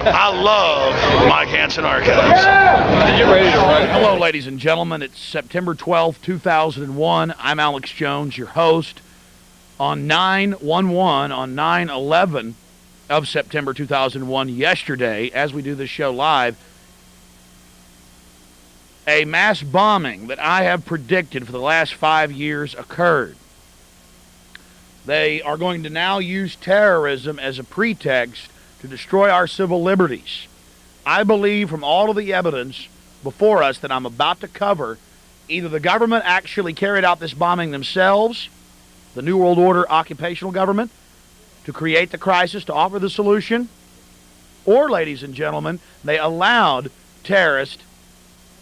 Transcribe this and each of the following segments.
I love Mike Hansen Archives. You're ready to run. Hello, ladies and gentlemen. It's September 12th, 2001. I'm Alex Jones, your host. On 9/11, on 9/11 of September 2001, yesterday, as we do this show live, a mass bombing that I have predicted for the last 5 years occurred. They are going to now use terrorism as a pretext to destroy our civil liberties. I believe from all of the evidence before us that I'm about to cover, either the government actually carried out this bombing themselves, the New World Order occupational government, to create the crisis, to offer the solution, or, ladies and gentlemen, they allowed terrorists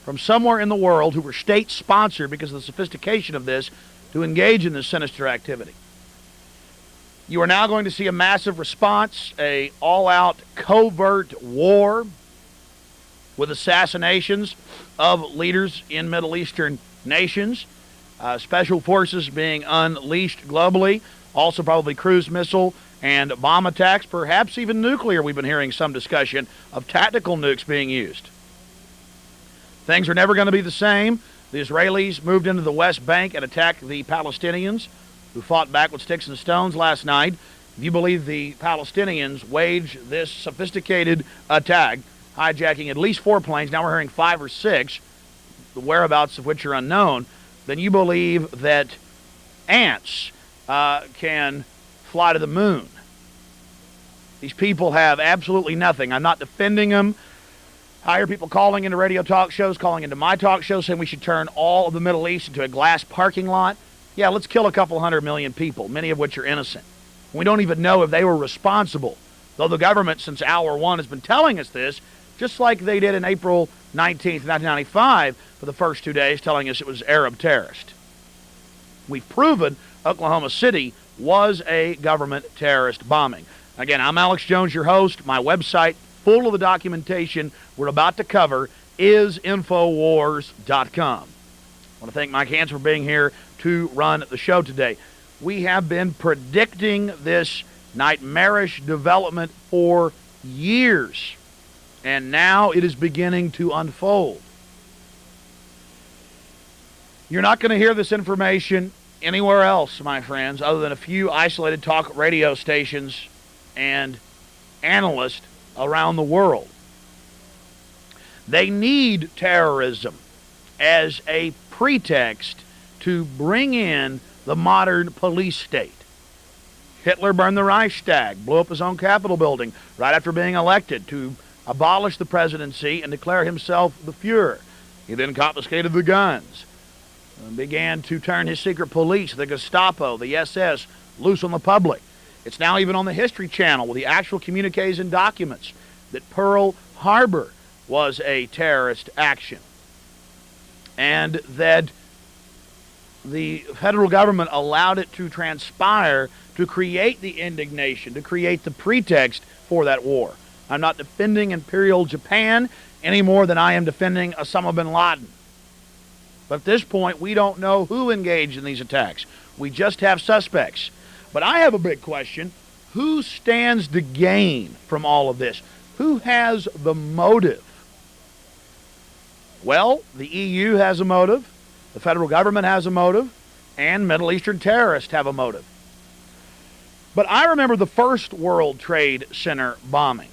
from somewhere in the world who were state-sponsored because of the sophistication of this to engage in this sinister activity. You are now going to see a massive response, a all-out covert war with assassinations of leaders in Middle Eastern nations, special forces being unleashed globally, also probably cruise missile and bomb attacks, perhaps even nuclear. We've been hearing some discussion of tactical nukes being used. Things are never going to be the same. The Israelis moved into the West Bank and attacked the Palestinians, who fought back with sticks and stones last night. If you believe the Palestinians waged this sophisticated attack, hijacking at least 4 planes, now we're hearing 5 or 6, the whereabouts of which are unknown, then you believe that ants can fly to the moon. These people have absolutely nothing. I'm not defending them. I hear people calling into radio talk shows, calling into my talk show, saying we should turn all of the Middle East into a glass parking lot. Yeah, let's kill a couple 100 million people, many of which are innocent. We don't even know if they were responsible, though the government since hour one has been telling us this, just like they did in April 19th, 1995, for the first 2 days, telling us it was Arab terrorist. We've proven Oklahoma City was a government terrorist bombing. Again, I'm Alex Jones, your host. My website, full of the documentation we're about to cover, is Infowars.com. I want to thank Mike Hansen for being here to run the show today. We have been predicting this nightmarish development for years, and now it is beginning to unfold. You're not going to hear this information anywhere else, my friends, other than a few isolated talk radio stations and analysts around the world. They need terrorism as a pretext to bring in the modern police state. Hitler burned the Reichstag, blew up his own Capitol building right after being elected to abolish the presidency and declare himself the Fuhrer. He then confiscated the guns and began to turn his secret police, the Gestapo, the SS, loose on the public. It's now even on the History Channel with the actual communiques and documents that Pearl Harbor was a terrorist action, and that the federal government allowed it to transpire to create the indignation, to create the pretext for that war. I'm not defending Imperial Japan any more than I am defending Osama bin Laden. But at this point, we don't know who engaged in these attacks. We just have suspects. But I have a big question. Who stands to gain from all of this? Who has the motive? Well, the EU has a motive, the federal government has a motive, and Middle Eastern terrorists have a motive. But I remember the first World Trade Center bombing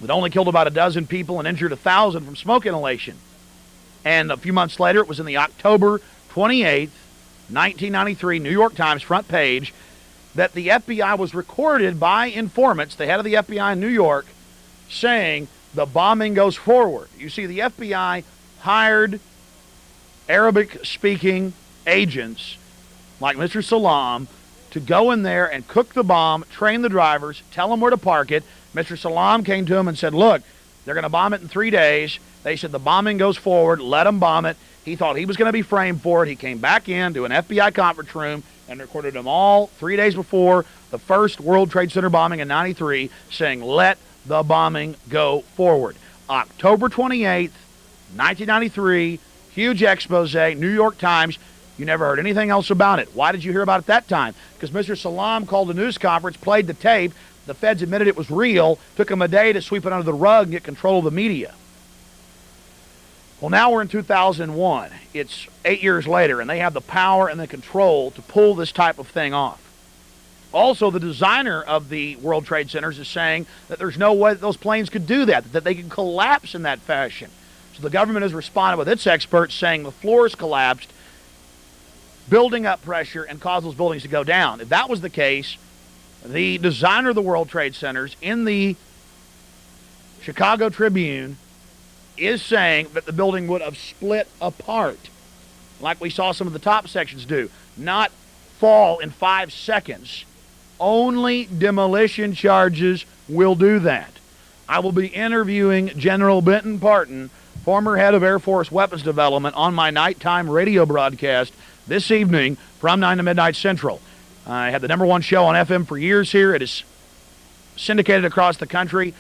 that only killed about a dozen people and injured 1,000 from smoke inhalation. And a few months later, it was in the October 28th, 1993 New York Times front page that the FBI was recorded by informants, the head of the FBI in New York, saying the bombing goes forward. You see, the FBI hired Arabic-speaking agents like Mr. Salam to go in there and cook the bomb, train the drivers, tell them where to park it. Mr. Salam came to him and said, look, they're going to bomb it in 3 days. They said the bombing goes forward, let them bomb it. He thought he was going to be framed for it. He came back in to an FBI conference room and recorded them all 3 days before the first World Trade Center bombing in 93, saying, let the bombing go forward. October 28th, 1993, huge expose, New York Times. You never heard anything else about it. Why did you hear about it that time? Because Mr. Salam called a news conference, played the tape, The feds admitted it was real. Took them a day to sweep it under the rug and get control of the media. Well, now we're in 2001. It's 8 years later, and they have the power and the control to pull this type of thing off. Also, the designer of the World Trade Centers is saying that there's no way that those planes could do that they could collapse in that fashion. So the government has responded with its experts saying the floors collapsed, building up pressure, and caused those buildings to go down. If that was the case, the designer of the World Trade Centers in the Chicago Tribune is saying that the building would have split apart, like we saw some of the top sections do, not fall in 5 seconds. Only demolition charges will do that. I will be interviewing General Benton Parton, former head of Air Force Weapons Development, on my nighttime radio broadcast this evening from 9 to midnight Central. I had the #1 show on FM for years here. It is syndicated across the country,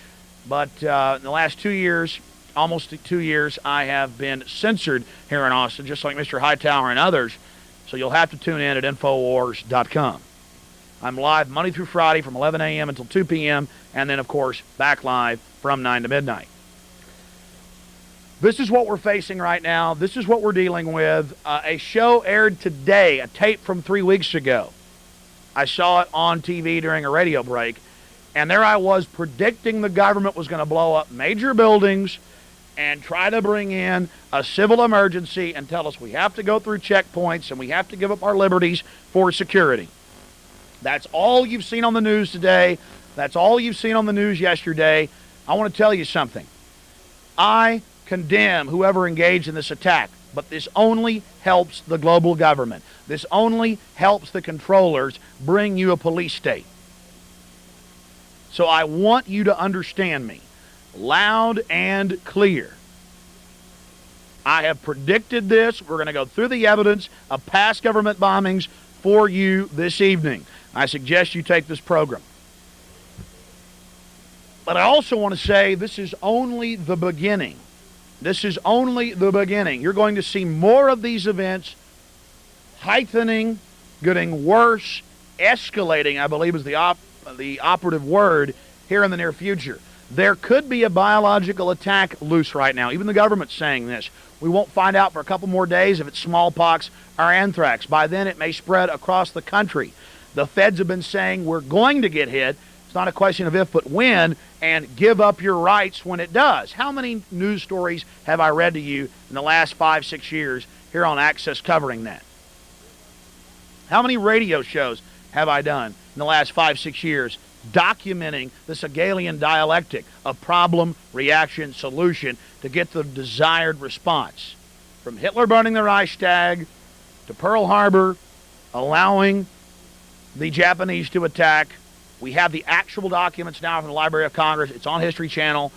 but in the last 2 years, almost 2 years, I have been censored here in Austin, just like Mr. Hightower and others. So you'll have to tune in at Infowars.com. I'm live Monday through Friday from 11 a.m. until 2 p.m., and then, of course, back live from 9 to midnight. This is what we're facing right now. This is what we're dealing with. A show aired today, a tape from 3 weeks ago. I saw it on TV during a radio break, and there I was predicting the government was going to blow up major buildings and try to bring in a civil emergency and tell us we have to go through checkpoints and we have to give up our liberties for security. That's all you've seen on the news today. That's all you've seen on the news yesterday. I want to tell you something. I condemn whoever engaged in this attack, but this only helps the global government. This only helps the controllers bring you a police state. So I want you to understand me loud and clear. I have predicted this. We're going to go through the evidence of past government bombings for you this evening. I suggest you take this program. But I also want to say this is only the beginning. This is only the beginning. You're going to see more of these events heightening, getting worse, escalating, I believe is the operative word here in the near future. There could be a biological attack loose right now. Even the government's saying this. We won't find out for a couple more days if it's smallpox or anthrax. By then, it may spread across the country. The feds have been saying we're going to get hit. It's not a question of if, but when, and give up your rights when it does. How many news stories have I read to you in the last 5, 6 years here on Access covering that? How many radio shows have I done in the last 5, 6 years documenting this Hegelian dialectic of problem, reaction, solution to get the desired response? From Hitler burning the Reichstag to Pearl Harbor, allowing the Japanese to attack. We have the actual documents now from the Library of Congress. It's on History Channel.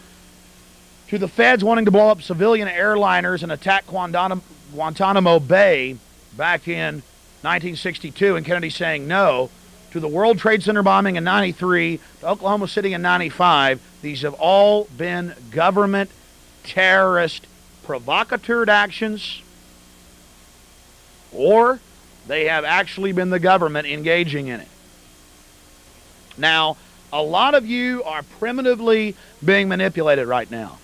To the feds wanting to blow up civilian airliners and attack Guantanamo Bay back in 1962, and Kennedy saying no. To the World Trade Center bombing in 93, to Oklahoma City in 95, these have all been government terrorist provocateur actions, or they have actually been the government engaging in it. Now, a lot of you are primitively being manipulated right now.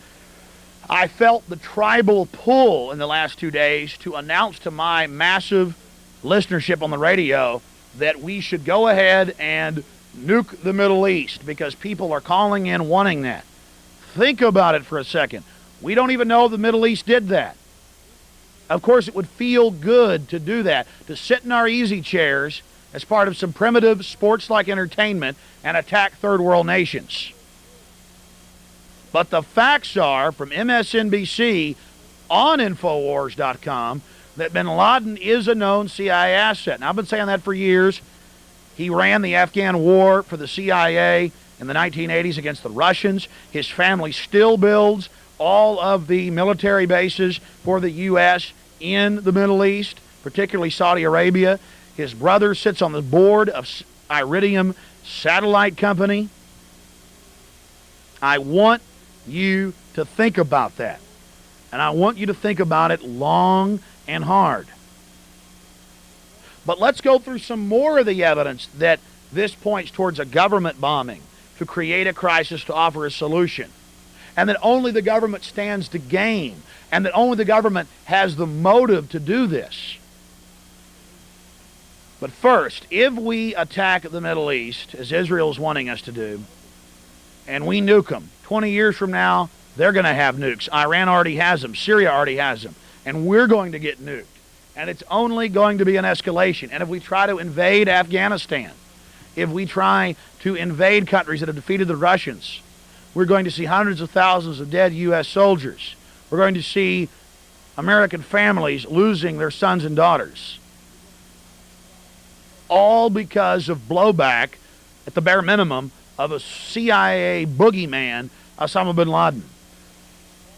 I felt the tribal pull in the last 2 days to announce to my massive listenership on the radio that we should go ahead and nuke the Middle East because people are calling in wanting that. Think about it for a second. We don't even know if the Middle East did that. Of course, it would feel good to do that, to sit in our easy chairs as part of some primitive sports-like entertainment and attack third world nations. But the facts are, from MSNBC on Infowars.com, that bin Laden is a known CIA asset. And I've been saying that for years. He ran the Afghan war for the CIA in the 1980s against the Russians. His family still builds all of the military bases for the U.S. in the Middle East, particularly Saudi Arabia. His brother sits on the board of Iridium Satellite Company. I want you to think about that. And I want you to think about it long and hard. But let's go through some more of the evidence that this points towards a government bombing. to create a crisis to offer a solution, and that only the government stands to gain, and that only the government has the motive to do this. But first, if we attack the Middle East, as Israel is wanting us to do, and we nuke them, 20 years from now, they're going to have nukes. Iran already has them. Syria already has them. And we're going to get nuked. And it's only going to be an escalation. And if we try to invade Afghanistan, if we try to invade countries that have defeated the Russians, we're going to see hundreds of thousands of dead U.S. soldiers. We're going to see American families losing their sons and daughters. All because of blowback, at the bare minimum, of a CIA boogeyman, Osama bin Laden.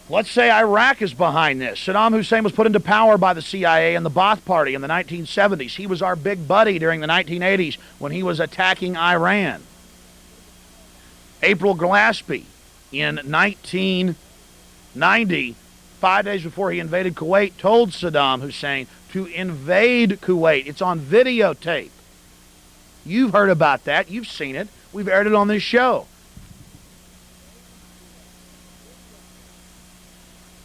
Let's say Iraq is behind this. Saddam Hussein was put into power by the CIA and the Ba'ath Party in the 1970s. He was our big buddy during the 1980s when he was attacking Iran. April Glaspie in 1990, 5 days before he invaded Kuwait, told Saddam Hussein to invade Kuwait. It's on videotape. You've heard about that. You've seen it. We've aired it on this show.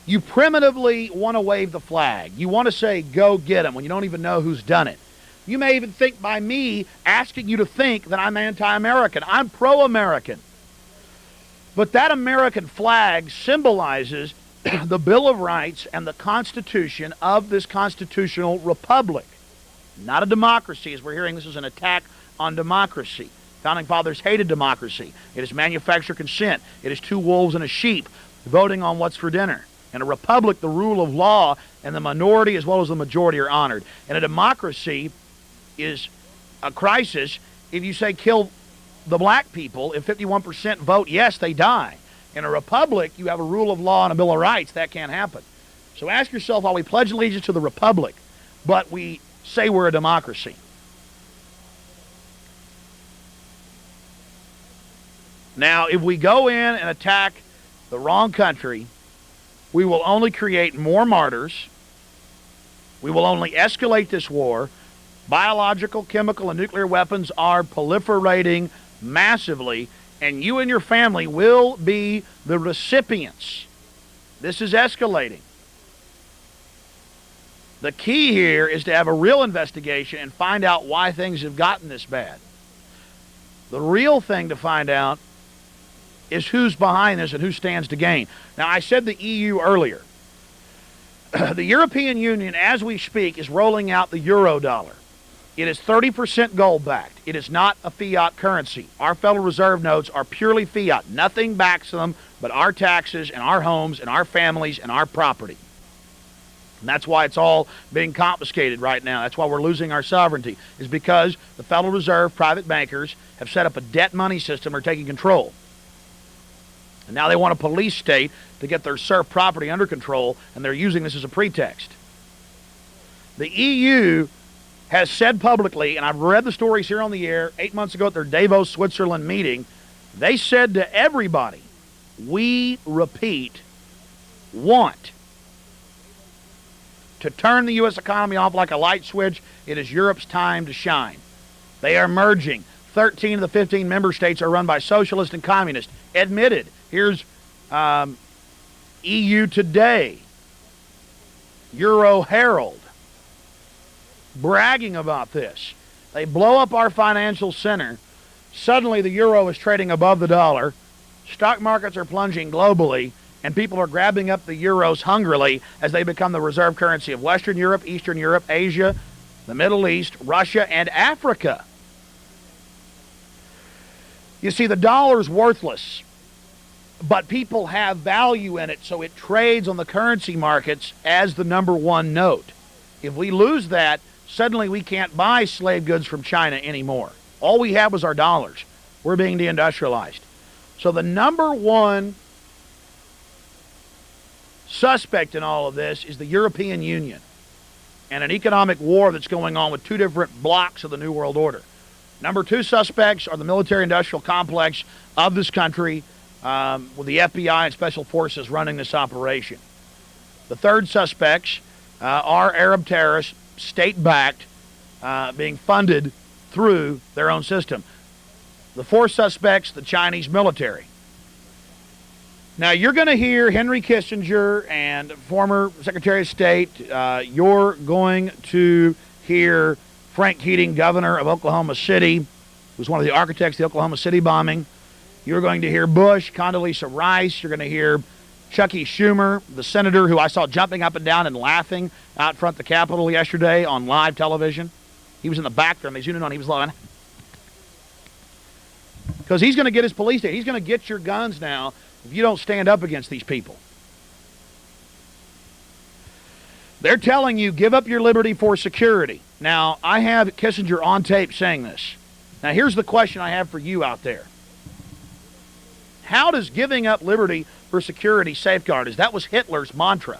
You primitively want to wave the flag. You want to say, go get them, when you don't even know who's done it. You may even think by me asking you to think that I'm anti-American. I'm pro-American. But that American flag symbolizes the Bill of Rights and the Constitution of this constitutional republic. Not a democracy, as we're hearing. This is an attack on democracy. Founding Fathers hated democracy. It is manufactured consent. It is two wolves and a sheep voting on what's for dinner. In a republic, the rule of law and the minority as well as the majority are honored. And a democracy is a crisis if you say kill the black people. If 51% vote yes, they die. In a republic, you have a rule of law and a Bill of Rights. That can't happen. So ask yourself why we pledge allegiance to the republic, but we say we're a democracy. Now, if we go in and attack the wrong country, we will only create more martyrs. We will only escalate this war. Biological, chemical, and nuclear weapons are proliferating massively, and you and your family will be the recipients. This is escalating. The key here is to have a real investigation and find out why things have gotten this bad. The real thing to find out is who's behind this and who stands to gain. Now, I said the EU earlier. The European Union, as we speak, is rolling out the euro dollar. It is 30% gold-backed. It is not a fiat currency. Our Federal Reserve notes are purely fiat. Nothing backs them but our taxes and our homes and our families and our property. And that's why it's all being confiscated right now. That's why we're losing our sovereignty, is because the Federal Reserve, private bankers, have set up a debt money system, are taking control. And now they want a police state to get their serf property under control, and they're using this as a pretext. The EU has said publicly, and I've read the stories here on the air, 8 months ago at their Davos, Switzerland meeting, they said to everybody, we, repeat, want to turn the U.S. economy off like a light switch. It is Europe's time to shine. They are merging. 13 of the 15 member states are run by socialists and communists. Admitted. Here's EU Today, Euro Herald, bragging about this. They blow up our financial center. Suddenly the euro is trading above the dollar. Stock markets are plunging globally, and people are grabbing up the euros hungrily as they become the reserve currency of Western Europe, Eastern Europe, Asia, the Middle East, Russia, and Africa. You see, the dollar's worthless, but people have value in it, so it trades on the currency markets as the number one note. If we lose that, suddenly we can't buy slave goods from China anymore. All we have was our dollars. We're being deindustrialized. So the number one suspect in all of this is the European Union and an economic war that's going on with two different blocks of the New World Order. Number two suspects are the military-industrial complex of this country, with the FBI and Special Forces running this operation. The third suspects are Arab terrorists, state-backed, being funded through their own system. The 4 suspects, the Chinese military. Now, you're going to hear Henry Kissinger and former Secretary of State. You're going to hear Frank Keating, governor of Oklahoma City, who was one of the architects of the Oklahoma City bombing. You're going to hear Bush, Condoleezza Rice. You're going to hear Chucky Schumer, the senator who I saw jumping up and down and laughing out front of the Capitol yesterday on live television. He was in the back there, and they zoomed in on him. He was laughing. Because he's going to get his police state. He's going to get your guns now if you don't stand up against these people. They're telling you, give up your liberty for security. Now, I have Kissinger on tape saying this. Now, here's the question I have for you out there. How does giving up liberty for security safeguard us? That was Hitler's mantra.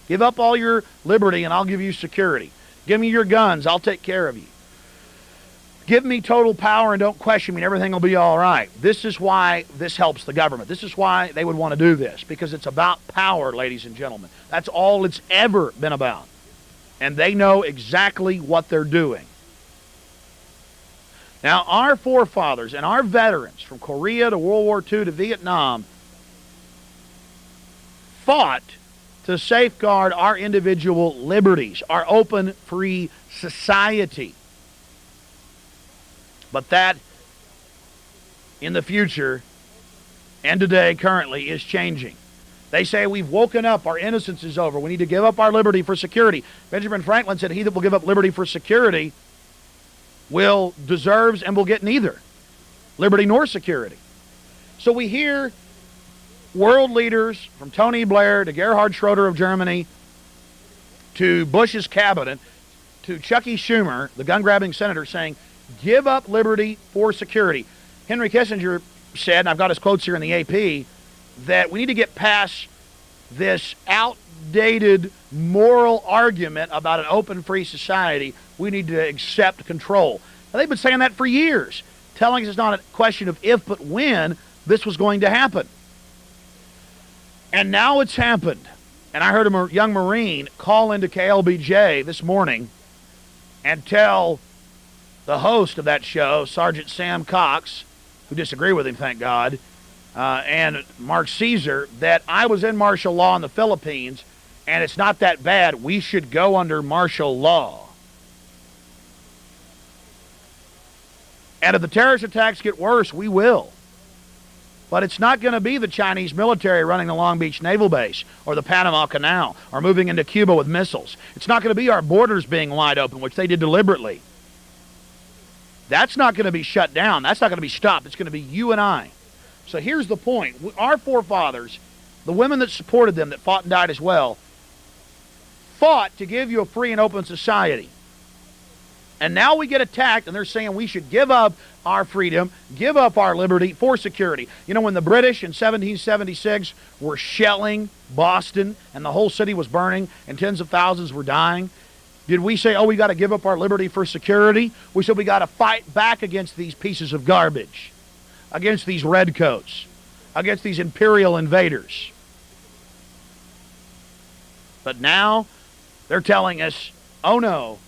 Give up all your liberty and I'll give you security. Give me your guns, I'll take care of you. Give me total power and don't question me and everything will be all right. This is why this helps the government. This is why they would want to do this, because it's about power, ladies and gentlemen. That's all it's ever been about. And they know exactly what they're doing. Now, our forefathers and our veterans from Korea to World War II to Vietnam fought to safeguard our individual liberties, our open, free society. But that, in the future, and today, currently, is changing. They say we've woken up, our innocence is over, we need to give up our liberty for security. Benjamin Franklin said he that will give up liberty for security deserves and will get neither liberty nor security. So we hear world leaders from Tony Blair to Gerhard Schroeder of Germany to Bush's cabinet to Chucky Schumer, the gun-grabbing senator, saying, give up liberty for security. Henry Kissinger said, and I've got his quotes here in the AP, that we need to get past this outdated moral argument about an open, free society. We need to accept control. Now, they've been saying that for years, telling us it's not a question of if but when this was going to happen. And now it's happened. And I heard a young Marine call into KLBJ this morning and tell the host of that show, Sergeant Sam Cox, who disagree with him, thank God, and Mark Caesar, that I was in martial law in the Philippines, and it's not that bad. We should go under martial law. And if the terrorist attacks get worse, we will. But it's not going to be the Chinese military running the Long Beach Naval Base or the Panama Canal or moving into Cuba with missiles. It's not going to be our borders being wide open, which they did deliberately. That's not going to be shut down. That's not going to be stopped. It's going to be you and I. So here's the point. Our forefathers, the women that supported them, that fought and died as well, fought to give you a free and open society. And now we get attacked, and they're saying we should give up our freedom, give up our liberty for security. You know, when the British in 1776 were shelling Boston and the whole city was burning and tens of thousands were dying, did we say, oh, we got to give up our liberty for security? We said we got to fight back against these pieces of garbage, against these redcoats, against these imperial invaders. But now they're telling us, oh no,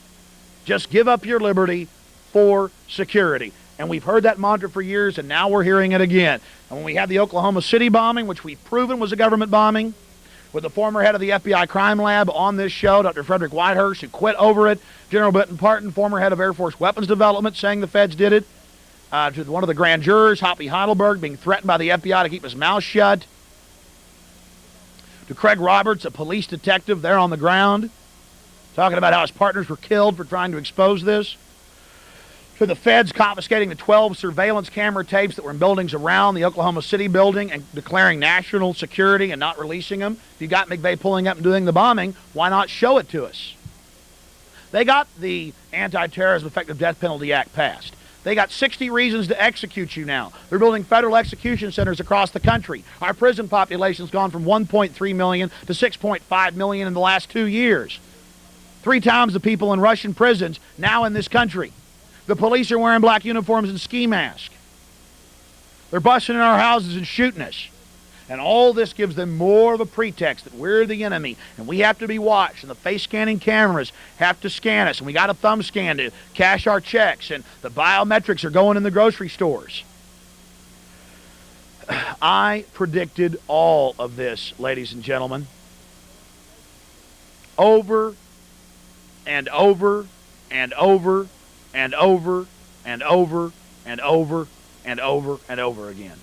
just give up your liberty for security. And we've heard that mantra for years, and now we're hearing it again. And when we had the Oklahoma City bombing, which we've proven was a government bombing, with the former head of the FBI crime lab on this show, Dr. Frederick Whitehurst, who quit over it, General Benton Parton, former head of Air Force weapons development, saying the feds did it, to one of the grand jurors, Hoppy Heidelberg, being threatened by the FBI to keep his mouth shut, to Craig Roberts, a police detective there on the ground, talking about how his partners were killed for trying to expose this, to the feds confiscating the 12 surveillance camera tapes that were in buildings around the Oklahoma City building and declaring national security and not releasing them. If you got McVeigh pulling up and doing the bombing, why not show it to us? They got the Anti-Terrorism Effective Death Penalty Act passed. They got 60 reasons to execute you now. They're building federal execution centers across the country. Our prison population's gone from 1.3 million to 6.5 million in the last 2 years. 3 times the people in Russian prisons now in this country. The police are wearing black uniforms and ski masks. They're busting in our houses and shooting us. And all this gives them more of a pretext that we're the enemy and we have to be watched, and the face scanning cameras have to scan us, and we got a thumb scan to cash our checks, and the biometrics are going in the grocery stores. I predicted all of this, ladies and gentlemen, over and over and over and over and over and over and over and over again.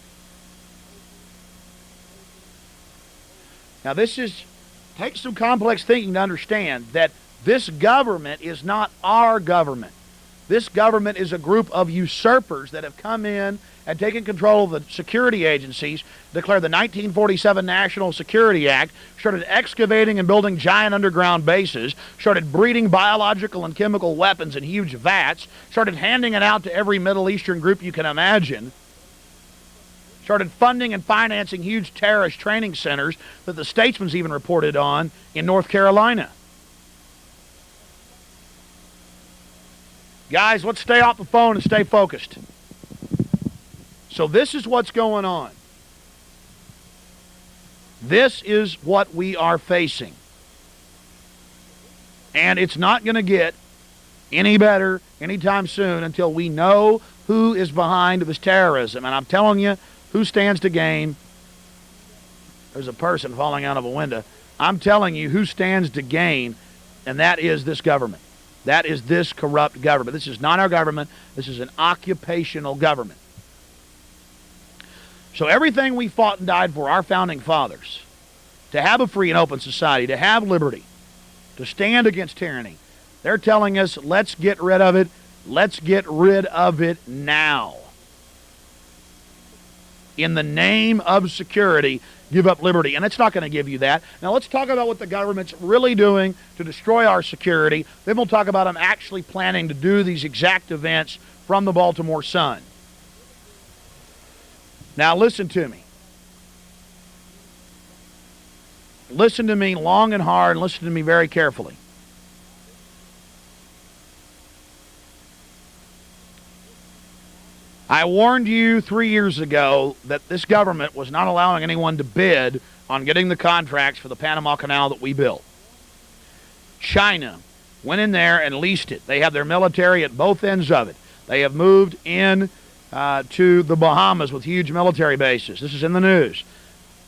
Now, takes some complex thinking to understand that this government is not our government. This government is a group of usurpers that have come in and taken control of the security agencies, declared the 1947 National Security Act, started excavating and building giant underground bases, started breeding biological and chemical weapons in huge vats, started handing it out to every Middle Eastern group you can imagine, started funding and financing huge terrorist training centers that the Statesman's even reported on in North Carolina. Guys, let's stay off the phone and stay focused. So this is what's going on. This is what we are facing. And it's not going to get any better anytime soon until we know who is behind this terrorism. And I'm telling you, who stands to gain? There's a person falling out of a window. I'm telling you who stands to gain, and that is this government. That is this corrupt government. This is not our government. This is an occupational government. So everything we fought and died for, our founding fathers, to have a free and open society, to have liberty, to stand against tyranny, they're telling us, let's get rid of it. Let's get rid of it now. In the name of security, give up liberty. And it's not going to give you that. Now let's talk about what the government's really doing to destroy our security. Then we'll talk about them actually planning to do these exact events from the Baltimore Sun. Now listen to me. Listen to me long and hard, and listen to me very carefully. I warned you 3 years ago that this government was not allowing anyone to bid on getting the contracts for the Panama Canal that we built. China went in there and leased it. They have their military at both ends of it. They have moved in to the Bahamas with huge military bases. This is in the news.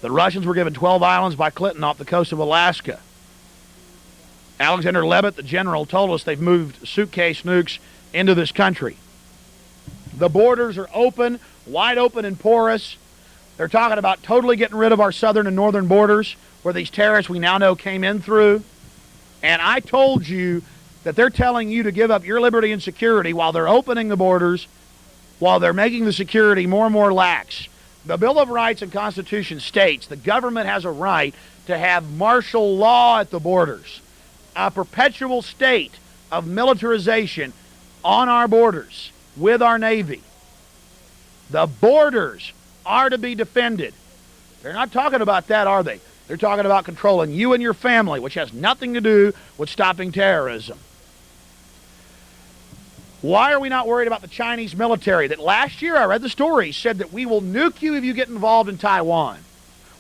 The Russians were given 12 islands by Clinton off the coast of Alaska. Alexander Levitt, the general, told us they've moved suitcase nukes into this country. The borders are open, wide open and porous. They're talking about totally getting rid of our southern and northern borders where these terrorists we now know came in through. And I told you that they're telling you to give up your liberty and security while they're opening the borders, while they're making the security more and more lax. The Bill of Rights and Constitution states the government has a right to have martial law at the borders, a perpetual state of militarization on our borders with our Navy. The borders are to be defended. They're not talking about that, are they? They're talking about controlling you and your family, which has nothing to do with stopping terrorism. Why are we not worried about the Chinese military that last year, I read the story, said that we will nuke you if you get involved in Taiwan.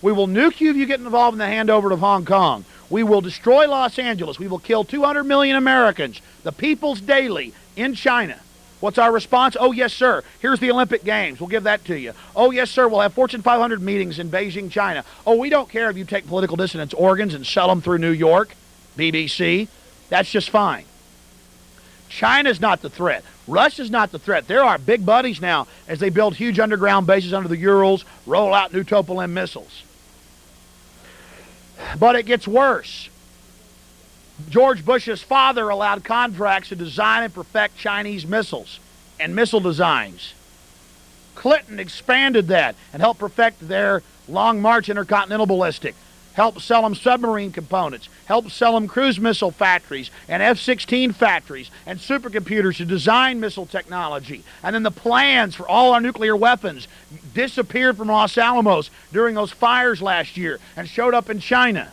We will nuke you if you get involved in the handover of Hong Kong. We will destroy Los Angeles. We will kill 200 million Americans, the people's daily, in China. What's our response? Oh, yes, sir. Here's the Olympic Games. We'll give that to you. Oh, yes, sir. We'll have Fortune 500 meetings in Beijing, China. Oh, we don't care if you take political dissidents' organs and sell them through New York, BBC. That's just fine. China's not the threat. Russia's not the threat. They're our big buddies now as they build huge underground bases under the Urals, roll out new Tupolev missiles. But it gets worse. George Bush's father allowed contracts to design and perfect Chinese missiles and missile designs. Clinton expanded that and helped perfect their Long March intercontinental ballistic, helped sell them submarine components, helped sell them cruise missile factories and F-16 factories and supercomputers to design missile technology. And then the plans for all our nuclear weapons disappeared from Los Alamos during those fires last year and showed up in China.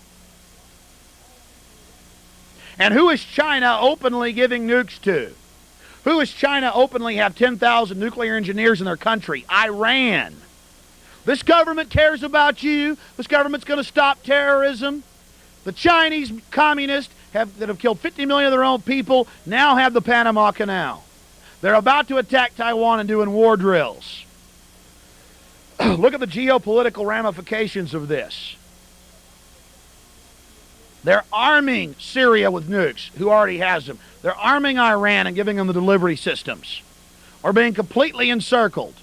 And who is China openly giving nukes to? Who is China openly have 10,000 nuclear engineers in their country? Iran. This government cares about you. This government's going to stop terrorism. The Chinese communists that have killed 50 million of their own people now have the Panama Canal. They're about to attack Taiwan and doing war drills. Look at the geopolitical ramifications of this. They're arming Syria with nukes, who already has them. They're arming Iran and giving them the delivery systems, or being completely encircled.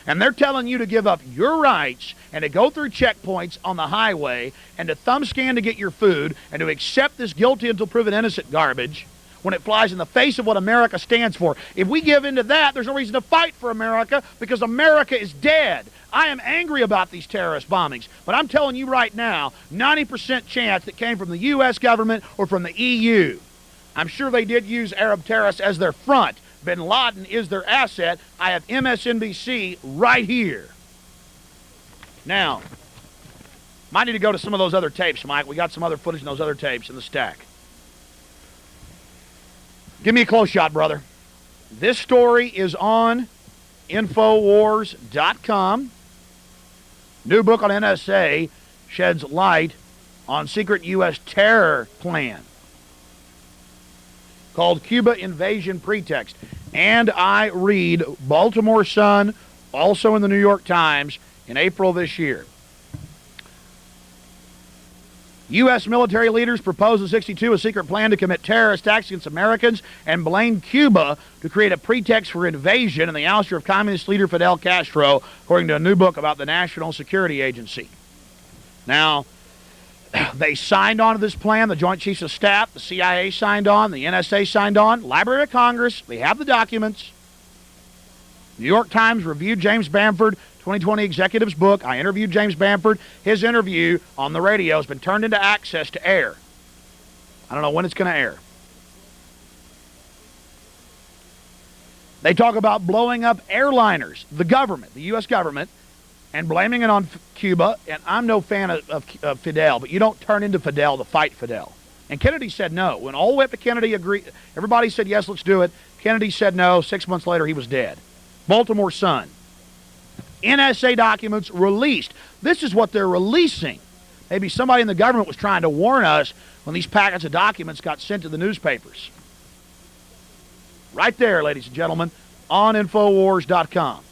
And they're telling you to give up your rights and to go through checkpoints on the highway and to thumb scan to get your food and to accept this guilty until proven innocent garbage when it flies in the face of what America stands for. If we give in to that, there's no reason to fight for America because America is dead. I am angry about these terrorist bombings, but I'm telling you right now, 90% chance that came from the U.S. government or from the EU. I'm sure they did use Arab terrorists as their front. Bin Laden is their asset. I have MSNBC right here. Now, might need to go to some of those other tapes, Mike. We got some other footage in those other tapes in the stack. Give me a close shot, brother. This story is on Infowars.com. New book on NSA sheds light on secret U.S. terror plan called Cuba Invasion Pretext. And I read Baltimore Sun, also in the New York Times, in April this year. U.S. military leaders proposed in 1962 a secret plan to commit terrorist attacks against Americans and blamed Cuba to create a pretext for invasion and the ouster of communist leader Fidel Castro, according to a new book about the National Security Agency. Now, they signed on to this plan. The Joint Chiefs of Staff, the CIA signed on, the NSA signed on, Library of Congress, they have the documents. New York Times reviewed James Bamford 2020 Executive's book. I interviewed James Bamford. His interview on the radio has been turned into access to air. I don't know when it's going to air. They talk about blowing up airliners, the government, the U.S. government, and blaming it on Cuba. And I'm no fan of Fidel, but you don't turn into Fidel to fight Fidel. And Kennedy said no. When all the way up to Kennedy agreed, everybody said, yes, let's do it. Kennedy said no. 6 months later, he was dead. Baltimore Sun. NSA documents released. This is what they're releasing. Maybe somebody in the government was trying to warn us when these packets of documents got sent to the newspapers. Right there, ladies and gentlemen, on Infowars.com.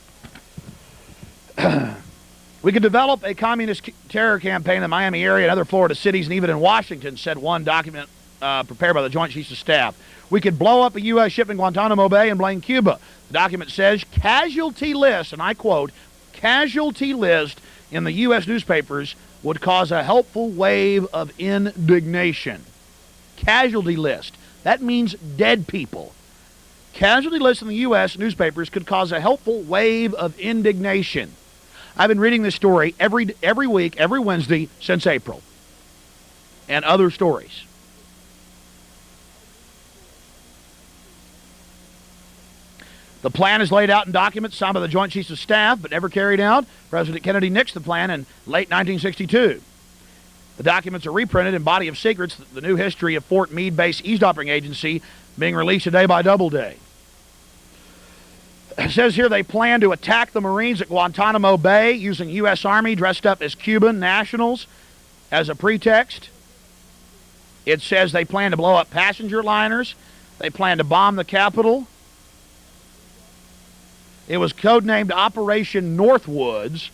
We could develop a communist terror campaign in the Miami area and other Florida cities and even in Washington, said one document prepared by the Joint Chiefs of Staff. We could blow up a U.S. ship in Guantanamo Bay and blame Cuba. The document says casualty list, and I quote, casualty list in the U.S. newspapers would cause a helpful wave of indignation. Casualty list. That means dead people. Casualty lists in the U.S. newspapers could cause a helpful wave of indignation. I've been reading this story every week, every Wednesday since April. And other stories. The plan is laid out in documents signed by the Joint Chiefs of Staff, but never carried out. President Kennedy nixed the plan in late 1962. The documents are reprinted in Body of Secrets, the new history of Fort Meade-based eavesdropping agency, being released today by Doubleday. It says here they plan to attack the Marines at Guantanamo Bay using U.S. Army dressed up as Cuban nationals as a pretext. It says they plan to blow up passenger liners. They plan to bomb the Capitol. It was codenamed Operation Northwoods.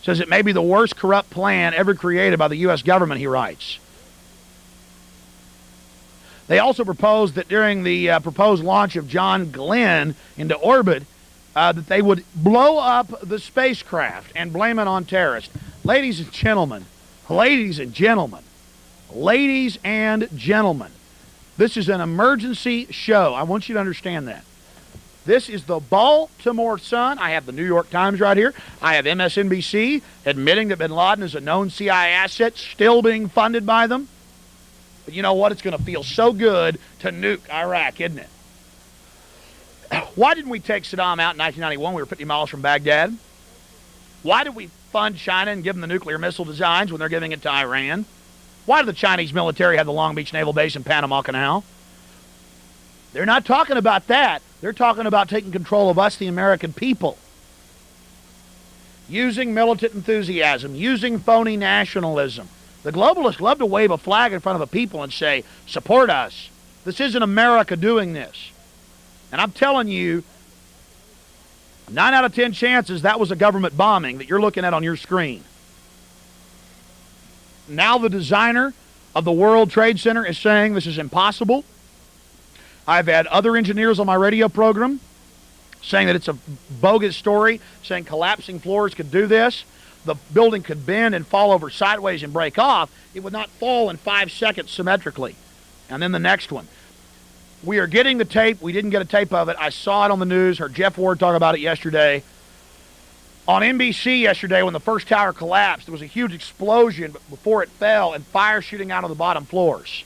Says it may be the worst corrupt plan ever created by the U.S. government, he writes. They also proposed that during the proposed launch of John Glenn into orbit, that they would blow up the spacecraft and blame it on terrorists. Ladies and gentlemen, ladies and gentlemen, ladies and gentlemen, this is an emergency show. I want you to understand that. This is the Baltimore Sun. I have the New York Times right here. I have MSNBC admitting that bin Laden is a known CIA asset, still being funded by them. But you know what? It's going to feel so good to nuke Iraq, isn't it? Why didn't we take Saddam out in 1991? We were 50 miles from Baghdad. Why did we fund China and give them the nuclear missile designs when they're giving it to Iran? Why did the Chinese military have the Long Beach Naval Base in Panama Canal? They're not talking about that. They're talking about taking control of us, the American people. Using militant enthusiasm, using phony nationalism. The globalists love to wave a flag in front of a people and say, support us. This isn't America doing this. And I'm telling you, 9 out of 10 chances that was a government bombing that you're looking at on your screen. Now the designer of the World Trade Center is saying this is impossible. I've had other engineers on my radio program saying that it's a bogus story, saying collapsing floors could do this. The building could bend and fall over sideways and break off. It would not fall in 5 seconds symmetrically. And then the next one. We are getting the tape. We didn't get a tape of it. I saw it on the news, heard Jeff Ward talk about it yesterday. On NBC yesterday, when the first tower collapsed, there was a huge explosion before it fell and fire shooting out of the bottom floors.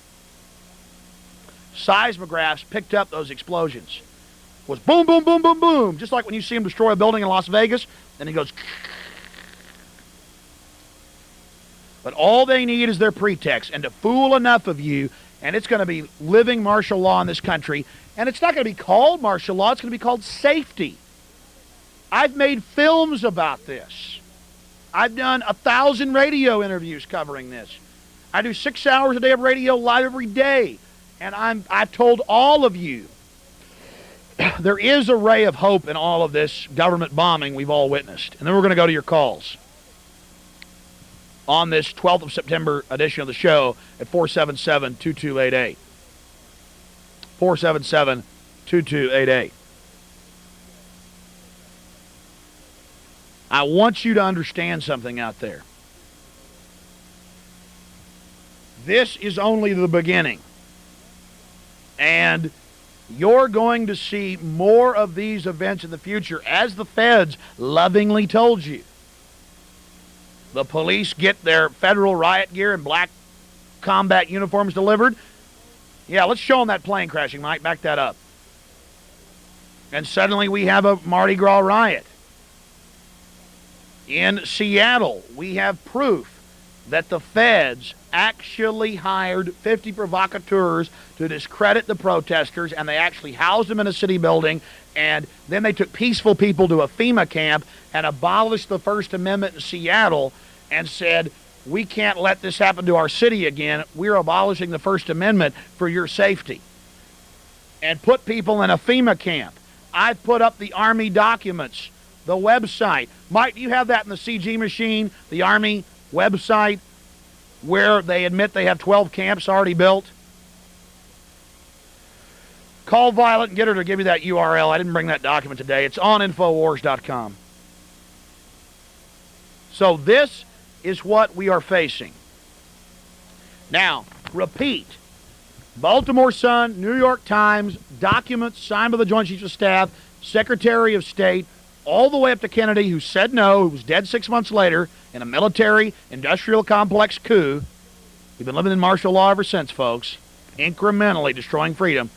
Seismographs picked up those explosions. It was boom, boom, boom, boom, boom, just like when you see them destroy a building in Las Vegas, and it goes. But all they need is their pretext, and to fool enough of you, and it's going to be living martial law in this country, and it's not going to be called martial law, it's going to be called safety. I've made films about this. I've done 1,000 radio interviews covering this. I do 6 hours a day of radio live every day. And I've told all of you, there is a ray of hope in all of this government bombing we've all witnessed. And then we're going to go to your calls on this 12th of September edition of the show at 477-2288. 477-2288. I want you to understand something out there. This is only the beginning. And you're going to see more of these events in the future, as the feds lovingly told you. The police get their federal riot gear and black combat uniforms delivered. Yeah, let's show them that plane crashing, Mike. Back that up. And suddenly we have a Mardi Gras riot. In Seattle, we have proof that the feds actually hired 50 provocateurs to discredit the protesters, and they actually housed them in a city building, and then they took peaceful people to a FEMA camp and abolished the First Amendment in Seattle and said, we can't let this happen to our city again. We're abolishing the First Amendment for your safety. And put people in a FEMA camp. I've put up the Army documents, the website. Mike, do you have that in the CG machine, the Army website, where they admit they have 12 camps already built? Call Violet and get her to give me that URL. I didn't bring that document today. It's on Infowars.com. So this is what we are facing. Now, repeat. Baltimore Sun, New York Times, documents signed by the Joint Chiefs of Staff, Secretary of State, all the way up to Kennedy, who said no, who was dead 6 months later in a military-industrial complex coup. We've been living in martial law ever since, folks, incrementally destroying freedom.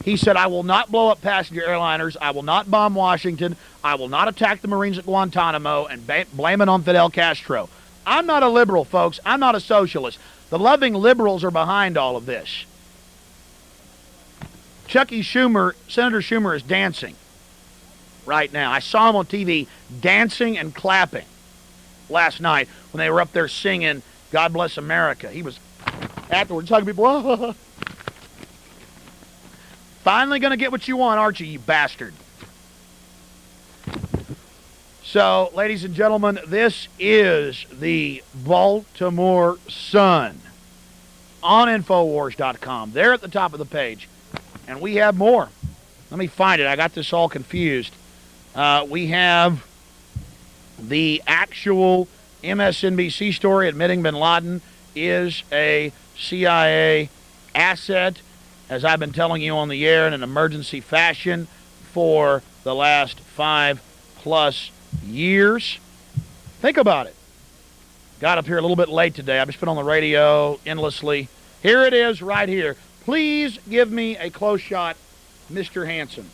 He said, I will not blow up passenger airliners, I will not bomb Washington, I will not attack the Marines at Guantanamo and blame it on Fidel Castro. I'm not a liberal, folks. I'm not a socialist. The loving liberals are behind all of this. Chucky Schumer, Senator Schumer, is dancing right now. I saw him on TV dancing and clapping last night when they were up there singing God Bless America. He was afterwards talking to people. Finally going to get what you want, aren't you, you bastard? So, ladies and gentlemen, this is the Baltimore Sun on Infowars.com. There at the top of the page. And we have more. Let me find it. I got this all confused. We have the actual MSNBC story admitting bin Laden is a CIA asset, as I've been telling you on the air in an emergency fashion for the last 5+ years. Think about it. Got up here a little bit late today. I've just been on the radio endlessly. Here it is right here. Please give me a close shot, Mr. Hanson.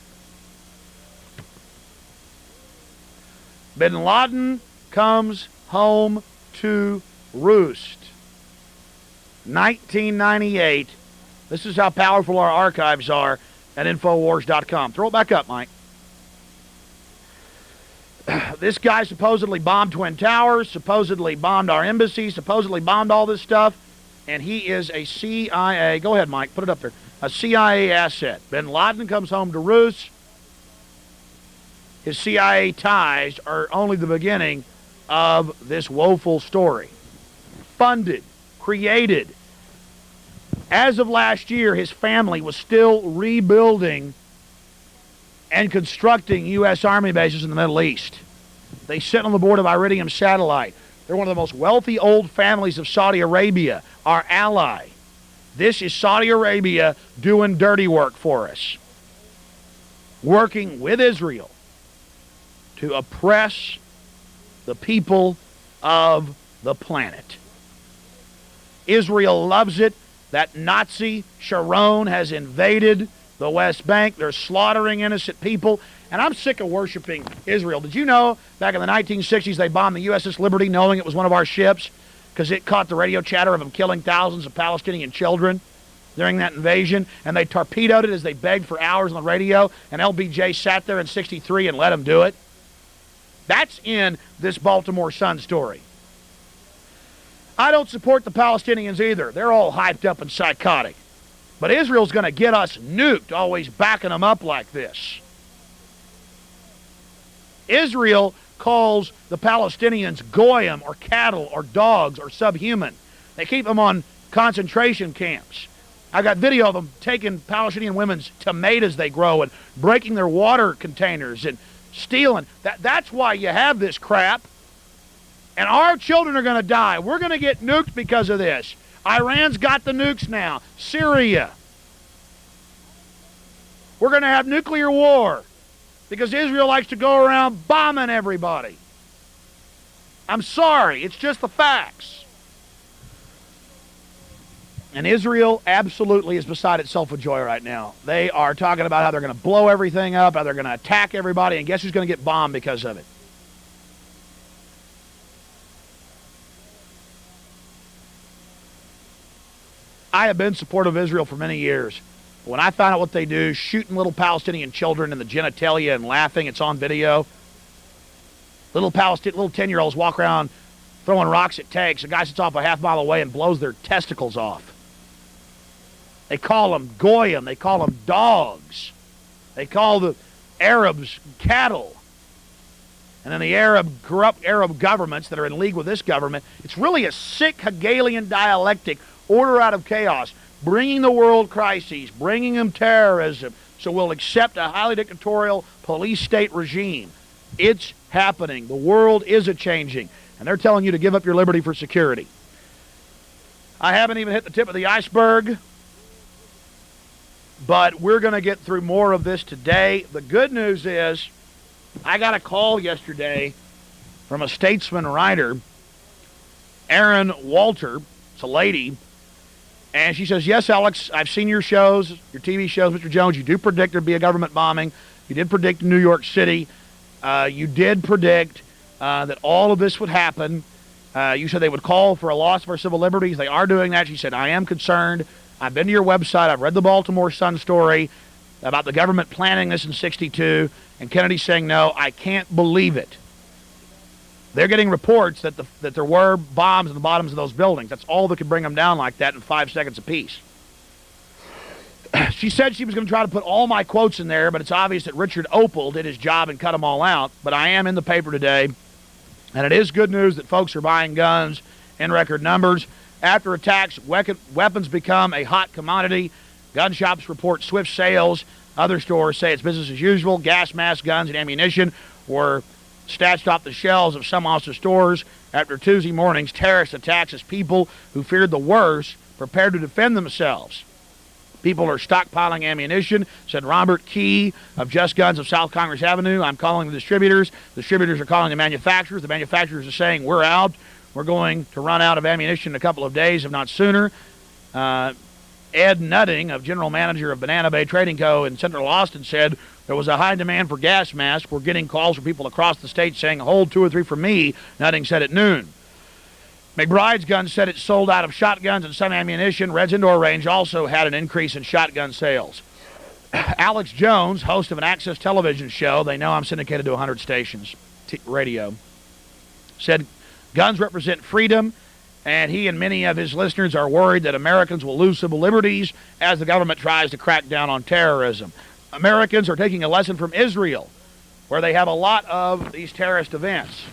Bin Laden comes home to roost. 1998. This is how powerful our archives are at Infowars.com. Throw it back up, Mike. This guy supposedly bombed Twin Towers, supposedly bombed our embassy, supposedly bombed all this stuff, and he is a CIA, go ahead, Mike, put it up there, a CIA asset. Bin Laden comes home to roost. his CIA ties are only the beginning of this woeful story. Funded, created. As of last year, his family was still rebuilding and constructing U.S. Army bases in the Middle East. They sit on the board of Iridium Satellite. They're one of the most wealthy old families of Saudi Arabia, our ally. This is Saudi Arabia doing dirty work for us, working with Israel to oppress the people of the planet. Israel loves it. That Nazi Sharon has invaded the West Bank. They're slaughtering innocent people. And I'm sick of worshiping Israel. Did you know back in the 1960s they bombed the USS Liberty knowing it was one of our ships because it caught the radio chatter of them killing thousands of Palestinian children during that invasion? And they torpedoed it as they begged for hours on the radio. And LBJ sat there in 63 and let them do it. That's in this Baltimore Sun story. I don't support the Palestinians either. They're all hyped up and psychotic. But Israel's going to get us nuked, always backing them up like this. Israel calls the Palestinians goyim or cattle or dogs or subhuman. They keep them on concentration camps. I got video of them taking Palestinian women's tomatoes they grow and breaking their water containers and stealing. That's why you have this crap. And our children are going to die. We're going to get nuked because of this. Iran's got the nukes now. Syria. We're going to have nuclear war because Israel likes to go around bombing everybody. I'm sorry. It's just the facts. And Israel absolutely is beside itself with joy right now. They are talking about how they're going to blow everything up, how they're going to attack everybody, and guess who's going to get bombed because of it? I have been supportive of Israel for many years. But when I found out what they do, shooting little Palestinian children in the genitalia and laughing, it's on video. Little 10-year-olds walk around throwing rocks at tanks. A guy sits off a half mile away and blows their testicles off. They call them goyim. They call them dogs. They call the Arabs cattle. And then the corrupt Arab governments that are in league with this government, it's really a sick Hegelian dialectic. Order out of chaos, bringing the world crises, bringing them terrorism, so we'll accept a highly dictatorial police state regime. It's happening. The world is a-changing, and they're telling you to give up your liberty for security. I haven't even hit the tip of the iceberg, but we're going to get through more of this today. The good news is I got a call yesterday from a Statesman writer, Erin Walter. It's a lady. And she says, yes, Alex, I've seen your shows, your TV shows, Mr. Jones. You do predict there'd be a government bombing. You did predict in New York City. You did predict that all of this would happen. You said they would call for a loss of our civil liberties. They are doing that. She said, I am concerned. I've been to your website. I've read the Baltimore Sun story about the government planning this in 62. And Kennedy saying, no, I can't believe it. They're getting reports that there were bombs in the bottoms of those buildings. That's all that could bring them down like that in 5 seconds apiece. She said she was going to try to put all my quotes in there, but it's obvious that Richard Opel did his job and cut them all out. But I am in the paper today, and it is good news that folks are buying guns in record numbers. After attacks, weapons become a hot commodity. Gun shops report swift sales. Other stores say it's business as usual. Gas masks, guns, and ammunition were stashed off the shelves of some office stores after Tuesday morning's terrorist attacks as people who feared the worst prepared to defend themselves. People are stockpiling ammunition, said Robert Key of Just Guns of South Congress Avenue. I'm calling the distributors. Distributors are calling the manufacturers. The manufacturers are saying, we're out. We're going to run out of ammunition in a couple of days, if not sooner. Ed Nutting, of General Manager of Banana Bay Trading Co. in Central Austin, said there was a high demand for gas masks. We're getting calls from people across the state saying, hold 2 or 3 for me, Nutting said at noon. McBride's gun said it sold out of shotguns and some ammunition. Red's Indoor Range also had an increase in shotgun sales. Alex Jones, host of an Access television show, they know I'm syndicated to 100 stations, radio, said guns represent freedom, and he and many of his listeners are worried that Americans will lose civil liberties as the government tries to crack down on terrorism. Americans are taking a lesson from Israel. where they have a lot of these terrorist events.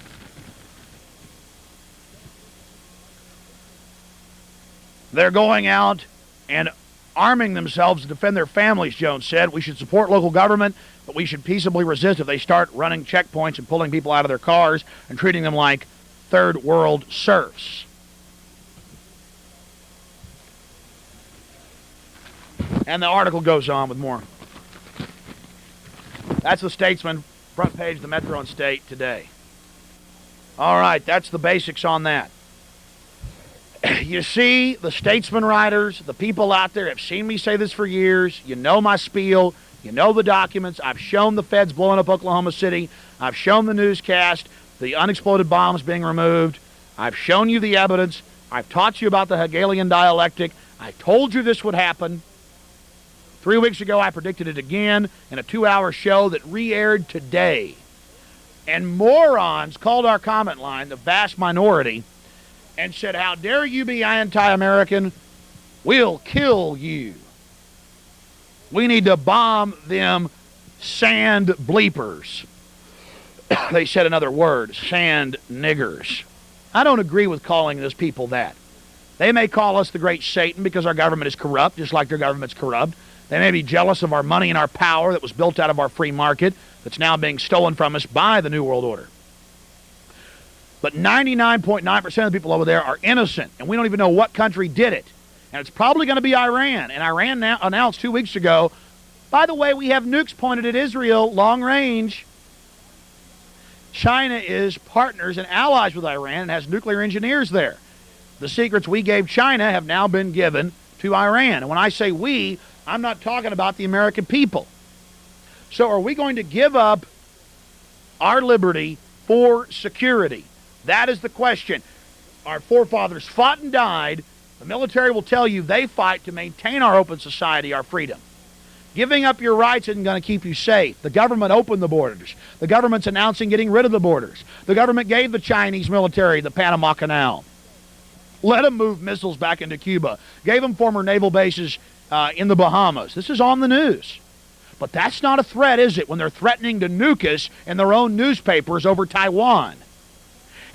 They're going out and arming themselves to defend their families, Jones said. We should support local government, but we should peaceably resist if they start running checkpoints and pulling people out of their cars and treating them like third world serfs. And the article goes on with more. That's the Statesman, front page of the Metro and State today. All right, that's the basics on that. You see, the Statesman writers, the people out there have seen me say this for years. You know my spiel. You know the documents. I've shown the feds blowing up Oklahoma City. I've shown the newscast, the unexploded bombs being removed. I've shown you the evidence. I've taught you about the Hegelian dialectic. I told you this would happen. 3 weeks ago, I predicted it again in a 2-hour show that re-aired today. And morons called our comment line, the vast minority, and said, how dare you be anti-American? We'll kill you. We need to bomb them sand bleepers. They said another word, sand niggers. I don't agree with calling those people that. They may call us the great Satan because our government is corrupt, just like their government's corrupt. They may be jealous of our money and our power that was built out of our free market that's now being stolen from us by the New World Order. But 99.9% of the people over there are innocent, and we don't even know what country did it. And it's probably going to be Iran. And Iran now announced 2 weeks ago, by the way, we have nukes pointed at Israel, long range. China is partners and allies with Iran and has nuclear engineers there. The secrets we gave China have now been given to Iran. And when I say we, I'm not talking about the American people. So are we going to give up our liberty for security? That is the question. Our forefathers fought and died. The military will tell you they fight to maintain our open society, our freedom. Giving up your rights isn't going to keep you safe. The government opened the borders. The government's announcing getting rid of the borders. The government gave the Chinese military the Panama Canal. Let them move missiles back into Cuba. Gave them former naval bases in the Bahamas. This is on the news. But that's not a threat, is it, when they're threatening to nuke us in their own newspapers over Taiwan?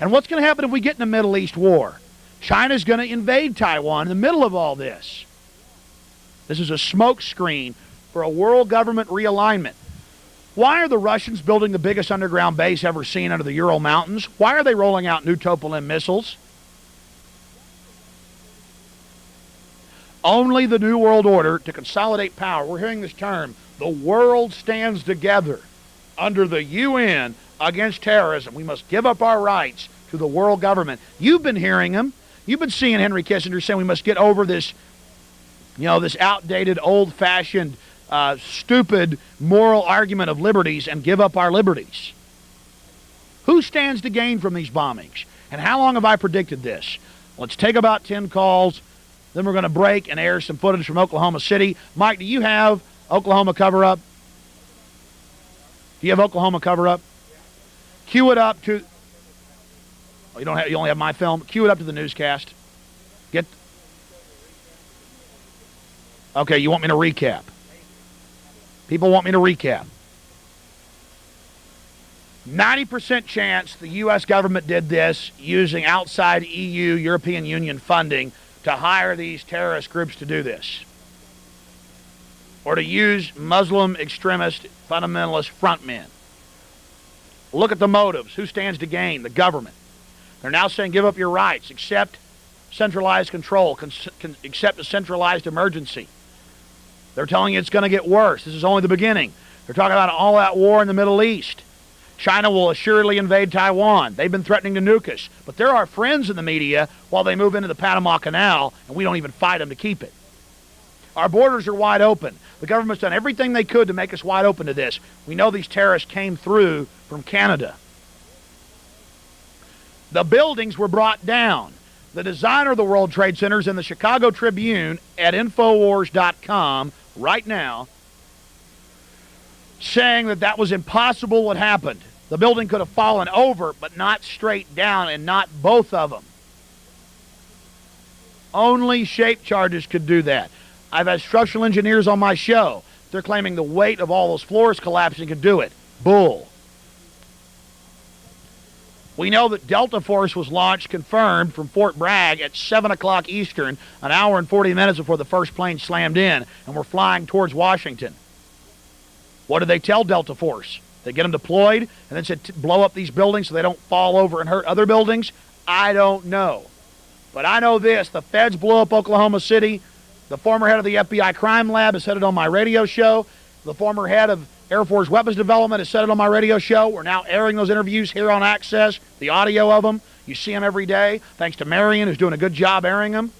And what's going to happen if we get in a Middle East war? China's going to invade Taiwan in the middle of all this. This is a smokescreen for a world government realignment. Why are the Russians building the biggest underground base ever seen under the Ural Mountains? Why are they rolling out new Tupolev missiles? Only the New World Order to consolidate power. We're hearing this term, the world stands together under the UN against terrorism. We must give up our rights to the world government. You've been hearing them. You've been seeing Henry Kissinger saying we must get over this, this outdated, old-fashioned, stupid moral argument of liberties and give up our liberties. Who stands to gain from these bombings? And how long have I predicted this? Let's take about 10 calls. Then we're going to break and air some footage from Oklahoma City. Mike, do you have Oklahoma cover-up? Do you have Oklahoma cover-up? Cue it up to... Oh, you only have my film? Cue it up to the newscast. Okay, you want me to recap? People want me to recap. 90% chance the U.S. government did this using outside EU, European Union funding to hire these terrorist groups to do this. Or to use Muslim extremist fundamentalist frontmen. Look at the motives. Who stands to gain? The government. They're now saying give up your rights, accept centralized control, accept a centralized emergency. They're telling you it's going to get worse. This is only the beginning. They're talking about an all-out war in the Middle East. China will assuredly invade Taiwan. They've been threatening to nuke us. But they're our friends in the media while they move into the Panama Canal, and we don't even fight them to keep it. Our borders are wide open. The government's done everything they could to make us wide open to this. We know these terrorists came through from Canada. The buildings were brought down. The designer of the World Trade Center is in the Chicago Tribune at Infowars.com right now, saying that that was impossible what happened. The building could have fallen over, but not straight down, and not both of them. Only shape charges could do that. I've had structural engineers on my show. They're claiming the weight of all those floors collapsing could do it. Bull. We know that Delta Force was launched, confirmed, from Fort Bragg at 7 o'clock Eastern, an hour and 40 minutes before the first plane slammed in, and we're flying towards Washington. What did they tell Delta Force? They get them deployed and then said blow up these buildings so they don't fall over and hurt other buildings? I don't know. But I know this. The feds blew up Oklahoma City. The former head of the FBI crime lab has said it on my radio show. The former head of Air Force Weapons Development has said it on my radio show. We're now airing those interviews here on Access, the audio of them. You see them every day, thanks to Marion, who's doing a good job airing them.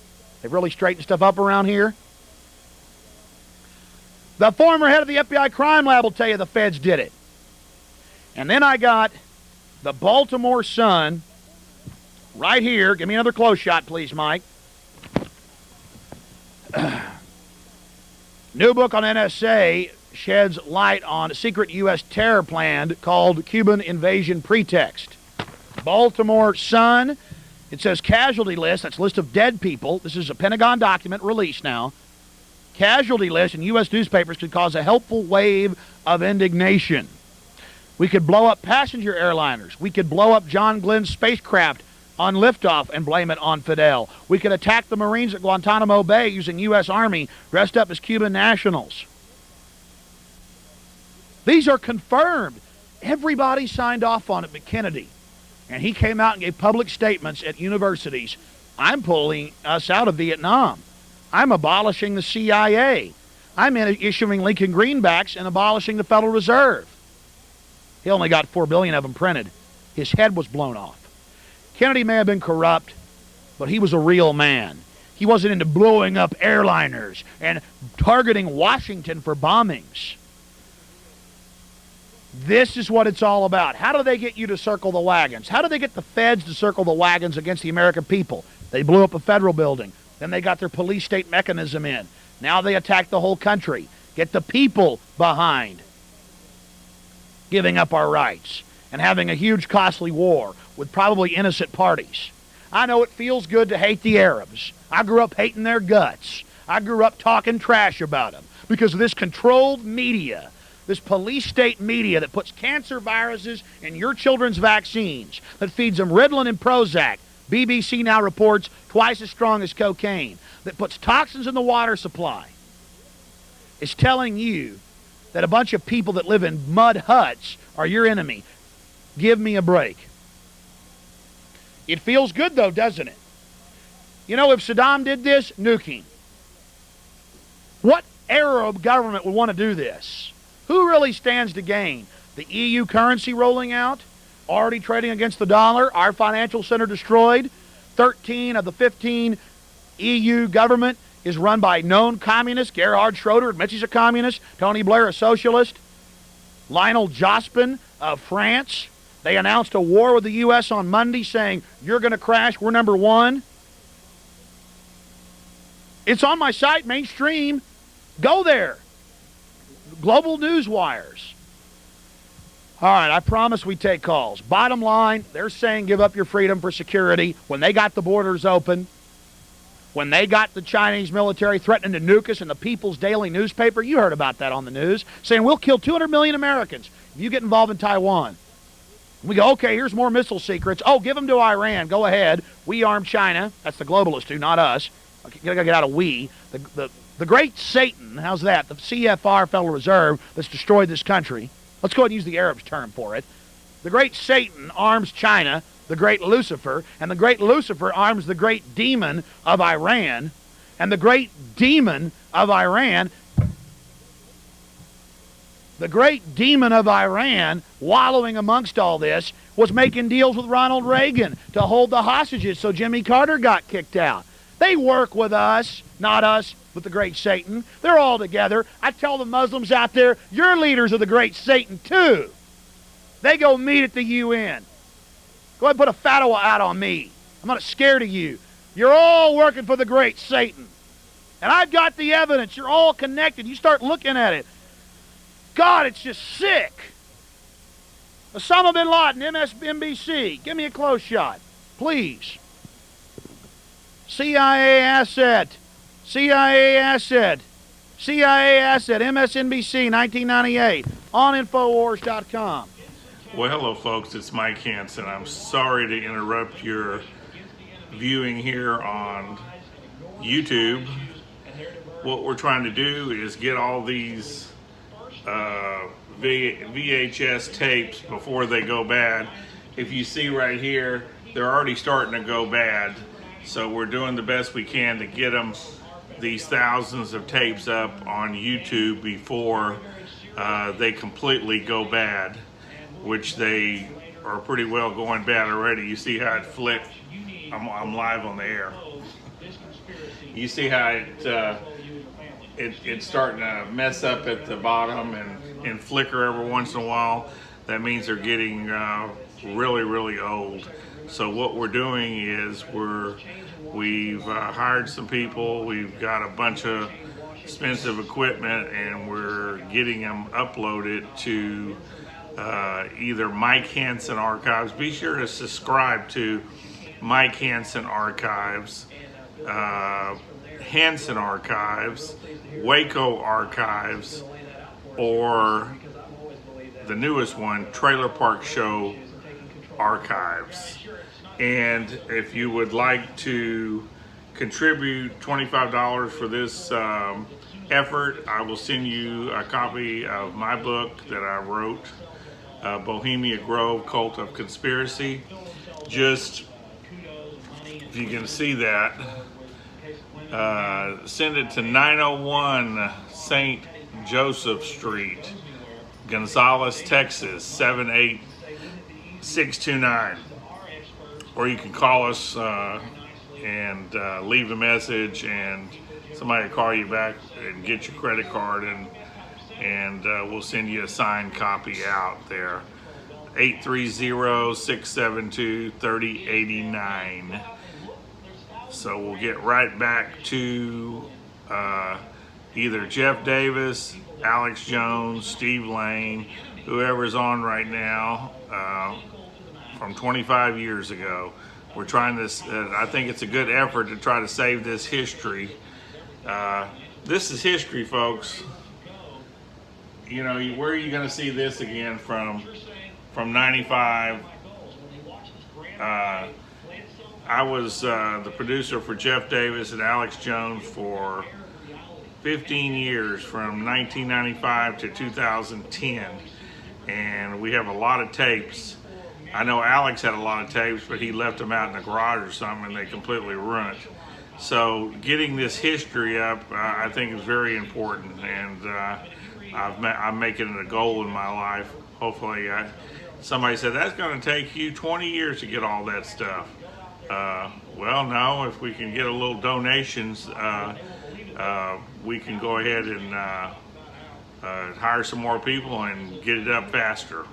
They've really straightened stuff up around here. The former head of the FBI crime lab will tell you the feds did it. And then I got the Baltimore Sun right here. Give me another close shot, please, Mike. New book on NSA sheds light on a secret U.S. terror plan called Cuban Invasion Pretext. Baltimore Sun, it says casualty list, that's a list of dead people. This is a Pentagon document released now. Casualty list in U.S. newspapers could cause a helpful wave of indignation. We could blow up passenger airliners. We could blow up John Glenn's spacecraft on liftoff and blame it on Fidel. We could attack the Marines at Guantanamo Bay using U.S. Army dressed up as Cuban nationals. These are confirmed. Everybody signed off on it but Kennedy. And he came out and gave public statements at universities. I'm pulling us out of Vietnam. I'm abolishing the CIA. I'm issuing Lincoln Greenbacks and abolishing the Federal Reserve. He only got 4 billion of them printed. His head was blown off. Kennedy may have been corrupt, but he was a real man. He wasn't into blowing up airliners and targeting Washington for bombings. This is what it's all about. How do they get you to circle the wagons? How do they get the feds to circle the wagons against the American people? They blew up a federal building. Then they got their police state mechanism in. Now they attack the whole country. Get the people behind giving up our rights and having a huge costly war with probably innocent parties. I know it feels good to hate the Arabs. I grew up hating their guts. I grew up talking trash about them because of this controlled media, this police state media that puts cancer viruses in your children's vaccines, that feeds them Ritalin and Prozac, BBC now reports twice as strong as cocaine, that puts toxins in the water supply. It's telling you that a bunch of people that live in mud huts are your enemy. Give me a break. It feels good, though, doesn't it? You know, if Saddam did this, nuking. What Arab government would want to do this? Who really stands to gain? The EU currency rolling out, already trading against the dollar, our financial center destroyed. 13 of the 15 EU government is run by known communists. Gerhard Schroeder admits he's a communist. Tony Blair, a socialist. Lionel Jospin of France. They announced a war with the U.S. on Monday saying, you're going to crash, we're number one. It's on my site, mainstream. Go there. Global news wires. All right, I promise we take calls. Bottom line, they're saying give up your freedom for security. When they got the borders open, when they got the Chinese military threatening to nuke us in the People's Daily newspaper, you heard about that on the news, saying we'll kill 200 million Americans if you get involved in Taiwan. We go, okay, here's more missile secrets. Oh, give them to Iran. Go ahead. We arm China. That's the globalists do, not us. Gotta get out of we. The great Satan, how's that? The CFR, Federal Reserve, that's destroyed this country. Let's go ahead and use the Arabs' term for it. The great Satan arms China, the great Lucifer, and the great Lucifer arms the great demon of Iran, and the great demon of Iran, wallowing amongst all this, was making deals with Ronald Reagan to hold the hostages so Jimmy Carter got kicked out. They work with us, not us with the great Satan. They're all together. I tell the Muslims out there, you're leaders of the great Satan too. They go meet at the UN. Go ahead and put a fatwa out on me. I'm not scared of you. You're all working for the great Satan. And I've got the evidence. You're all connected. You start looking at it. God, it's just sick. Osama bin Laden, MSNBC. Give me a close shot, please. CIA asset, MSNBC, 1998, on Infowars.com. Well, hello, folks. It's Mike Hansen. I'm sorry to interrupt your viewing here on YouTube. What we're trying to do is get all these VHS tapes before they go bad. If you see right here, they're already starting to go bad. So we're doing the best we can to get these thousands of tapes up on YouTube before they completely go bad, which they are pretty well going bad already. You see how it flicked? I'm live on the air. You see how it's starting to mess up at the bottom and flicker every once in a while. That means they're getting really, really old. So what we're doing is we've hired some people. We've got a bunch of expensive equipment, and we're getting them uploaded to either Mike Hansen Archives. Be sure to subscribe to Mike Hansen Archives, Hansen Archives, Waco Archives, or the newest one, Trailer Park Show Archives. And if you would like to contribute $25 for this effort, I will send you a copy of my book that I wrote, Bohemia Grove, Cult of Conspiracy. Just, if you can see that, send it to 901 St. Joseph Street, Gonzales, Texas, 78629. Or you can call us and leave a message, and somebody will call you back and get your credit card, and we'll send you a signed copy out there. 830-672-3089. So we'll get right back to either Jeff Davis, Alex Jones, Steve Lane, whoever's on right now from 25 years ago. We're trying this. I think it's a good effort to try to save this history. This is history, folks. You know, where are you going to see this again from 95? I was the producer for Jeff Davis and Alex Jones for 15 years, from 1995 to 2010, and we have a lot of tapes. I know Alex had a lot of tapes, but he left them out in the garage or something, and they completely ruined. So getting this history up, I think, is very important, and I'm making it a goal in my life. Hopefully, somebody said that's going to take you 20 years to get all that stuff. Well, no, if we can get a little donations, we can go ahead and hire some more people and get it up faster.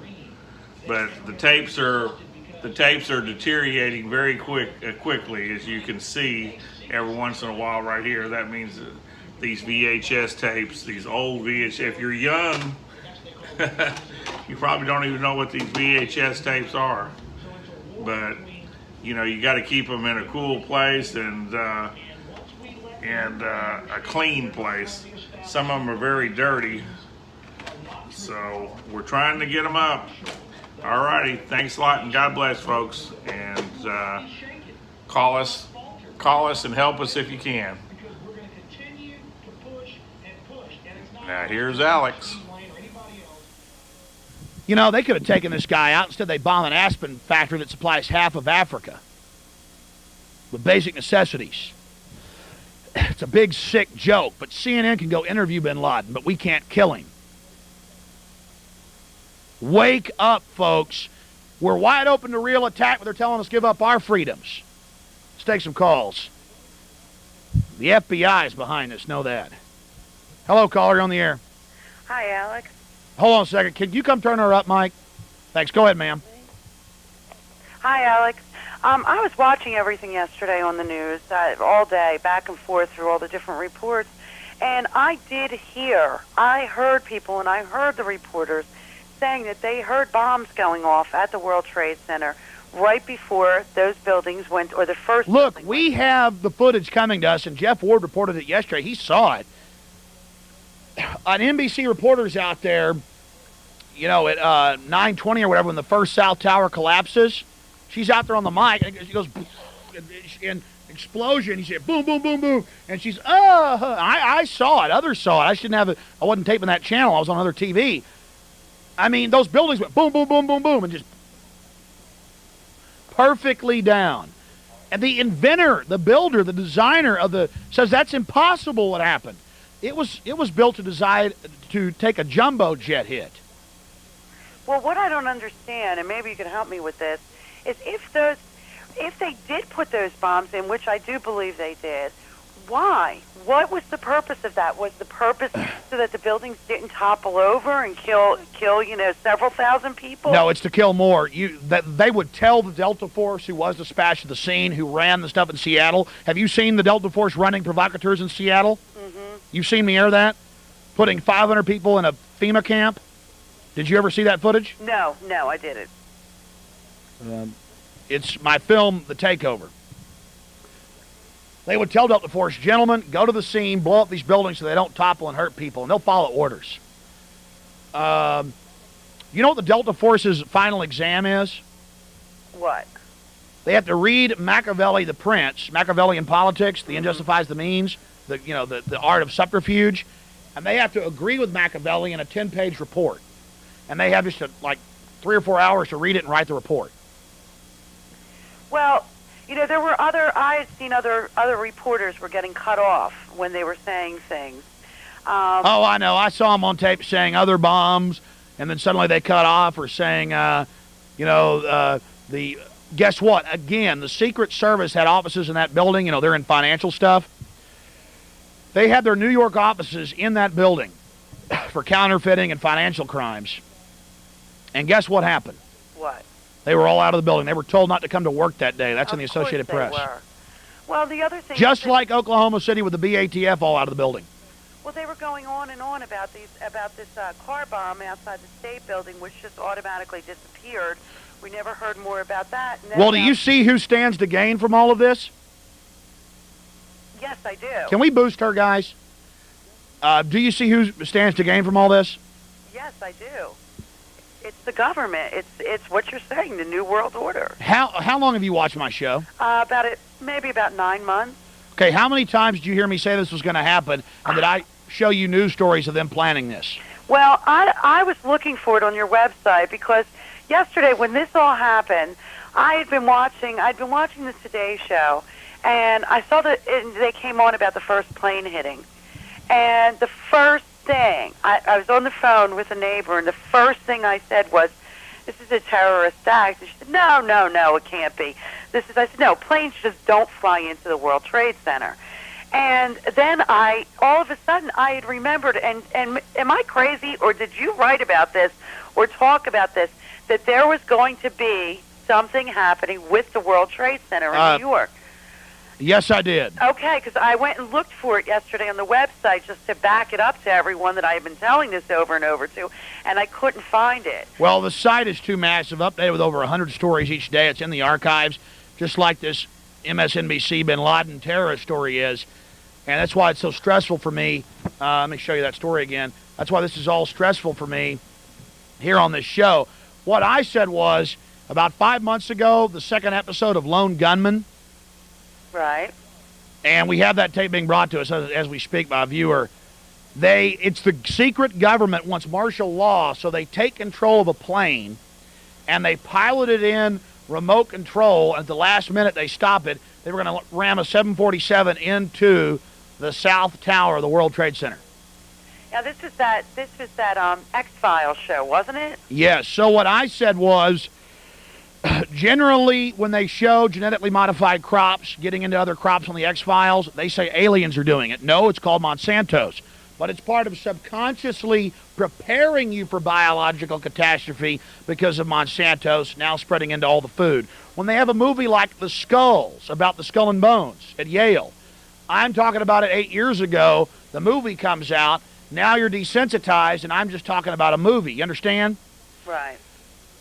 But the tapes are deteriorating very quickly, as you can see every once in a while right here. That means these VHS tapes, these old VHS. If you're young, you probably don't even know what these VHS tapes are. But you know, you got to keep them in a cool place and a clean place. Some of them are very dirty, so we're trying to get them up. All righty, thanks a lot, and God bless, folks. And call us and help us if you can. Now here's Alex. You know, they could have taken this guy out. Instead, they bomb an Aspen factory that supplies half of Africa with basic necessities. It's a big, sick joke, but CNN can go interview bin Laden, but we can't kill him. Wake up, folks. We're wide open to real attack, but they're telling us give up our freedoms. Let's take some calls. The FBI is behind this, know that. Hello, caller, you're on the air. Hi, Alex. Hold on a second. Can you come turn her up, Mike? Thanks. Go ahead, ma'am. Hi, Alex. I was watching everything yesterday on the news all day, back and forth through all the different reports, and I heard people, and I heard the reporters saying that they heard bombs going off at the World Trade Center right before those buildings went, or the first. Look, we have the footage coming to us, and Jeff Ward reported it yesterday. He saw it. On NBC reporters out there, at 9:20 or whatever, when the first South Tower collapses, she's out there on the mic, and she goes, and explosion. He said, boom, boom, boom, boom, and she's, I saw it. Others saw it. I wasn't taping that channel. I was on other TV. I mean, those buildings went boom, boom, boom, boom, boom, and just perfectly down. And the inventor, the builder, the designer says that's impossible. What happened? It was built to take a jumbo jet hit. Well, what I don't understand, and maybe you can help me with this, is if they did put those bombs in, which I do believe they did, why? What was the purpose of that? Was the purpose so that the buildings didn't topple over and kill several thousand people? No, it's to kill more. They would tell the Delta Force, who was dispatched to the scene, who ran the stuff in Seattle. Have you seen the Delta Force running provocateurs in Seattle? Mm-hmm. You've seen me air that? Putting 500 people in a FEMA camp? Did you ever see that footage? No, I didn't. It's my film, The Takeover. They would tell Delta Force, gentlemen, go to the scene, blow up these buildings so they don't topple and hurt people, and they'll follow orders. You know what the Delta Force's final exam is? What? They have to read Machiavelli the Prince, Machiavellian politics, the end justifies the means, the art of subterfuge, and they have to agree with Machiavelli in a 10-page report. And they have just 3 or 4 hours to read it and write the report. Well, there were I had seen other reporters were getting cut off when they were saying things. Oh, I know. I saw them on tape saying other bombs, and then suddenly they cut off, or saying, guess what? Again, the Secret Service had offices in that building. They're in financial stuff. They had their New York offices in that building for counterfeiting and financial crimes. And guess what happened? What? They were all out of the building. They were told not to come to work that day. That's in the Associated Press. Were. Well, the other thing just like Oklahoma City with the BATF all out of the building. Well, they were going on and on about this car bomb outside the State Building, which just automatically disappeared. We never heard more about that. Well, do you see who stands to gain from all of this? Yes, I do. Can we boost her, guys? Do you see who stands to gain from all this? Yes, I do. It's the government. It's what you're saying, the New World Order. How long have you watched my show? Maybe about 9 months. Okay, how many times did you hear me say this was going to happen, and did I show you news stories of them planning this? Well, I was looking for it on your website because yesterday when this all happened, I'd been watching the Today Show, and I saw that they came on about the first plane hitting. And the first thing, I was on the phone with a neighbor, and the first thing I said was, this is a terrorist act. And she said, no, it can't be. I said, no, planes just don't fly into the World Trade Center. And then all of a sudden, I had remembered, and am I crazy, or did you write about this, or talk about this, that there was going to be something happening with the World Trade Center in New York? Yes, I did. Okay, because I went and looked for it yesterday on the website just to back it up to everyone that I have been telling this over and over to, and I couldn't find it. Well, the site is too massive, updated with over 100 stories each day. It's in the archives, just like this MSNBC bin Laden terrorist story is, and that's why it's so stressful for me. Let me show you that story again. That's why this is all stressful for me here on this show. What I said was, about 5 months ago, the second episode of Lone Gunman. Right. And we have that tape being brought to us as we speak by a viewer. It's the secret government wants martial law, so they take control of a plane and they pilot it in remote control, and at the last minute they stop it. They were going to ram a 747 into the South Tower of the World Trade Center. Now this was that X-Files show, wasn't it? Yes. So what I said was, generally, when they show genetically modified crops getting into other crops on the X-Files, they say aliens are doing it. No, it's called Monsanto's. But it's part of subconsciously preparing you for biological catastrophe because of Monsanto's now spreading into all the food. When they have a movie like The Skulls, about the skull and bones at Yale, I'm talking about it 8 years ago. The movie comes out. Now you're desensitized, and I'm just talking about a movie. You understand? Right.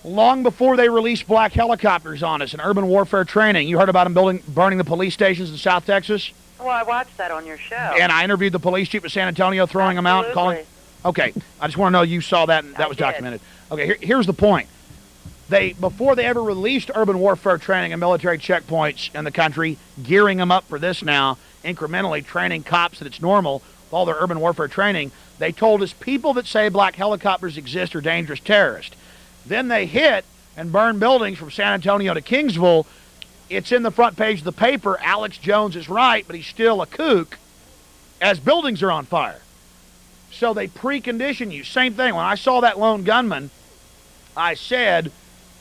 Long before they released black helicopters on us in urban warfare training, you heard about them burning the police stations in South Texas? Well, I watched that on your show. And I interviewed the police chief of San Antonio, throwing them out, Okay, I just want to know you saw that and that was documented. Okay, here's the point. Before they ever released urban warfare training and military checkpoints in the country, gearing them up for this now, incrementally training cops that it's normal with all their urban warfare training, they told us people that say black helicopters exist are dangerous terrorists. Then they hit and burn buildings from San Antonio to Kingsville. It's in the front page of the paper. Alex Jones is right, but he's still a kook as buildings are on fire. So they precondition you. Same thing. When I saw that lone gunman, I said,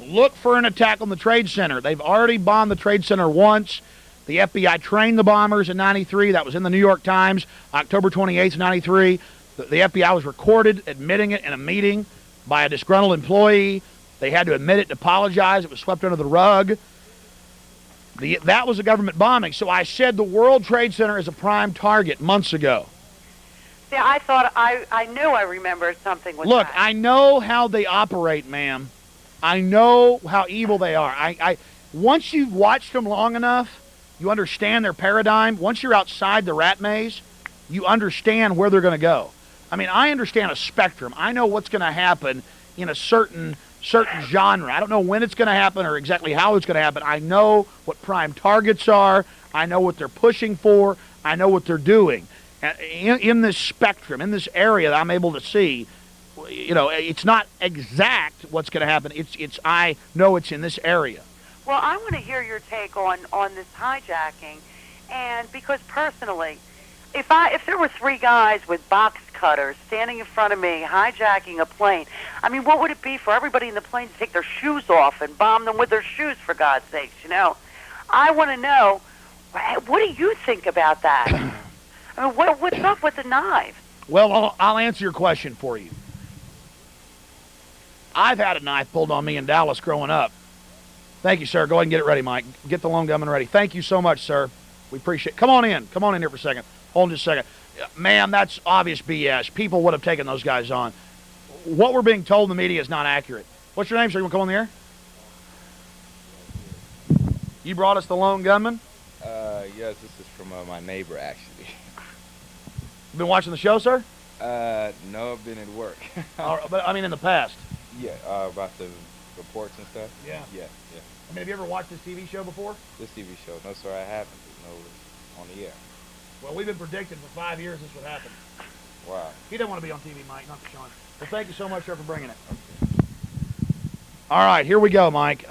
look for an attack on the Trade Center. They've already bombed the Trade Center once. The FBI trained the bombers in 93. That was in the New York Times, October 28th, 93. The FBI was recorded admitting it in a meeting by a disgruntled employee. They had to admit it and apologize. It was swept under the rug. That was a government bombing. So I said the World Trade Center is a prime target months ago. See, I thought I knew I remembered something with Look, that. I know how they operate, ma'am. I know how evil they are. Once you've watched them long enough, you understand their paradigm. Once you're outside the rat maze, you understand where they're going to go. I mean, I understand a spectrum. I know what's going to happen in a certain genre. I don't know when it's going to happen or exactly how it's going to happen. I know what prime targets are. I know what they're pushing for. I know what they're doing. In this spectrum, in this area that I'm able to see, you know, it's not exact what's going to happen. It's I know it's in this area. Well, I want to hear your take on this hijacking, and because personally, if there were three guys with box cutters standing in front of me hijacking a plane, I mean, what would it be for everybody in the plane to take their shoes off and bomb them with their shoes, for God's sakes, you know? I want to know, what do you think about that? I mean, what's up with the knife? Well, I'll answer your question for you. I've had a knife pulled on me in Dallas growing up. Thank you, sir. Go ahead and get it ready, Mike. Get the lone gunman ready. Thank you so much, sir. We appreciate it. Come on in. Come on in here for a second. Hold on just a second. Ma'am, that's obvious BS. People would have taken those guys on. What we're being told in the media is not accurate. What's your name, sir? You want to come on the air? You brought us the lone gunman? Yes, this is from my neighbor, actually. You been watching the show, sir? No, I've been at work. But I mean in the past. Yeah, about the reports and stuff? Yeah. Yeah. I mean, have you ever watched this TV show before? This TV show? No, sir, I haven't. No, on the air. Well, we've been predicting for 5 years this would happen. Wow. He didn't want to be on TV, Mike, not Sean. Well, thank you so much, sir, for bringing it. All right, here we go, Mike.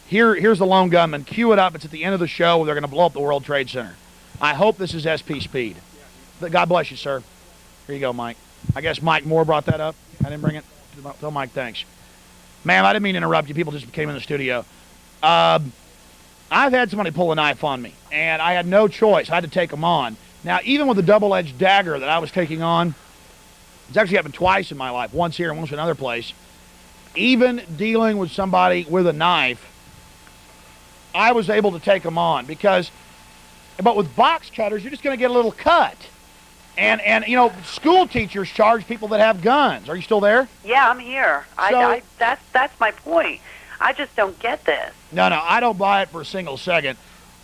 Here's the lone gunman. Cue it up. It's at the end of the show where they're going to blow up the World Trade Center. I hope this is SP Speed. God bless you, sir. Here you go, Mike. I guess Mike Moore brought that up. I didn't bring it. Tell Mike thanks. Ma'am, I didn't mean to interrupt you. People just came in the studio. I've had somebody pull a knife on me, and I had no choice. I had to take them on. Now, even with the double-edged dagger that I was taking on, it's actually happened twice in my life, once here and once another place. Even dealing with somebody with a knife, I was able to take them on but with box cutters, you're just going to get a little cut. And you know, school teachers charge people that have guns. Are you still there? Yeah, I'm here. That's my point. I just don't get this. No, I don't buy it for a single second.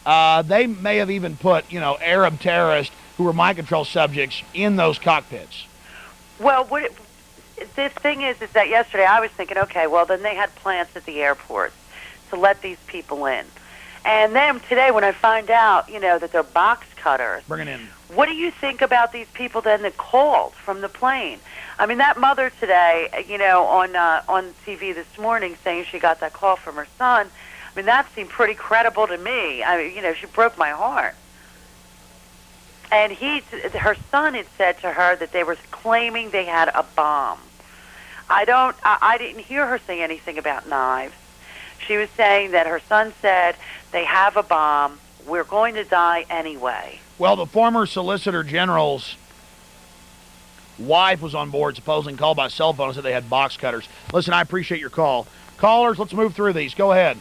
They may have even put, you know, Arab terrorists who were mind control subjects in those cockpits. Well, the thing is that yesterday I was thinking, okay, well, then they had plants at the airports to let these people in. And then today when I find out, you know, that they're box cutters. Bring it in. What do you think about these people then that called from the plane? I mean, that mother today, you know, on TV this morning saying she got that call from her son, I mean, that seemed pretty credible to me. I mean, you know, she broke my heart. And her son had said to her that they were claiming they had a bomb. I didn't hear her say anything about knives. She was saying that her son said, they have a bomb, we're going to die anyway. Well, the former Solicitor General's wife was on board, supposedly called by cell phone and said they had box cutters. Listen, I appreciate your call. Callers, let's move through these. Go ahead.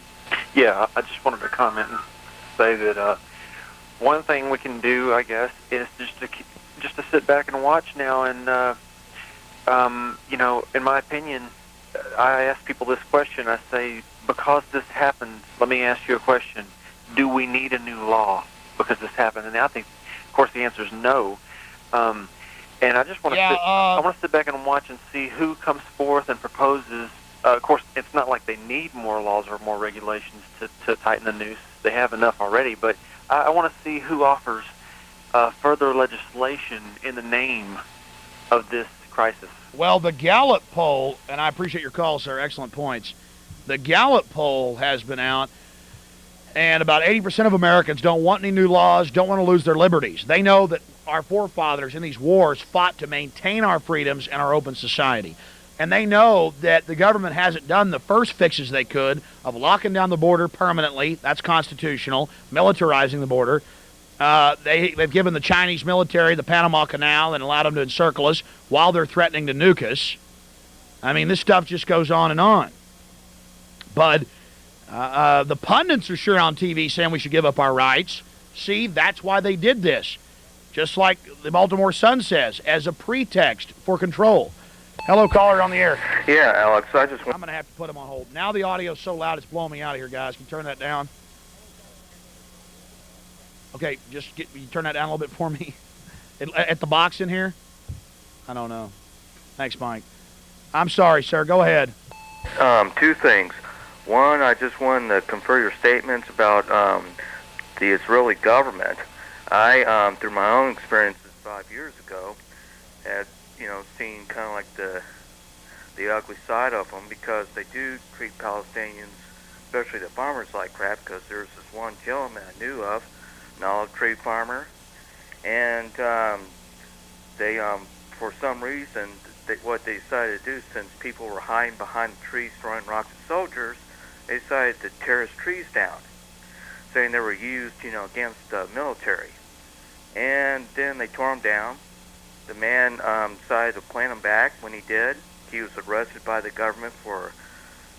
Yeah, I just wanted to comment and say that one thing we can do, I guess, is just to sit back and watch now. And you know, in my opinion, I ask people this question. I say, because this happened, let me ask you a question: do we need a new law because this happened? And I think, of course, the answer is no. And I just want to I want to sit back and watch and see who comes forth and proposes. Of course, it's not like they need more laws or more regulations to tighten the noose. They have enough already. But I want to see who offers further legislation in the name of this crisis. Well, the Gallup poll, and I appreciate your call, sir. Excellent points. The Gallup poll has been out, and about 80% of Americans don't want any new laws, don't want to lose their liberties. They know that our forefathers in these wars fought to maintain our freedoms and our open society. And they know that the government hasn't done the first fixes they could of locking down the border permanently. That's constitutional. Militarizing the border. They've given the Chinese military the Panama Canal and allowed them to encircle us while they're threatening to nuke us. I mean, this stuff just goes on and on. But the pundits are sure on TV saying we should give up our rights. See, that's why they did this. Just like the Baltimore Sun says, as a pretext for control. Hello, caller, on the air. Yeah, Alex, I'm going to have to put him on hold. Now the audio's so loud it's blowing me out of here, guys. Can you turn that down? Okay, just you turn that down a little bit for me. At the box in here? I don't know. Thanks, Mike. I'm sorry, sir. Go ahead. Two things. One, I just wanted to confer your statements about the Israeli government. I, through my own experiences 5 years ago, had seen kind of like the ugly side of them, because they do treat Palestinians, especially the farmers, like crap. Because there's this one gentleman I knew of, an olive tree farmer, and they, for some reason, what they decided to do, since people were hiding behind the trees throwing rocks at soldiers, they decided to tear his trees down, saying they were used, against the military. And then they tore them down. The man decided to plant them back. When he did, he was arrested by the government for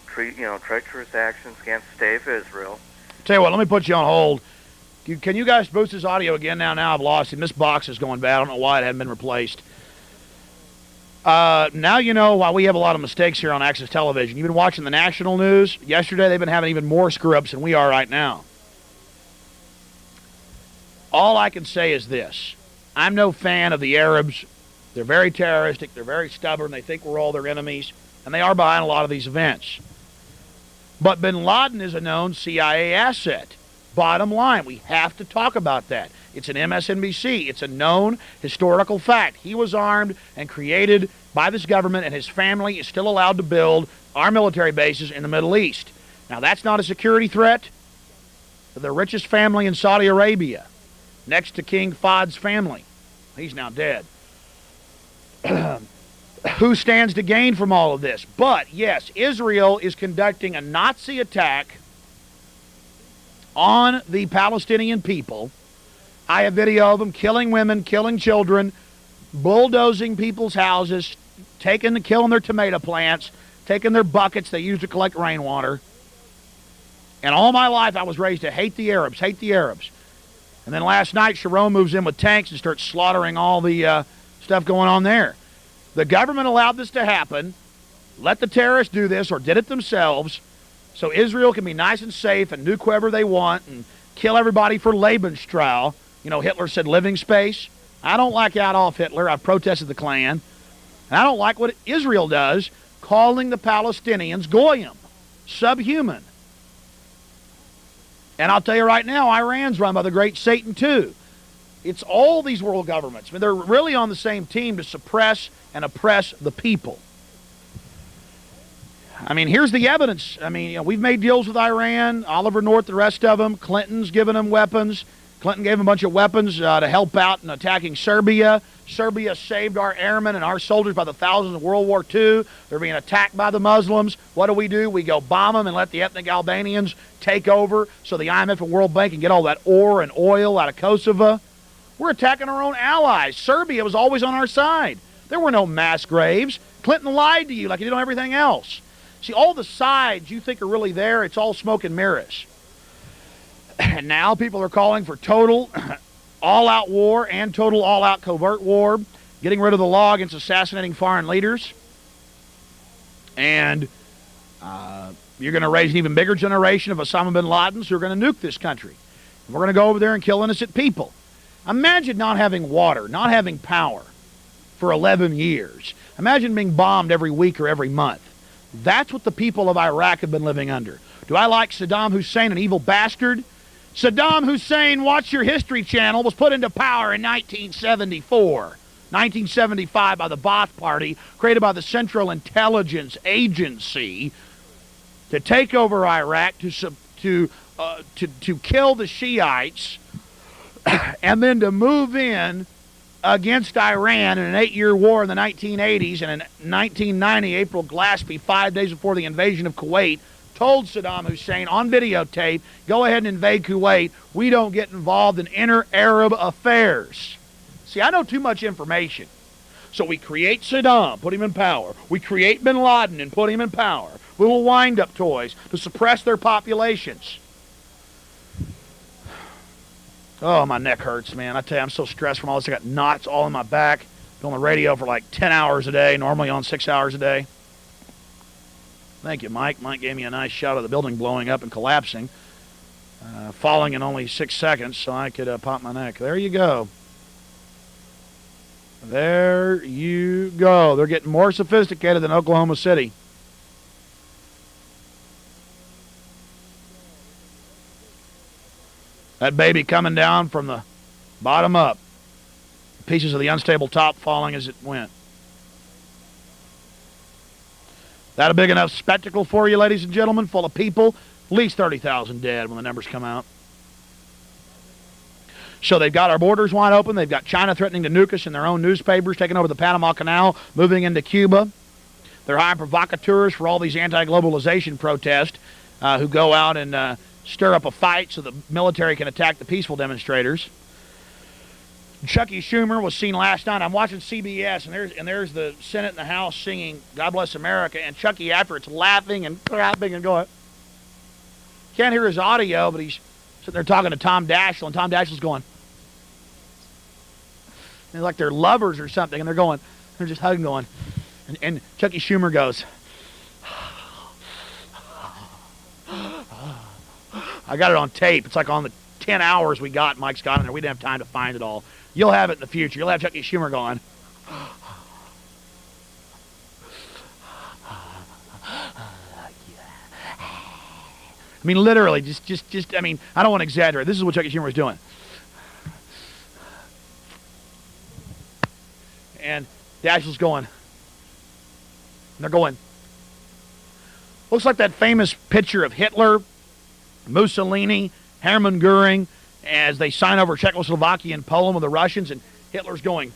treacherous actions against the state of Israel. Tell you what, let me put you on hold. Can you guys boost his audio again now? Now I've lost him. This box is going bad. I don't know why it hadn't been replaced. Now you know why we have a lot of mistakes here on Access Television. You've been watching the national news. Yesterday they've been having even more screw-ups than we are right now. All I can say is this. I'm no fan of the Arabs. They're very terroristic. They're very stubborn. They think we're all their enemies. And they are behind a lot of these events. But bin Laden is a known CIA asset. Bottom line, we have to talk about that. It's an MSNBC. It's a known historical fact. He was armed and created by this government, and his family is still allowed to build our military bases in the Middle East. Now, that's not a security threat. They're the richest family in Saudi Arabia, next to King Fahd's family. He's now dead. Who stands to gain from all of this? But, yes, Israel is conducting a Nazi attack on the Palestinian people. I have video of them killing women, killing children, bulldozing people's houses, killing their tomato plants, taking their buckets they use to collect rainwater. And all my life I was raised to hate the Arabs, hate the Arabs. And then last night Sharon moves in with tanks and starts slaughtering all the stuff going on there. The government allowed this to happen, let the terrorists do this, or did it themselves, so Israel can be nice and safe and nuke whoever they want and kill everybody for Lebensraum. Hitler said living space. I don't like Adolf Hitler. I've protested the Klan. And I don't like what Israel does, calling the Palestinians goyim, subhuman. And I'll tell you right now, Iran's run by the great Satan too. It's all these world governments. I mean, they're really on the same team to suppress and oppress the people. I mean, here's the evidence. I mean, we've made deals with Iran, Oliver North, the rest of them. Clinton's given them weapons. Clinton gave them a bunch of weapons to help out in attacking Serbia. Serbia saved our airmen and our soldiers by the thousands in World War II. They're being attacked by the Muslims. What do? We go bomb them and let the ethnic Albanians take over so the IMF and World Bank can get all that ore and oil out of Kosovo. We're attacking our own allies. Serbia was always on our side. There were no mass graves. Clinton lied to you like he did on everything else. See, all the sides you think are really there, it's all smoke and mirrors. And now people are calling for total all-out war and total all-out covert war, getting rid of the law against assassinating foreign leaders. And you're going to raise an even bigger generation of Osama bin Ladens who are going to nuke this country. And we're going to go over there and kill innocent people. Imagine not having water, not having power. for 11 years. Imagine being bombed every week or every month. That's what the people of Iraq have been living under. Do I like Saddam Hussein, an evil bastard? Saddam Hussein, watch your History Channel, was put into power in 1974. 1975 by the Ba'ath Party, created by the Central Intelligence Agency to take over Iraq, to kill the Shiites, and then to move in against Iran in an 8-year war in the 1980s. And in 1990, April Glaspie, 5 days before the invasion of Kuwait, told Saddam Hussein on videotape, go ahead and invade Kuwait. We don't get involved in inter-Arab affairs. See, I know too much information. So we create Saddam, put him in power. We create bin Laden and put him in power. Little wind-up toys to suppress their populations. Oh, my neck hurts, man. I tell you, I'm so stressed from all this. I got knots all in my back. Been on the radio for like 10 hours a day, normally on 6 hours a day. Thank you, Mike. Mike gave me a nice shot of the building blowing up and collapsing, falling in only 6 seconds so I could pop my neck. There you go. There you go. They're getting more sophisticated than Oklahoma City. That baby coming down from the bottom up. Pieces of the unstable top falling as it went. That a big enough spectacle for you, ladies and gentlemen? Full of people? At least 30,000 dead when the numbers come out. So they've got our borders wide open. They've got China threatening to nuke us in their own newspapers, taking over the Panama Canal, moving into Cuba. They're hiring provocateurs for all these anti-globalization protests who go out and stir up a fight so the military can attack the peaceful demonstrators. Chucky Schumer was seen last night. I'm watching CBS, and there's the Senate and the House singing God Bless America, and Chucky, after it's laughing and clapping and going. Can't hear his audio, but he's sitting there talking to Tom Daschle, and Tom Daschle's going. It's like they're lovers or something, and they're just hugging, going. And Chucky Schumer goes, I got it on tape. It's like on the 10 hours we got, Mike's got in there. We didn't have time to find it all. You'll have it in the future. You'll have Chucky Schumer going. I mean, literally, just. I mean, I don't want to exaggerate. This is what Chucky Schumer was doing. And Daschle's going. And they're going. Looks like that famous picture of Hitler, Mussolini, Hermann Goering, as they sign over Czechoslovakia and Poland with the Russians, and Hitler's going.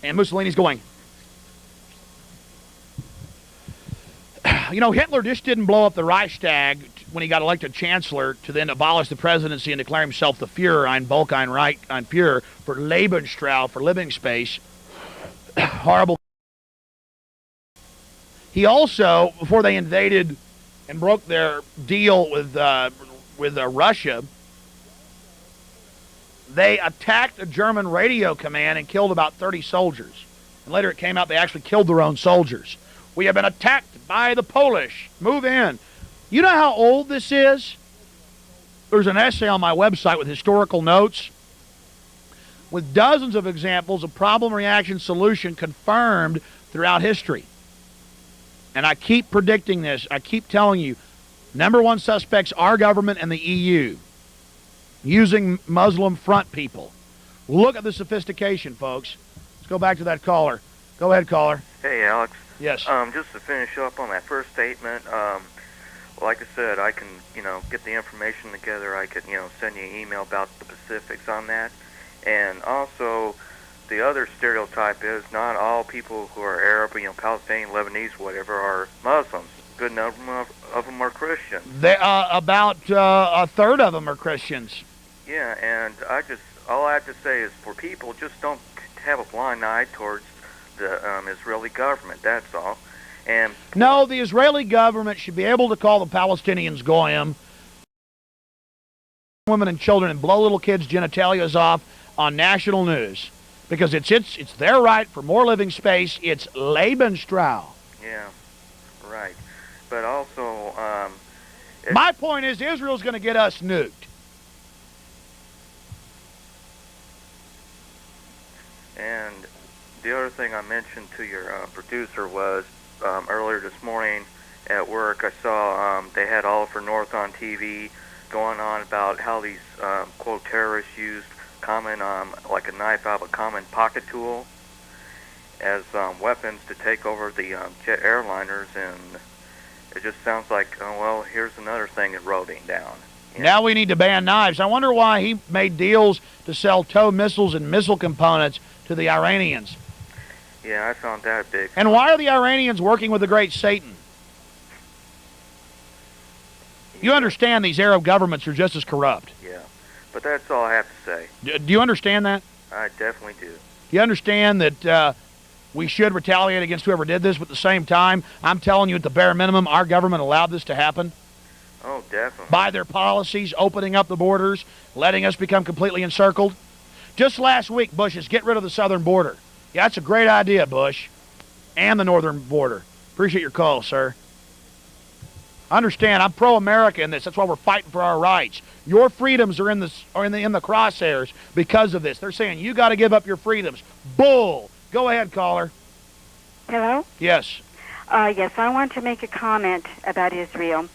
And Mussolini's going. You know, Hitler just didn't blow up the Reichstag when he got elected chancellor to then abolish the presidency and declare himself the Führer, ein Volk, ein Reich, ein Führer, for Lebensraum, for living space. Horrible. He also, before they invaded and broke their deal with Russia, they attacked a German radio command and killed about 30 soldiers. And later it came out they actually killed their own soldiers. We have been attacked by the Polish. Move in. You know how old this is? There's an essay on my website with historical notes with dozens of examples of problem, reaction, solution confirmed throughout history. And I keep predicting this. I keep telling you, number one suspects, our government and the EU, using Muslim front people. Look at the sophistication, folks. Let's go back to that caller. Go ahead, caller. Hey, Alex. Yes. Just to finish up on that first statement, like I said, I can, get the information together. I could, send you an email about the specifics on that. And also, the other stereotype is not all people who are Arab, Palestinian, Lebanese, whatever, are Muslims. Good number of them are Christians. About a third of them are Christians. Yeah, and all I have to say is for people, just don't have a blind eye towards the Israeli government, that's all. And no, the Israeli government should be able to call the Palestinians goyim, women and children, and blow little kids' genitalias off on national news, because it's their right for more living space. It's Lebensraum. Yeah, right. But also, my point is, Israel's going to get us nuked. And the other thing I mentioned to your producer was earlier this morning at work, I saw they had Oliver North on TV going on about how these quote terrorists used common like a knife out of a common pocket tool as weapons to take over the jet airliners, and it just sounds like, oh well, here's another thing eroding down. Now we need to ban knives. I wonder why he made deals to sell TOW missiles and missile components to the Iranians. Yeah, I found that big. And why are the Iranians working with the great Satan? You understand these Arab governments are just as corrupt. Yeah, but that's all I have to say. Do you understand that? I definitely do. Do you understand that we should retaliate against whoever did this, but at the same time, I'm telling you at the bare minimum, our government allowed this to happen? Oh, definitely. By their policies, opening up the borders, letting us become completely encircled. Just last week, Bush is get rid of the southern border. Yeah, that's a great idea, Bush. And the northern border. Appreciate your call, sir. Understand, I'm pro-America in this. That's why we're fighting for our rights. Your freedoms are in the crosshairs because of this. They're saying you got to give up your freedoms. Bull. Go ahead, caller. Hello? Yes. Yes, I want to make a comment about Israel,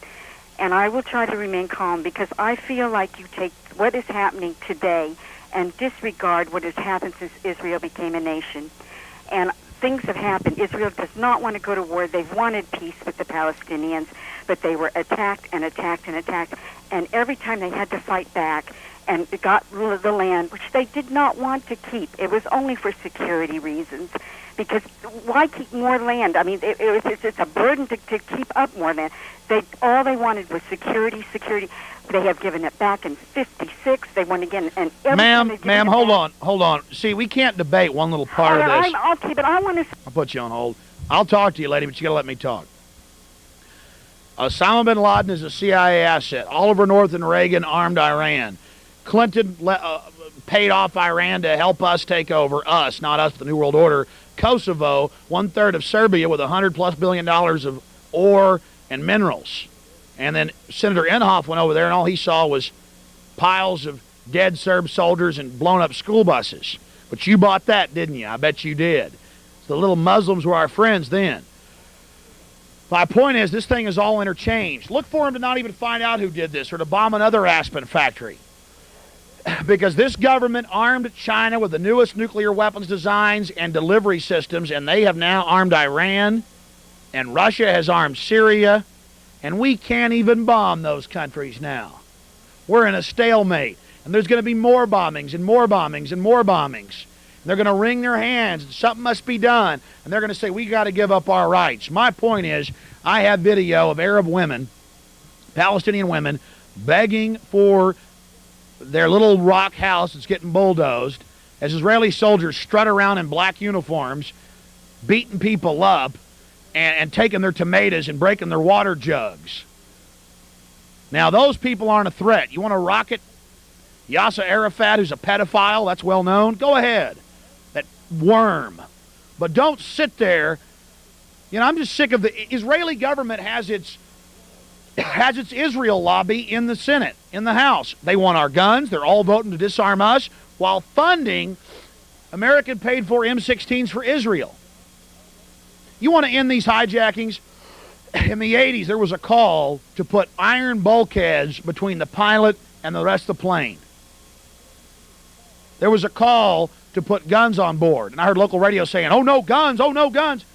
and I will try to remain calm because I feel like you take what is happening today and disregard what has happened since Israel became a nation. And things have happened. Israel does not want to go to war. They've wanted peace with the Palestinians, but they were attacked and attacked and attacked. And every time they had to fight back and got the land, which they did not want to keep. It was only for security reasons. Because why keep more land? I mean, it's a burden to keep up more land. All they wanted was security. They have given it back in '56. They won again, and ma'am, hold on. See, we can't debate one little part of this. Okay, but I want to. I'll put you on hold. I'll talk to you, lady, but you got to let me talk. Osama bin Laden is a CIA asset. Oliver North and Reagan armed Iran. Clinton paid off Iran to help us take over us, not us, the New World Order. Kosovo, 1/3 of Serbia with $100+ billion of ore and minerals. And then Senator Inhofe went over there, and all he saw was piles of dead Serb soldiers and blown up school buses. But you bought that, didn't you? I bet you did. The little Muslims were our friends then. My point is, this thing is all interchanged. Look for him to not even find out who did this or to bomb another Aspen factory. Because this government armed China with the newest nuclear weapons designs and delivery systems, and they have now armed Iran, and Russia has armed Syria, and we can't even bomb those countries now. We're in a stalemate, and there's going to be more bombings and more bombings and more bombings. And they're going to wring their hands, and something must be done, and they're going to say, we got to give up our rights. My point is, I have video of Arab women, Palestinian women, begging for their little rock house that's getting bulldozed as Israeli soldiers strut around in black uniforms, beating people up and taking their tomatoes and breaking their water jugs. Now, those people aren't a threat. You want to rocket Yasser Arafat, who's a pedophile? That's well known. Go ahead. That worm. But don't sit there. You know, I'm just sick of the Israeli government has its Israel lobby in the Senate, in the House. They want our guns. They're all voting to disarm us while funding American paid-for M16s for Israel. You want to end these hijackings? In the 80s, there was a call to put iron bulkheads between the pilot and the rest of the plane. There was a call to put guns on board. And I heard local radio saying, oh, no guns, oh, no guns.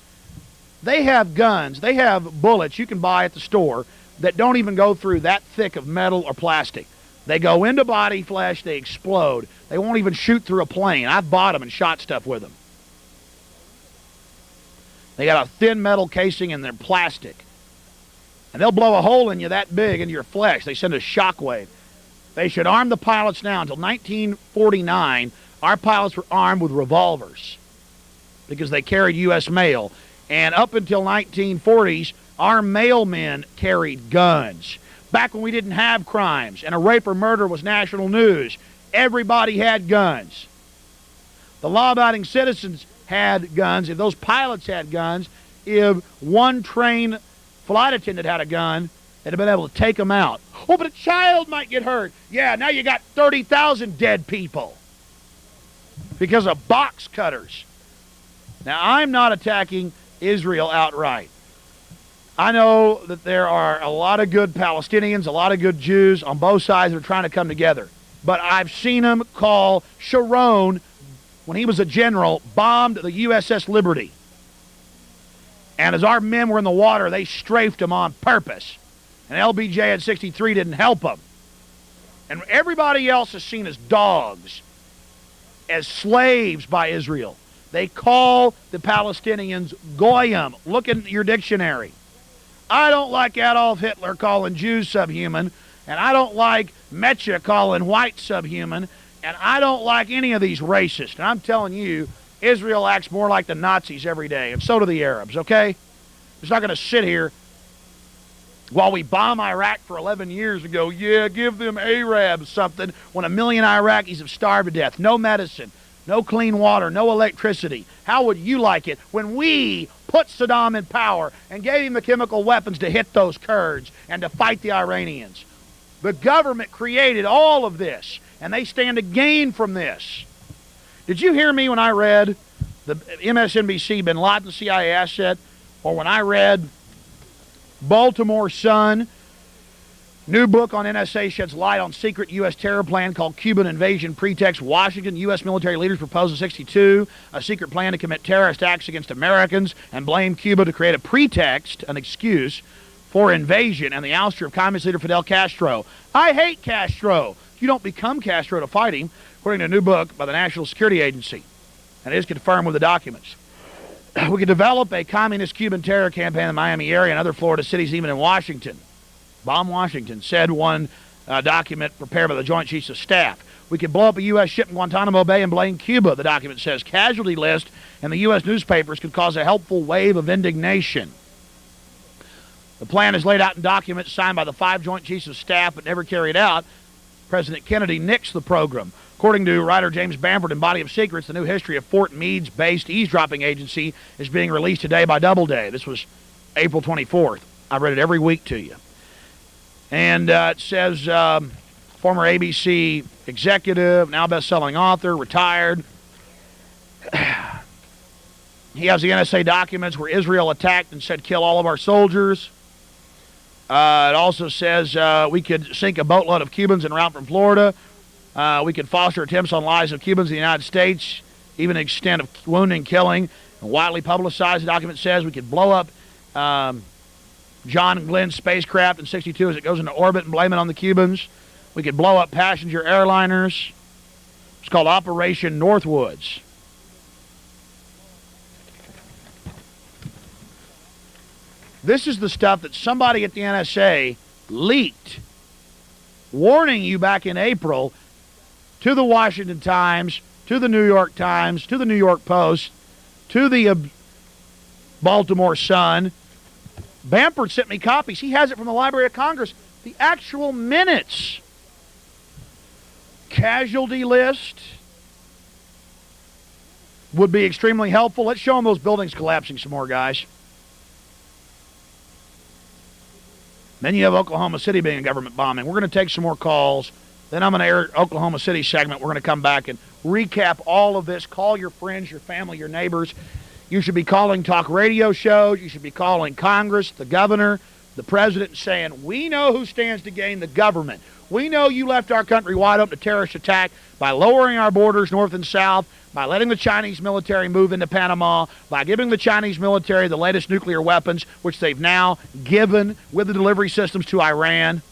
They have guns. They have bullets you can buy at the store that don't even go through that thick of metal or plastic. They go into body flesh. They explode. They won't even shoot through a plane. I've bought them and shot stuff with them. They got a thin metal casing and they're plastic. And they'll blow a hole in you that big into your flesh. They send a shockwave. They should arm the pilots now. Until 1949, our pilots were armed with revolvers because they carried U.S. mail. And up until 1940s, our mailmen carried guns. Back when we didn't have crimes and a rape or murder was national news, everybody had guns. The law-abiding citizens had guns. If those pilots had guns, if one train flight attendant had a gun, they'd have been able to take them out. Oh, but a child might get hurt. Yeah, now you got 30,000 dead people because of box cutters. Now, I'm not attacking Israel outright. I know that there are a lot of good Palestinians, a lot of good Jews on both sides that are trying to come together. But I've seen them call Sharon, when he was a general, bombed the USS Liberty. And as our men were in the water, they strafed him on purpose. And LBJ at 63 didn't help him. And everybody else is seen as dogs, as slaves by Israel. They call the Palestinians goyim. Look in your dictionary. I don't like Adolf Hitler calling Jews subhuman, and I don't like Mecha calling white subhuman, and I don't like any of these racists. And I'm telling you, Israel acts more like the Nazis every day, and so do the Arabs, okay? It's not going to sit here while we bomb Iraq for 11 years and go, yeah, give them Arabs something, when 1 million Iraqis have starved to death. No medicine, no clean water, no electricity. How would you like it when we put Saddam in power and gave him the chemical weapons to hit those Kurds and to fight the Iranians? The government created all of this, and they stand to gain from this. Did you hear me when I read the MSNBC Bin Laden CIA asset, or when I read Baltimore Sun, new book on NSA sheds light on secret U.S. terror plan called Cuban Invasion Pretext Washington, U.S. military leaders propose in 62, a secret plan to commit terrorist acts against Americans and blame Cuba to create a pretext, an excuse, for invasion and the ouster of communist leader Fidel Castro. I hate Castro. You don't become Castro to fight him, according to a new book by the National Security Agency. And it is confirmed with the documents. We could develop a communist Cuban terror campaign in the Miami area and other Florida cities, even in Washington. Bomb Washington, said one document prepared by the Joint Chiefs of Staff. We could blow up a U.S. ship in Guantanamo Bay and blame Cuba, the document says. Casualty list in the U.S. newspapers could cause a helpful wave of indignation. The plan is laid out in documents signed by the 5 Joint Chiefs of Staff but never carried out. President Kennedy nixed the program. According to writer James Bamford in Body of Secrets, the new history of Fort Meade-based eavesdropping agency is being released today by Doubleday. This was April 24th. I read it every week to you. And it says former ABC executive, now best-selling author, retired. He has the NSA documents where Israel attacked and said, kill all of our soldiers. It also says we could sink a boatload of Cubans en route from Florida. We could foster attempts on lives of Cubans in the United States, even to the extent of wounding, killing, and widely publicized. The document says we could blow up John Glenn's spacecraft in 62 as it goes into orbit and blame it on the Cubans. We could blow up passenger airliners. It's called Operation Northwoods. This is the stuff that somebody at the NSA leaked, warning you back in April to the Washington Times, to the New York Times, to the New York Post, to the Baltimore Sun. Bamford sent me copies. He has it from the Library of Congress. The actual minutes. Casualty list would be extremely helpful. Let's show them those buildings collapsing some more, guys. Then you have Oklahoma City being a government bombing. We're going to take some more calls. Then I'm going to air Oklahoma City segment. We're going to come back and recap all of this. Call your friends, your family, your neighbors. You should be calling talk radio shows. You should be calling Congress, the governor, the president, and saying, we know who stands to gain, the government. We know you left our country wide open to terrorist attack by lowering our borders north and south, by letting the Chinese military move into Panama, by giving the Chinese military the latest nuclear weapons, which they've now given with the delivery systems to Iran.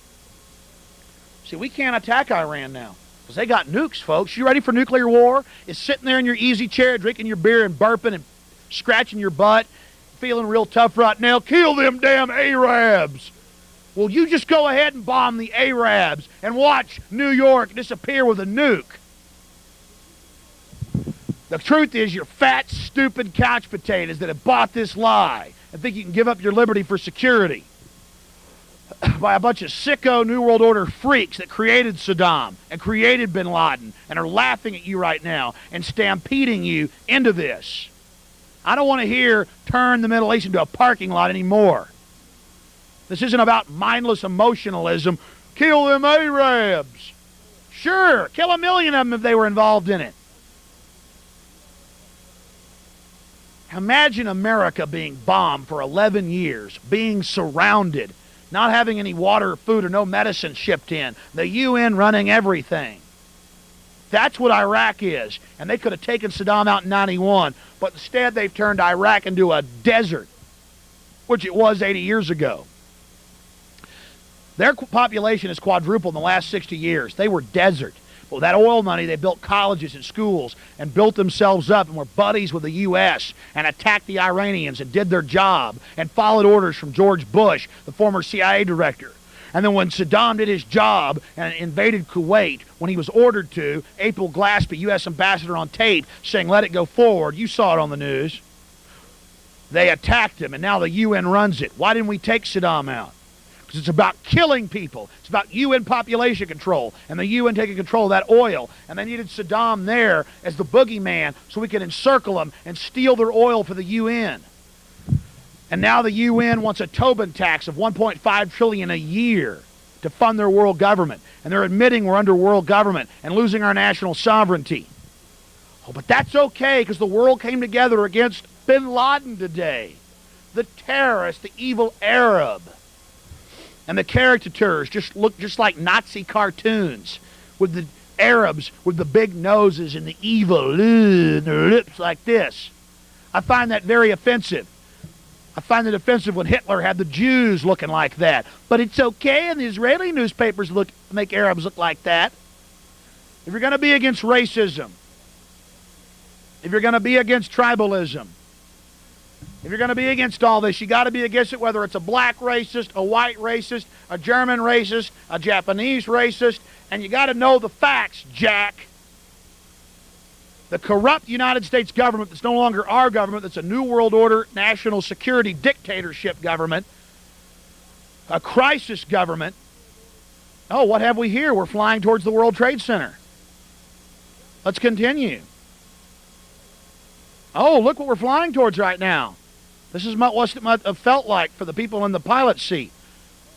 See, we can't attack Iran now because they got nukes, folks. You ready for nuclear war? It's sitting there in your easy chair, drinking your beer and burping and scratching your butt, feeling real tough right now. Kill them damn Arabs. Well, you just go ahead and bomb the Arabs and watch New York disappear with a nuke. The truth is, you're fat, stupid couch potatoes that have bought this lie and think you can give up your liberty for security by a bunch of sicko New World Order freaks that created Saddam and created Bin Laden and are laughing at you right now and stampeding you into this. I don't want to hear turn the Middle East into a parking lot anymore. This isn't about mindless emotionalism. Kill them Arabs. Sure, kill 1 million of them if they were involved in it. Imagine America being bombed for 11 years, being surrounded, not having any water, food, or no medicine shipped in. The UN running everything. That's what Iraq is. And they could have taken Saddam out in 91, but instead they've turned Iraq into a desert, which it was 80 years ago. Their population has quadrupled in the last 60 years. They were desert. But with that oil money, they built colleges and schools and built themselves up and were buddies with the U.S. and attacked the Iranians and did their job and followed orders from George Bush, the former CIA director. And then when Saddam did his job and invaded Kuwait, when he was ordered to, April Glaspie, U.S. ambassador on tape, saying, let it go forward. You saw it on the news. They attacked him, and now the UN runs it. Why didn't we take Saddam out? Because it's about killing people. It's about UN population control, and the UN taking control of that oil. And they needed Saddam there as the boogeyman so we could encircle them and steal their oil for the UN. And now the UN wants a Tobin tax of $1.5 trillion a year to fund their world government. And they're admitting we're under world government and losing our national sovereignty. Oh, but that's okay because the world came together against bin Laden today. The terrorist, the evil Arab. And the caricatures just look just like Nazi cartoons with the Arabs with the big noses and the evil and their lips like this. I find that very offensive. I find it offensive when Hitler had the Jews looking like that. But it's okay, and the Israeli newspapers make Arabs look like that. If you're going to be against racism, if you're going to be against tribalism, if you're going to be against all this, you got to be against it whether it's a black racist, a white racist, a German racist, a Japanese racist, and you got to know the facts, Jack. The corrupt United States government that's no longer our government, that's a New World Order, national security dictatorship government, a crisis government. Oh, what have we here? We're flying towards the World Trade Center. Let's continue. Oh, look what we're flying towards right now. This is what it must have felt like for the people in the pilot's seat.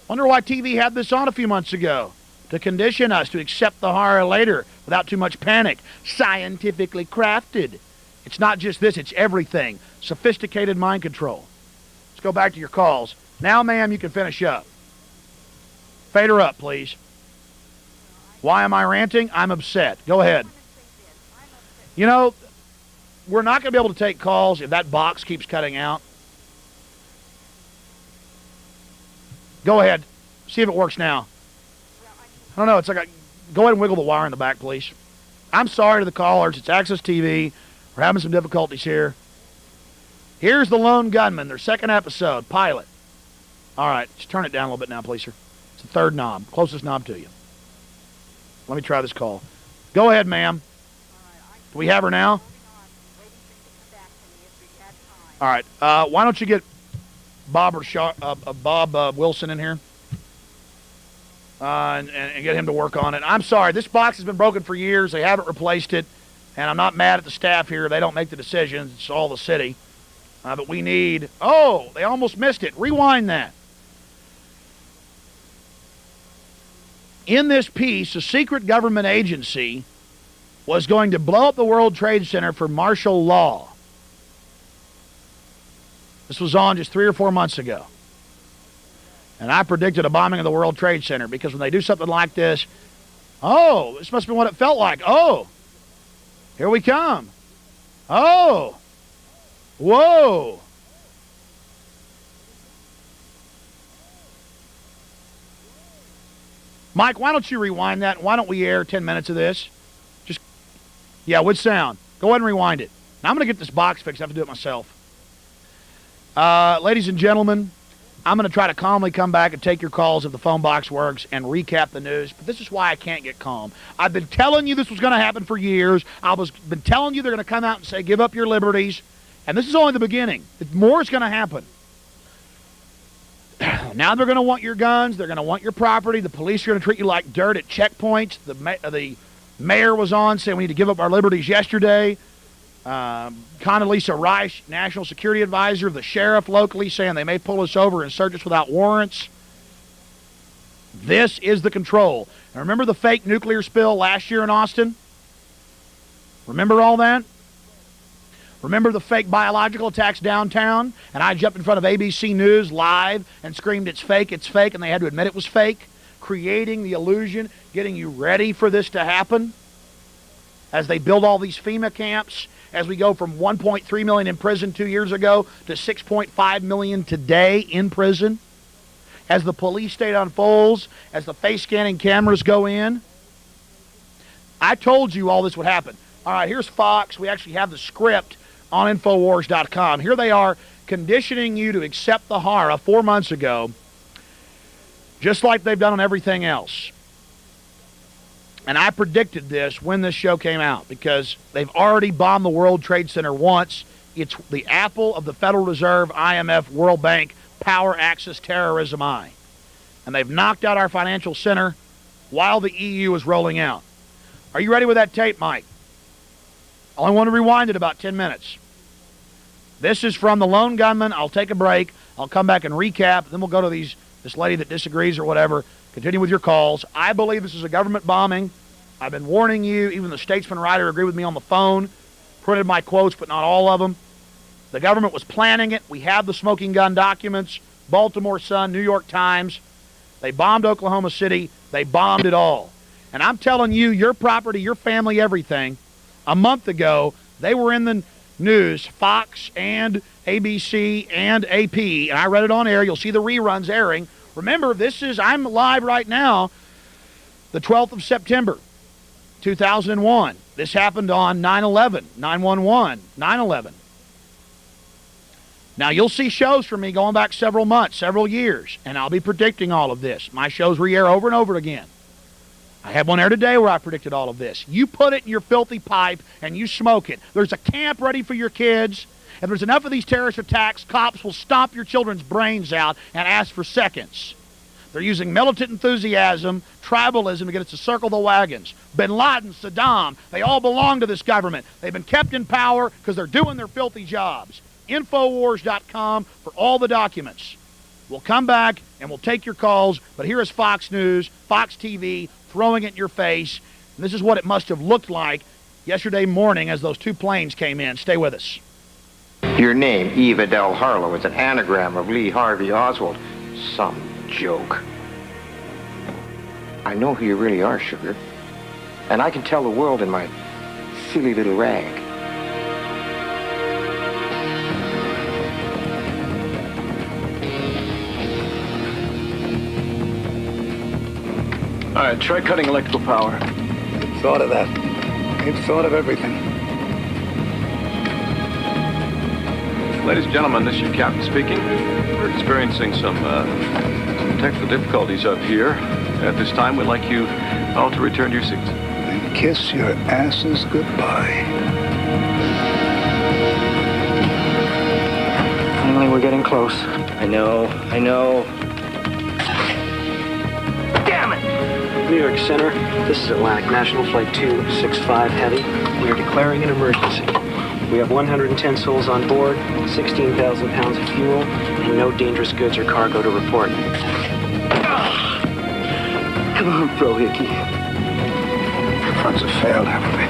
Wonder why TV had this on a few months ago. To condition us to accept the horror later without too much panic. Scientifically crafted. It's not just this, it's everything. Sophisticated mind control. Let's go back to your calls. Now, ma'am, you can finish up. Fade her up, please. Why am I ranting? I'm upset. Go ahead. You know, we're not going to be able to take calls if that box keeps cutting out. Go ahead. See if it works now. I don't know. It's like go ahead and wiggle the wire in the back, please. I'm sorry to the callers. It's Access TV. We're having some difficulties here. Here's the Lone Gunman, their second episode, pilot. All right. Just turn it down a little bit now, please, sir. It's the third knob, closest knob to you. Let me try this call. Go ahead, ma'am. Do we have her now? All right. Why don't you get Bob Wilson in here and get him to work on it. I'm sorry. This box has been broken for years. They haven't replaced it. And I'm not mad at the staff here. They don't make the decisions. It's all the city. But we need... Oh, they almost missed it. Rewind that. In this piece, a secret government agency was going to blow up the World Trade Center for martial law. This was on just 3 or 4 months ago. And I predicted a bombing of the World Trade Center because when they do something like this, oh, this must have been what it felt like. Oh, here we come. Oh, whoa. Mike, why don't you rewind that? Why don't we air 10 minutes of this? Just, yeah, with sound. Go ahead and rewind it. Now I'm going to get this box fixed. I have to do it myself. Ladies and gentlemen, I'm going to try to calmly come back and take your calls if the phone box works and recap the news. But this is why I can't get calm. I've been telling you this was going to happen for years. Been telling you they're going to come out and say, give up your liberties. And this is only the beginning. More is going to happen. Now they're going to want your guns. They're going to want your property. The police are going to treat you like dirt at checkpoints. The mayor was on saying we need to give up our liberties yesterday. Condoleezza Rice, National Security Advisor, the sheriff locally saying they may pull us over and search us without warrants. This is the control. And remember the fake nuclear spill last year in Austin? Remember all that? Remember the fake biological attacks downtown? And I jumped in front of ABC News live and screamed, it's fake, and they had to admit it was fake, creating the illusion, getting you ready for this to happen. As they build all these FEMA camps, as we go from 1.3 million in prison 2 years ago to 6.5 million today in prison, as the police state unfolds, as the face scanning cameras go in. I told you all this would happen. All right, here's Fox. We actually have the script on Infowars.com. Here they are conditioning you to accept the horror 4 months ago, just like they've done on everything else. And I predicted this when this show came out because they've already bombed the World Trade Center once. It's the apple of the Federal Reserve, IMF, World Bank, power axis terrorism eye. And they've knocked out our financial center while the EU is rolling out. Are you ready with that tape, Mike? I only want to rewind it about 10 minutes. This is from the lone gunman. I'll take a break. I'll come back and recap. Then we'll go to this lady that disagrees or whatever. Continue with your calls. I believe this is a government bombing. I've been warning you. Even the Statesman writer agreed with me on the phone. Printed my quotes, but not all of them. The government was planning it. We have the smoking gun documents. Baltimore Sun, New York Times. They bombed Oklahoma City. They bombed it all. And I'm telling you, your property, your family, everything. A month ago, they were in the news, Fox and ABC and AP, and I read it on air. You'll see the reruns airing. Remember, I'm live right now, the 12th of September, 2001. This happened on 9/11, 9/11, 9/11. Now, you'll see shows from me going back several months, several years, and I'll be predicting all of this. My shows re-air over and over again. I have one air today where I predicted all of this. You put it in your filthy pipe and you smoke it. There's a camp ready for your kids. If there's enough of these terrorist attacks, cops will stomp your children's brains out and ask for seconds. They're using militant enthusiasm, tribalism to get us to circle the wagons. Bin Laden, Saddam, they all belong to this government. They've been kept in power because they're doing their filthy jobs. Infowars.com for all the documents. We'll come back and we'll take your calls, but here is Fox News, Fox TV, throwing it in your face. And this is what it must have looked like yesterday morning as those two planes came in. Stay with us. Your name, Eva Del Harlow, is an anagram of Lee Harvey Oswald. Some joke. I know who you really are, sugar. And I can tell the world in my silly little rag. All right, try cutting electrical power. We've thought of that. We've thought of everything. Ladies and gentlemen, this is your captain speaking. We're experiencing some technical difficulties up here. At this time, we'd like you all to return to your seats. And kiss your asses goodbye. Finally, we're getting close. I know. Damn it! New York Center, this is Atlantic National Flight 265 Heavy. We are declaring an emergency. We have 110 souls on board, 16,000 pounds of fuel, and no dangerous goods or cargo to report. Come on, Bro Hickey. Our fronts have failed, haven't they?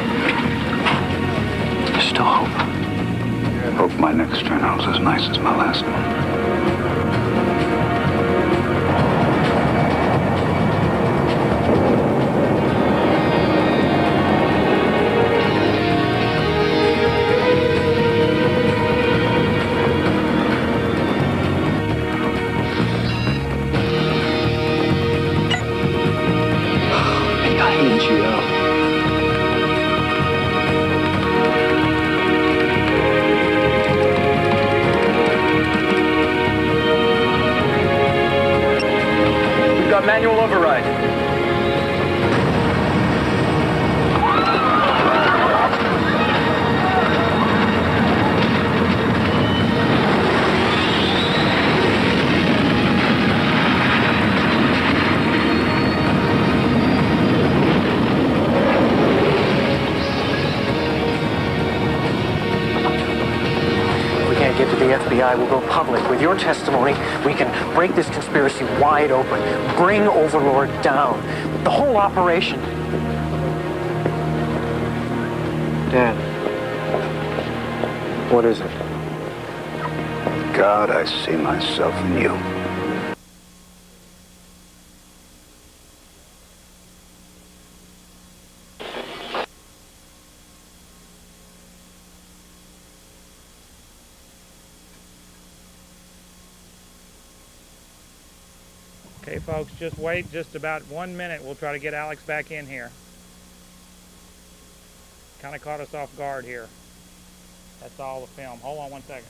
There's still hope. I hope my next turn out's as nice as my last one. Manual override. Get to the FBI, we'll go public. With your testimony, we can break this conspiracy wide open, bring Overlord down. The whole operation. Dad, What is it? God, I see myself in you. Okay, folks, just wait just about 1 minute. We'll try to get Alex back in here. Kind of caught us off guard here. That's all the film. Hold on 1 second.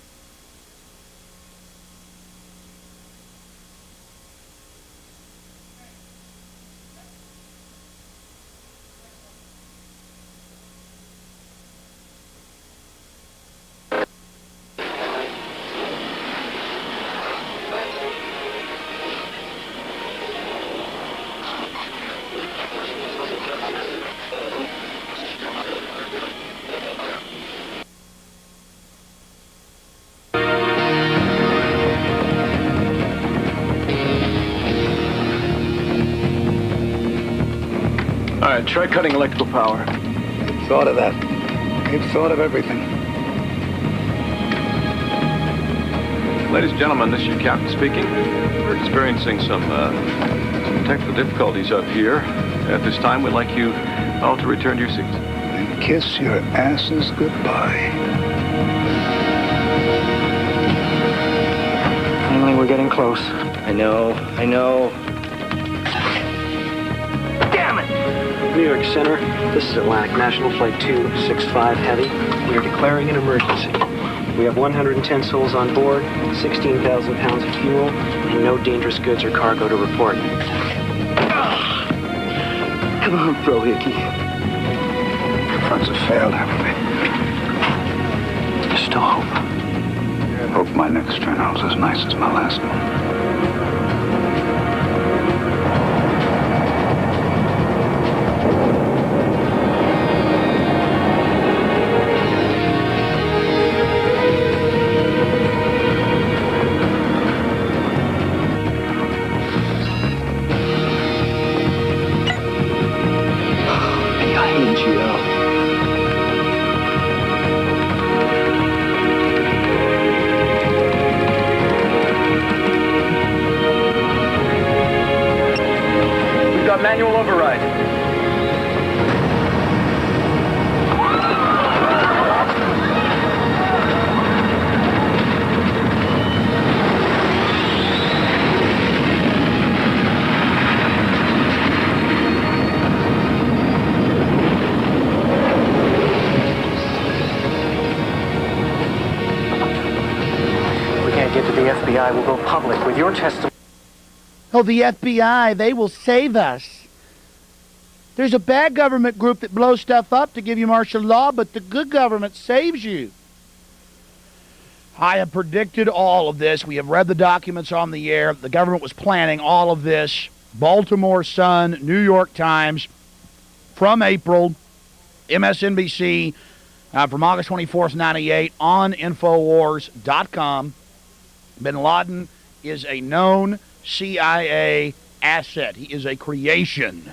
All right, try cutting electrical power. We've thought of that. We've thought of everything. Ladies and gentlemen, this is your captain speaking. We're experiencing some technical difficulties up here. At this time, we'd like you all to return to your seats. And kiss your asses goodbye. Finally, we're getting close. I know. New York Center, this is Atlantic National Flight 265 Heavy. We are declaring an emergency. We have 110 souls on board, 16,000 pounds of fuel, and no dangerous goods or cargo to report. Come on, Bro Hickey. Fronts have failed, haven't they? There's still hope. Hope my next turnouts as nice as my last one. Manual override. If we can't get to the FBI, we'll go public with your testimony. Oh, the FBI, they will save us. There's a bad government group that blows stuff up to give you martial law, but the good government saves you. I have predicted all of this. We have read the documents on the air. The government was planning all of this. Baltimore Sun, New York Times, from April, MSNBC, from August 24th, 98, on Infowars.com. Bin Laden is a known CIA asset. He is a creation.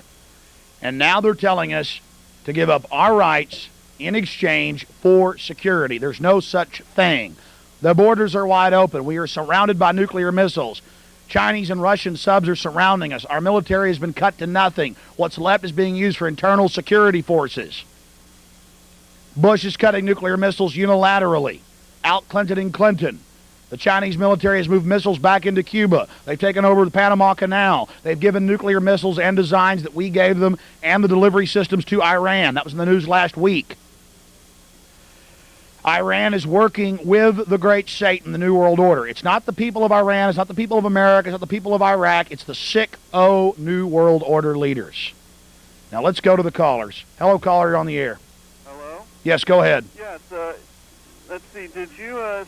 And now they're telling us to give up our rights in exchange for security. There's no such thing. The borders are wide open. We are surrounded by nuclear missiles. Chinese and Russian subs are surrounding us. Our military has been cut to nothing. What's left is being used for internal security forces. Bush is cutting nuclear missiles unilaterally. Out Clinton and Clinton. The Chinese military has moved missiles back into Cuba. They've taken over the Panama Canal. They've given nuclear missiles and designs that we gave them and the delivery systems to Iran. That was in the news last week. Iran is working with the great Satan, the New World Order. It's not the people of Iran. It's not the people of America. It's not the people of Iraq. It's the sick-o New World Order leaders. Now let's go to the callers. Hello, caller, you're on the air. Hello? Yes, go ahead. Yes, let's see, did you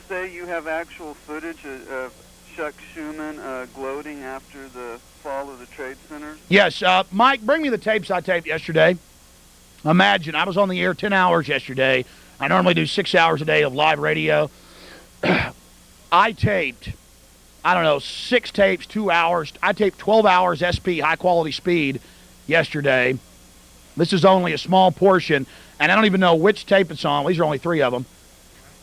say you have actual footage of Chuck Schumer gloating after the fall of the trade centers? Yes, Mike, bring me the tapes I taped yesterday. Imagine, I was on the air 10 hours yesterday. I normally do 6 hours a day of live radio. I taped, 6 tapes, 2 hours. I taped 12 hours SP, high-quality speed, yesterday. This is only a small portion, and I don't even know which tape it's on. These are only 3 of them.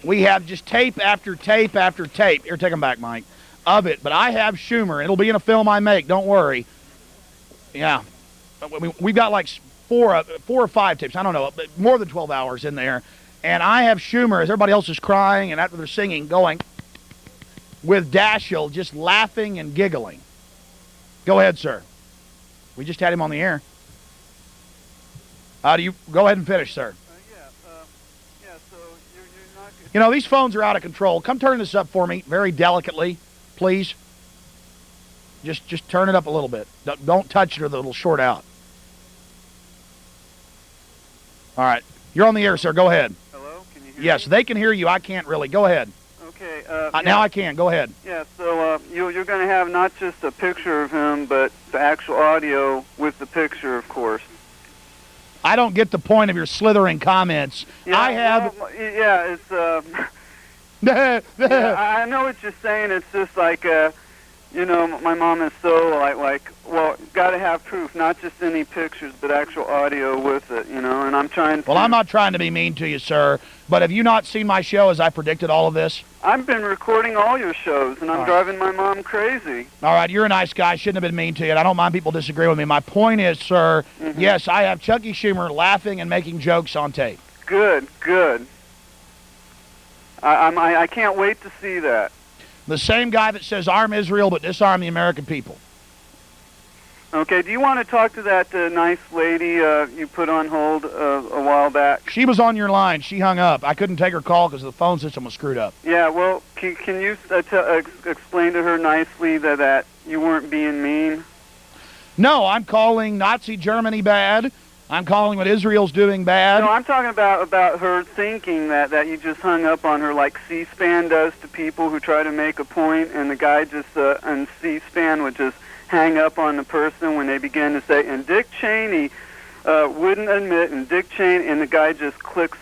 We have just tape after tape after tape. Here, take them back, Mike, of it. But I have Schumer. It'll be in a film I make. Don't worry. Yeah. We've got like four or five tapes. I don't know, but more than 12 hours in there. And I have Schumer, as everybody else is crying and after they're singing, going with Daschle just laughing and giggling. Go ahead, sir. We just had him on the air. Do you go ahead and finish, sir? So you're not. You know, these phones are out of control. Come turn this up for me very delicately, please. Just turn it up a little bit. Don't touch it or it'll short out. All right. You're on the air, sir. Go ahead. Hello? Can you hear Yes, me? they can hear you. I can't really. Go ahead. Okay. Now I can. Go ahead. Yeah, so you're going to have not just a picture of him, but the actual audio with the picture, of course. I don't get the point of your slithering comments. Yeah, I have... Well, yeah, it's... yeah, I know what you're saying. It's just like, you know, my mom is so well, got to have proof, not just any pictures, but actual audio with it, you know, and I'm trying to... Well, I'm not trying to be mean to you, sir, but have you not seen my show as I predicted all of this? I've been recording all your shows, and I'm driving my mom crazy. All right, you're a nice guy. I shouldn't have been mean to you, and I don't mind people disagree with me. My point is, sir, yes, I have Chucky Schumer laughing and making jokes on tape. Good, good. I can't wait to see that. The same guy that says arm Israel but disarm the American people. Okay, do you want to talk to that nice lady you put on hold a while back? She was on your line. She hung up. I couldn't take her call because the phone system was screwed up. Yeah, well, can you explain to her nicely that you weren't being mean? No, I'm calling Nazi Germany bad. I'm calling what Israel's doing bad. No, I'm talking about her thinking that you just hung up on her like C-SPAN does to people who try to make a point, and the guy just on C-SPAN would just hang up on the person when they begin to say, and Dick Cheney wouldn't admit, and Dick Cheney, and the guy just clicks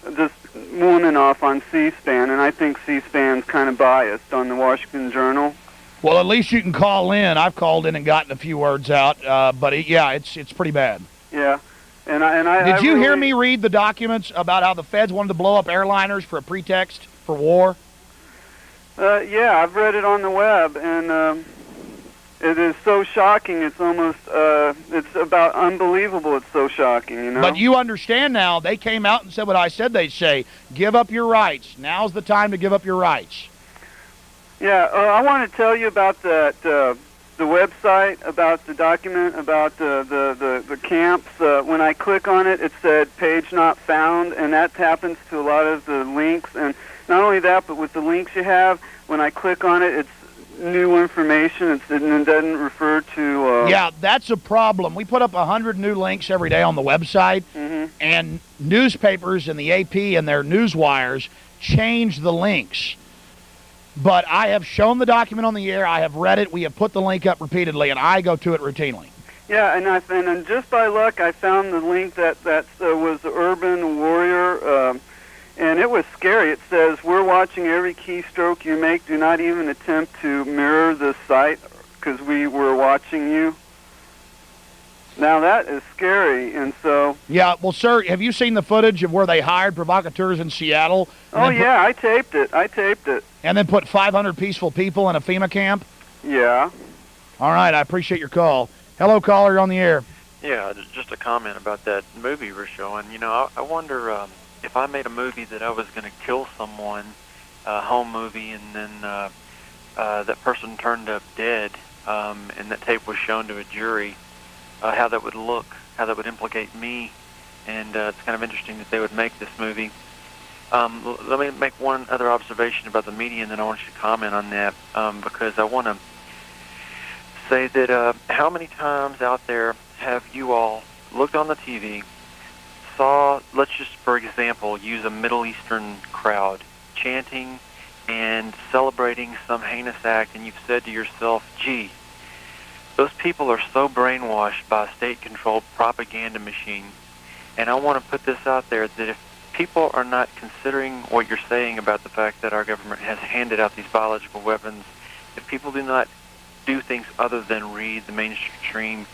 this woman off on C-SPAN, and I think C-SPAN's kind of biased on the Washington Journal. Well, at least you can call in. I've called in and gotten a few words out, but yeah, it's pretty bad. Yeah, and I Did you really... hear me read the documents about how the feds wanted to blow up airliners for a pretext for war? Yeah, I've read it on the web, and it is so shocking. It's almost, it's about unbelievable. It's so shocking, you know? But you understand now, they came out and said what I said they'd say. Give up your rights. Now's the time to give up your rights. Yeah, I want to tell you about that, the website, about the document, about the camps. When I click on it, it said page not found, and that happens to a lot of the links. And not only that, but with the links you have, when I click on it, it's new information. It doesn't refer to... Yeah, that's a problem. We put up 100 new links every day on the website, and newspapers and the AP and their news wires change the links. But I have shown the document on the air. I have read it. We have put the link up repeatedly, and I go to it routinely. Yeah, and just by luck, I found the link that was the Urban Warrior, and it was scary. It says, we're watching every keystroke you make. Do not even attempt to mirror the site because we were watching you. Now, that is scary, and so... Yeah, well, sir, have you seen the footage of where they hired provocateurs in Seattle? Oh, yeah, I taped it. And then put 500 peaceful people in a FEMA camp? Yeah. All right, I appreciate your call. Hello, caller, you're on the air. Yeah, just a comment about that movie we're showing. You know, I wonder if I made a movie that I was going to kill someone, a home movie, and then that person turned up dead, and that tape was shown to a jury, how that would look, how that would implicate me, and it's kind of interesting that they would make this movie. Let me make one other observation about the media, and then I want you to comment on that, because I want to say that how many times out there have you all looked on the TV, saw, let's just, for example, use a Middle Eastern crowd chanting and celebrating some heinous act, and you've said to yourself, gee, those people are so brainwashed by a state-controlled propaganda machine. And I want to put this out there, that if people are not considering what you're saying about the fact that our government has handed out these biological weapons, if people do not do things other than read the mainstream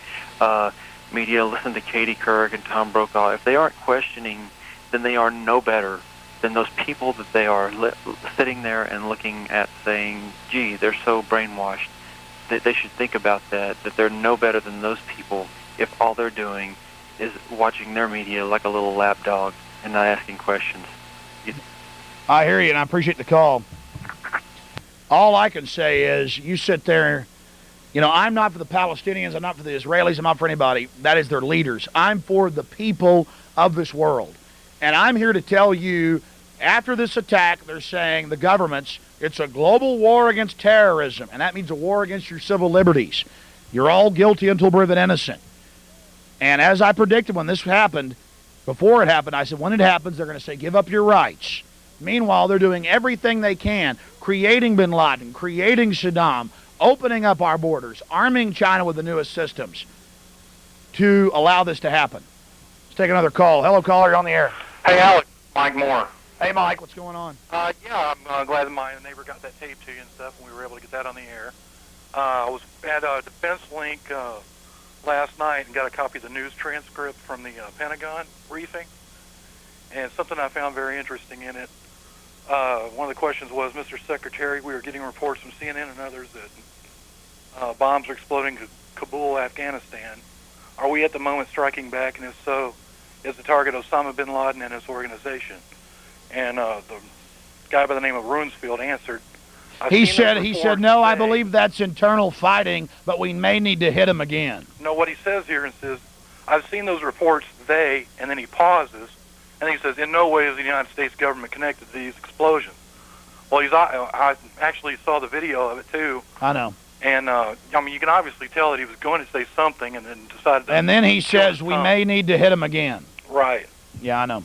media, listen to Katie Couric and Tom Brokaw, if they aren't questioning, then they are no better then those people that they are sitting there and looking at saying, gee, they're so brainwashed, that they should think about that they're no better than those people if all they're doing is watching their media like a little lapdog and not asking questions. I hear you, and I appreciate the call. All I can say is you sit there. You know, I'm not for the Palestinians. I'm not for the Israelis. I'm not for anybody. That is their leaders. I'm for the people of this world. And I'm here to tell you, after this attack, they're saying, the governments, it's a global war against terrorism, and that means a war against your civil liberties. You're all guilty until proven innocent. And as I predicted when this happened, before it happened, I said, when it happens, they're going to say, give up your rights. Meanwhile, they're doing everything they can, creating bin Laden, creating Saddam, opening up our borders, arming China with the newest systems to allow this to happen. Let's take another call. Hello, caller, you're on the air. Hey, Alex. Mike Moore. Hey, Mike, what's going on? Yeah, I'm glad that my neighbor got that tape to you and stuff, and we were able to get that on the air. I was at Defense Link last night and got a copy of the news transcript from the Pentagon briefing, and something I found very interesting in it. One of the questions was, Mr. Secretary, we are getting reports from CNN and others that bombs are exploding in Kabul, Afghanistan. Are we at the moment striking back, and if so, is the target Osama bin Laden and his organization? And the guy by the name of Runesfield answered. He said, no, I believe that's internal fighting, but we may need to hit him again. No, what he says here is, I've seen those reports, and then he pauses, and then he says, in no way is the United States government connected to these explosions. Well, I actually saw the video of it, too. I know. And, I mean, you can obviously tell that he was going to say something and then decided to... And then he says, we may need to hit him again. Right. Yeah, I know.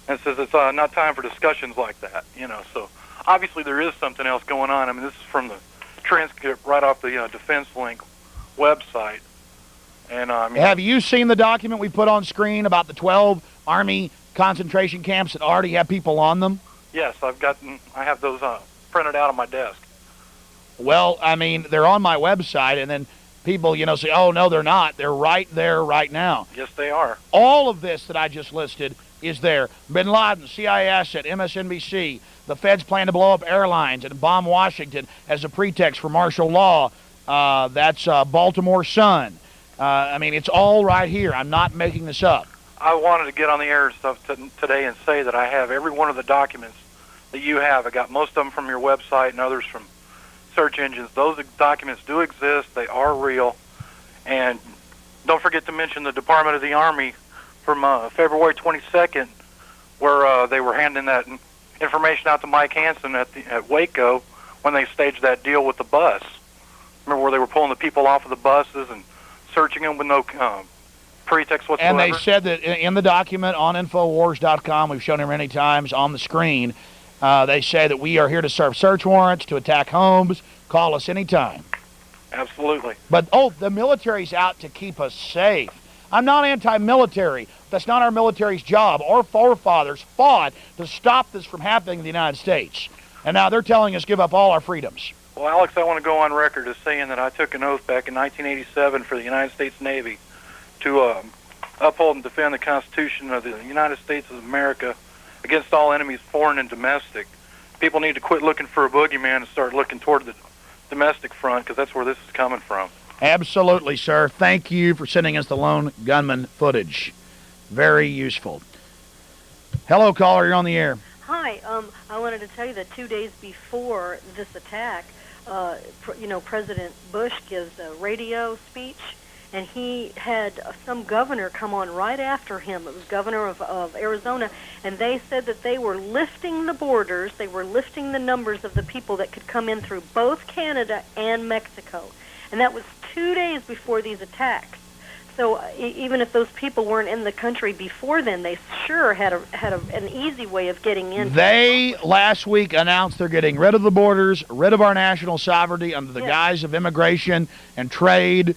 And it says it's not time for discussions like that, you know, so obviously there is something else going on. I mean, this is from the transcript right off the Defense Link website. And I mean, have you seen the document we put on screen about the 12 Army concentration camps that already have people on them? Yes, I have those printed out on my desk. Well, I mean, they're on my website, and then people, you know, say, oh, no, they're not. They're right there right now. Yes, they are. All of this that I just listed is there. Bin Laden, CIA asset, MSNBC, the feds plan to blow up airlines and bomb Washington as a pretext for martial law. That's Baltimore Sun. I mean, it's all right here. I'm not making this up. I wanted to get on the air and stuff today and say that I have every one of the documents that you have. I got most of them from your website and others from search engines. Those documents do exist. They are real. And don't forget to mention the Department of the Army from February 22nd, where they were handing that information out to Mike Hansen at Waco when they staged that deal with the bus. Remember where they were pulling the people off of the buses and searching them with no pretext whatsoever? And they said that in the document on Infowars.com, we've shown it many times on the screen, they say that we are here to serve search warrants, to attack homes. Call us anytime. Absolutely. But, the military's out to keep us safe. I'm not anti-military. That's not our military's job. Our forefathers fought to stop this from happening in the United States. And now they're telling us give up all our freedoms. Well, Alex, I want to go on record as saying that I took an oath back in 1987 for the United States Navy to uphold and defend the Constitution of the United States of America against all enemies, foreign and domestic. People need to quit looking for a boogeyman and start looking toward the domestic front, because that's where this is coming from. Absolutely, sir. Thank you for sending us the lone gunman footage. Very useful. Hello, caller. You're on the air. Hi. I wanted to tell you that 2 days before this attack, President Bush gives a radio speech, and he had some governor come on right after him. It was governor of Arizona, and they said that they were lifting the borders. They were lifting the numbers of the people that could come in through both Canada and Mexico. And that was 2 days before these attacks. So even if those people weren't in the country before then, they sure had an easy way of getting in. They last week announced they're getting rid of the borders, rid of our national sovereignty under the guise of immigration and trade,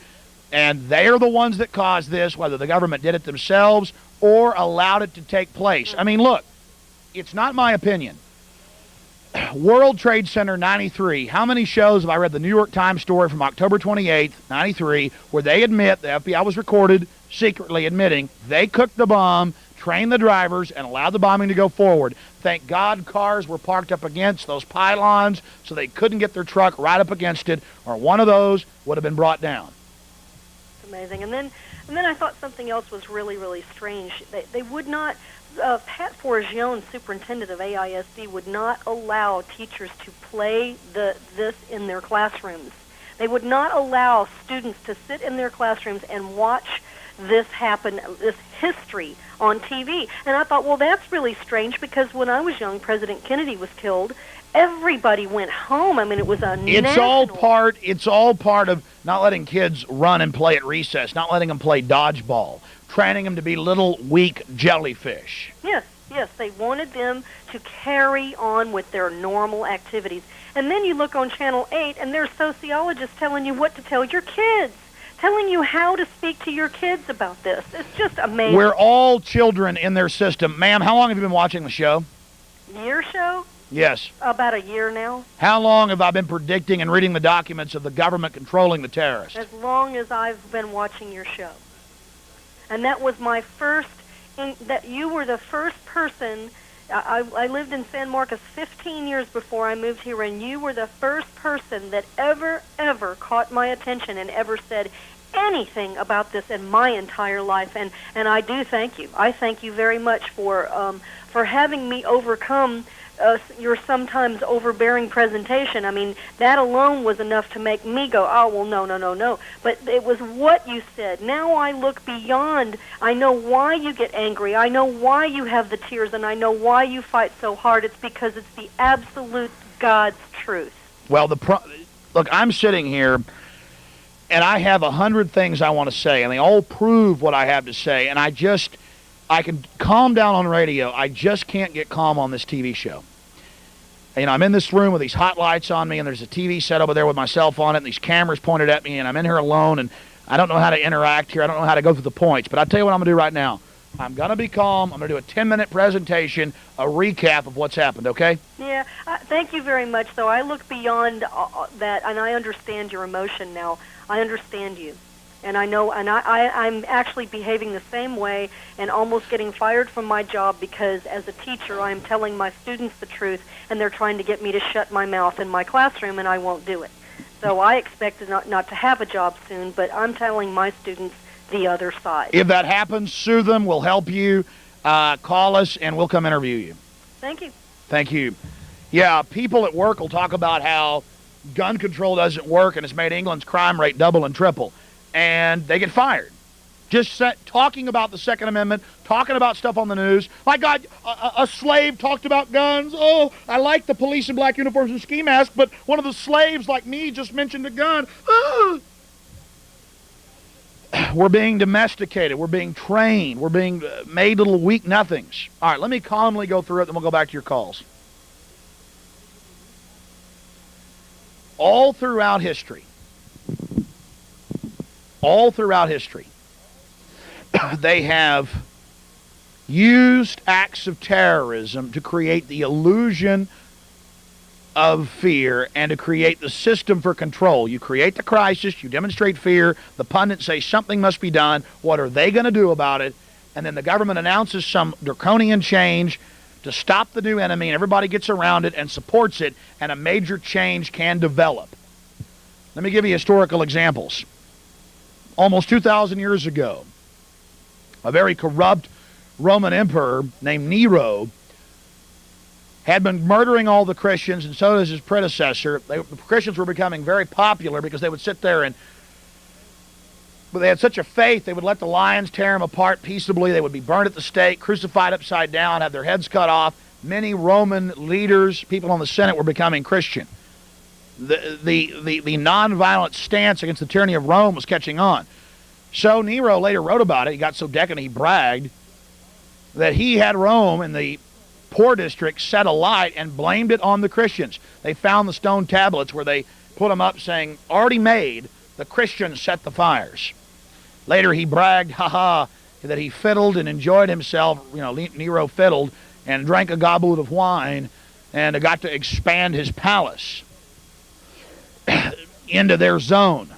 and they're the ones that caused this, whether the government did it themselves or allowed it to take place. I mean, look, it's not my opinion. World Trade Center 93. How many shows have I read the New York Times story from October 28th, 93, where they admit, the FBI was recorded secretly admitting they cooked the bomb, trained the drivers, and allowed the bombing to go forward. Thank God cars were parked up against those pylons so they couldn't get their truck right up against it, or one of those would have been brought down. It's amazing. And then I thought something else was really, really strange. They would not, Pat Forgione, superintendent of AISD, would not allow teachers to play this in their classrooms. They would not allow students to sit in their classrooms and watch this happen, this history on TV. And I thought, well, that's really strange, because when I was young, President Kennedy was killed. Everybody went home. I mean, it was a It's all part of not letting kids run and play at recess, not letting them play dodgeball, training them to be little, weak jellyfish. Yes, they wanted them to carry on with their normal activities. And then you look on Channel 8, and there's sociologists telling you what to tell your kids, telling you how to speak to your kids about this. It's just amazing. We're all children in their system. Ma'am, how long have you been watching the show? Your show? Yes. About a year now. How long have I been predicting and reading the documents of the government controlling the terrorists? As long as I've been watching your show. And that was my first, that you were the first person. I lived in San Marcos 15 years before I moved here, and you were the first person that ever caught my attention and ever said anything about this in my entire life. And I do thank you. I thank you very much for having me overcome your sometimes overbearing presentation. I mean, that alone was enough to make me go, oh, well, no. But it was what you said. Now I look beyond. I know why you get angry. I know why you have the tears, and I know why you fight so hard. It's because it's the absolute God's truth. Well, look, I'm sitting here, and I have 100 things I want to say, and they all prove what I have to say, and I can calm down on radio. I just can't get calm on this TV show. You know, I'm in this room with these hot lights on me, and there's a TV set over there with myself on it, and these cameras pointed at me, and I'm in here alone, and I don't know how to interact here. I don't know how to go through the points. But I'll tell you what I'm going to do right now. I'm going to be calm. I'm going to do a 10-minute presentation, a recap of what's happened, okay? Yeah, thank you very much, though. I look beyond that, and I understand your emotion now. I understand you. And I know, and I'm actually behaving the same way and almost getting fired from my job because as a teacher I'm telling my students the truth and they're trying to get me to shut my mouth in my classroom, and I won't do it. So I expect not to have a job soon, but I'm telling my students the other side. If that happens, sue them. We'll help you. Call us, and we'll come interview you. Thank you. Thank you. Yeah, people at work will talk about how gun control doesn't work and it's made England's crime rate double and triple. And they get fired. Just talking about the Second Amendment, talking about stuff on the news. My God, a slave talked about guns. Oh, I like the police in black uniforms and ski masks, but one of the slaves like me just mentioned a gun. We're being domesticated. We're being trained. We're being made little weak nothings. All right, let me calmly go through it, then we'll go back to your calls. All throughout history, they have used acts of terrorism to create the illusion of fear and to create the system for control. You create the crisis, you demonstrate fear, the pundits say something must be done, what are they going to do about it? And then the government announces some draconian change to stop the new enemy, and everybody gets around it and supports it, and a major change can develop. Let me give you historical examples. Almost 2,000 years ago, a very corrupt Roman emperor named Nero had been murdering all the Christians, and so does his predecessor. The Christians were becoming very popular because they would sit there but they had such a faith, they would let the lions tear them apart peaceably. They would be burned at the stake, crucified upside down, have their heads cut off. Many Roman leaders, people on the Senate, were becoming Christian. The nonviolent stance against the tyranny of Rome was catching on. So Nero later wrote about it. He got so decadent, he bragged that he had Rome in the poor district set alight and blamed it on the Christians. They found the stone tablets where they put them up saying, already made, the Christians set the fires. Later he bragged, that he fiddled and enjoyed himself. You know, Nero fiddled and drank a goblet of wine and got to expand his palace into their zone.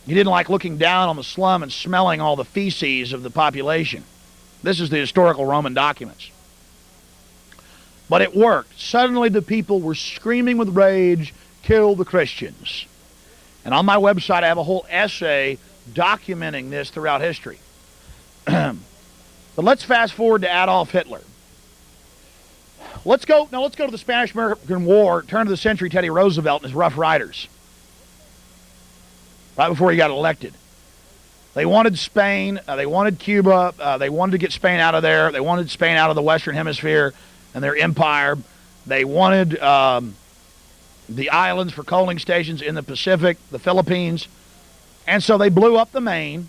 He didn't like looking down on the slum and smelling all the feces of the population. This is the historical Roman documents. But it worked. Suddenly the people were screaming with rage, kill the Christians. And on my website I have a whole essay documenting this throughout history. But let's fast forward to Adolf Hitler. Let's go to the Spanish-American War, turn of the century, Teddy Roosevelt and his Rough Riders. Right before he got elected. They wanted Spain, they wanted Cuba, they wanted to get Spain out of there, they wanted Spain out of the Western Hemisphere and their empire. They wanted the islands for coaling stations in the Pacific, the Philippines. And so they blew up the Maine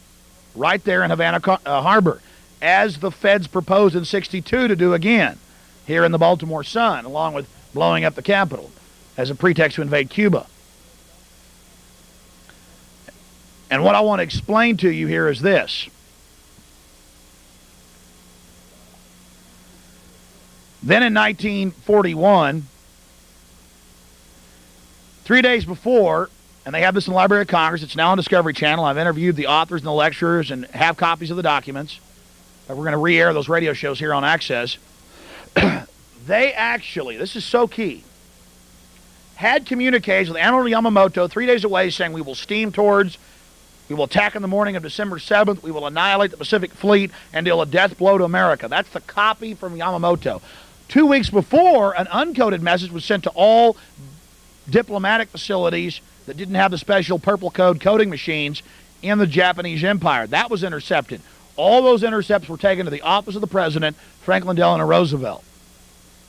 right there in Havana Harbor, as the feds proposed in '62 to do again here in the Baltimore Sun, along with blowing up the Capitol as a pretext to invade Cuba. And what I want to explain to you here is this. Then in 1941, 3 days before, and they have this in the Library of Congress, it's now on Discovery Channel. I've interviewed the authors and the lecturers and have copies of the documents. We're going to re-air those radio shows here on Access. They actually, this is so key, had communiques with Admiral Yamamoto 3 days away saying we will steam towards, we will attack in the morning of December 7th, we will annihilate the Pacific Fleet and deal a death blow to America. That's the copy from Yamamoto. 2 weeks before, an uncoded message was sent to all diplomatic facilities that didn't have the special purple code coding machines in the Japanese Empire. That was intercepted. All those intercepts were taken to the office of the president, Franklin Delano Roosevelt,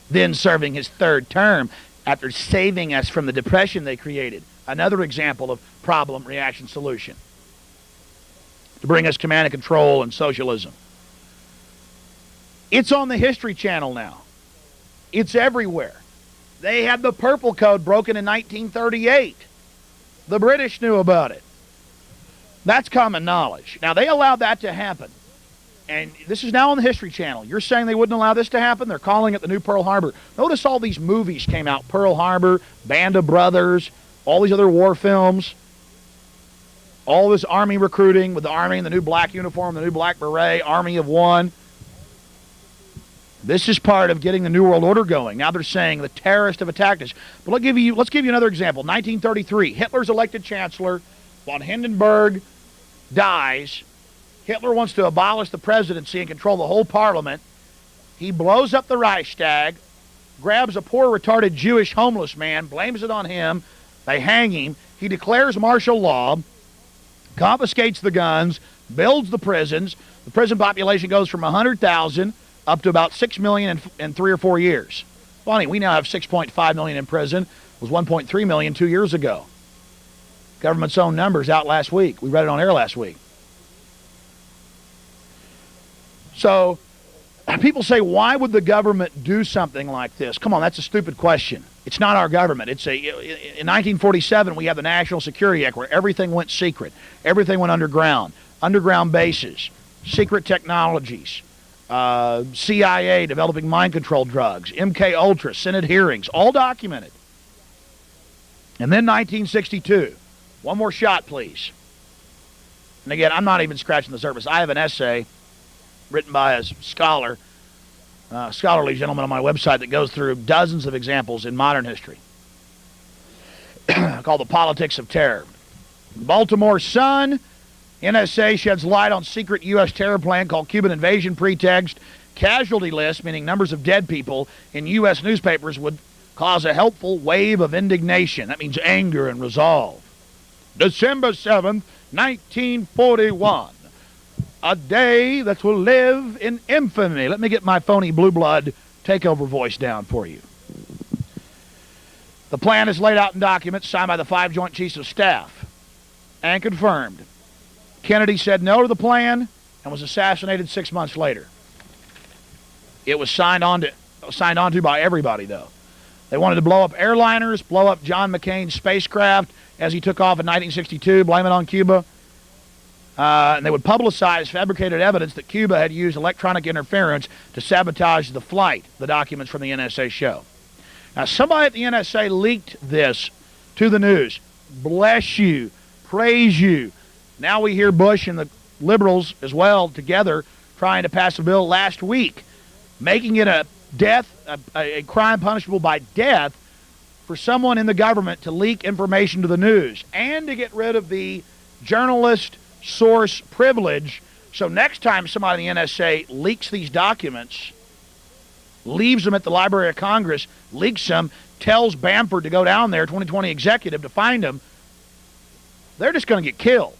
then serving his third term after saving us from the depression they created. Another example of problem, reaction, solution. To bring us command and control and socialism. It's on the History Channel now. It's everywhere. They had the purple code broken in 1938. The British knew about it. That's common knowledge. Now, they allowed that to happen. And this is now on the History Channel. You're saying they wouldn't allow this to happen? They're calling it the new Pearl Harbor. Notice all these movies came out. Pearl Harbor, Band of Brothers, all these other war films. All this Army recruiting with the Army and the new black uniform, the new black beret, Army of One. This is part of getting the New World Order going. Now they're saying the terrorists have attacked us. But let's give you another example. 1933, Hitler's elected chancellor. Von Hindenburg dies. Hitler wants to abolish the presidency and control the whole parliament. He blows up the Reichstag, grabs a poor, retarded Jewish homeless man, blames it on him. They hang him. He declares martial law, confiscates the guns, builds the prisons. The prison population goes from 100,000 up to about 6 million in 3 or 4 years. Funny, we now have 6.5 million in prison. It was 1.3 million 2 years ago. Government's own numbers out last week. We read it on air last week. So, people say, why would the government do something like this? Come on, that's a stupid question. It's not our government. In 1947, we have the National Security Act where everything went secret. Everything went underground. Underground bases, secret technologies, CIA developing mind control drugs, MK Ultra, Senate hearings, all documented. And then 1962. One more shot, please. And again, I'm not even scratching the surface. I have an essay written by a scholarly gentleman on my website that goes through dozens of examples in modern history called The Politics of Terror. The Baltimore Sun, NSA sheds light on secret U.S. terror plan called Cuban invasion pretext. Casualty list, meaning numbers of dead people, in U.S. newspapers would cause a helpful wave of indignation. That means anger and resolve. December 7th, 1941. A day that will live in infamy. Let me get my phony blue blood takeover voice down for you. The plan is laid out in documents signed by the 5 Joint Chiefs of Staff and confirmed. Kennedy said no to the plan and was assassinated 6 months later. It was signed on to by everybody, though. They wanted to blow up airliners, blow up John McCain's spacecraft as he took off in 1962, blame it on Cuba. And they would publicize fabricated evidence that Cuba had used electronic interference to sabotage the flight, the documents from the NSA show. Now, somebody at the NSA leaked this to the news. Bless you. Praise you. Now we hear Bush and the liberals as well together trying to pass a bill last week, making it a crime punishable by death for someone in the government to leak information to the news and to get rid of the journalist source privilege. So next time somebody in the NSA leaks these documents, leaves them at the Library of Congress, leaks them, tells Bamford to go down there, 2020 executive, to find them, they're just going to get killed.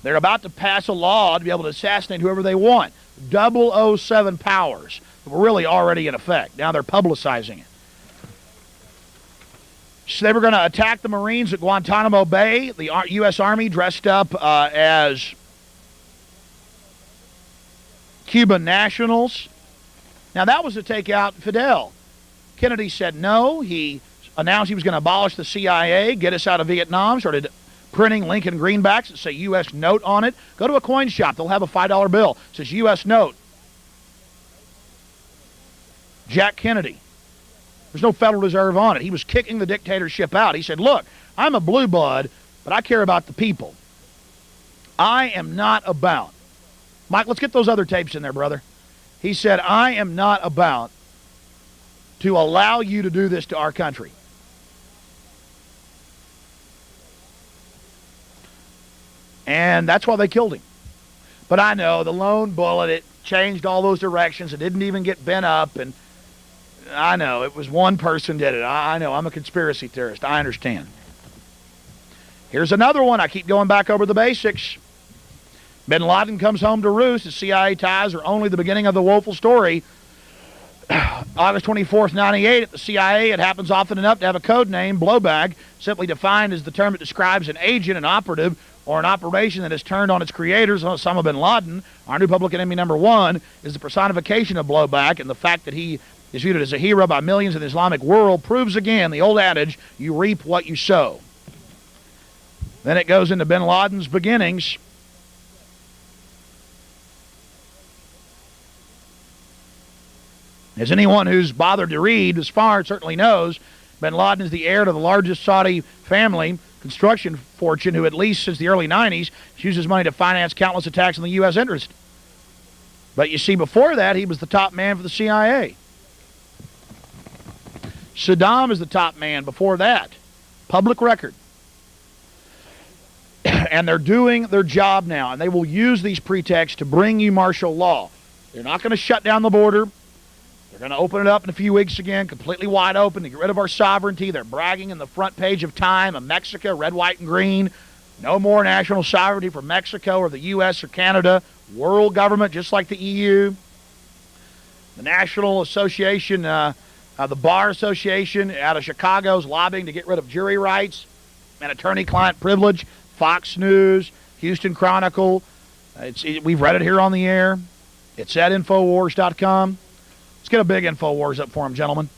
They're about to pass a law to be able to assassinate whoever they want. 007 powers that were really already in effect. Now they're publicizing it. So they were going to attack the Marines at Guantanamo Bay. The U.S. Army dressed up as Cuban nationals. Now that was to take out Fidel. Kennedy said no. He announced he was going to abolish the CIA, get us out of Vietnam, started printing Lincoln greenbacks that say U.S. note on it. Go to a coin shop. They'll have a $5 bill. It says U.S. note. Jack Kennedy. There's no Federal Reserve on it. He was kicking the dictatorship out. He said, look, I'm a blue blood, but I care about the people. I am not about. Mike, let's get those other tapes in there, brother. He said, I am not about to allow you to do this to our country. And that's why they killed him. But I know the lone bullet, it changed all those directions. It didn't even get bent up. And I know it was one person did it. I know I'm a conspiracy theorist. I understand. Here's another one. I keep going back over the basics. Bin Laden comes home to roost. His CIA ties are only the beginning of the woeful story. August 24th, 98, at the CIA, it happens often enough to have a code name, blowbag, simply defined as the term that describes an agent, an operative, or an operation that has turned on its creators. Osama bin Laden, our new public enemy number one, is the personification of blowback, and the fact that he is viewed as a hero by millions in the Islamic world proves again the old adage, you reap what you sow. Then it goes into bin Laden's beginnings. As anyone who's bothered to read as far certainly knows, bin Laden is the heir to the largest Saudi family construction fortune who, at least since the early 90s, uses money to finance countless attacks on the U.S. interest. But you see, before that, he was the top man for the CIA. Saddam is the top man before that. Public record. And they're doing their job now, and they will use these pretexts to bring you martial law. They're not going to shut down the border. They're going to open it up in a few weeks again, completely wide open to get rid of our sovereignty. They're bragging in the front page of Time of Mexico, red, white, and green. No more national sovereignty for Mexico or the U.S. or Canada. World government, just like the EU. The National Association, the Bar Association out of Chicago is lobbying to get rid of jury rights and attorney-client privilege. Fox News, Houston Chronicle. We've read it here on the air. It's at Infowars.com. Let's get a big Infowars up for them, gentlemen.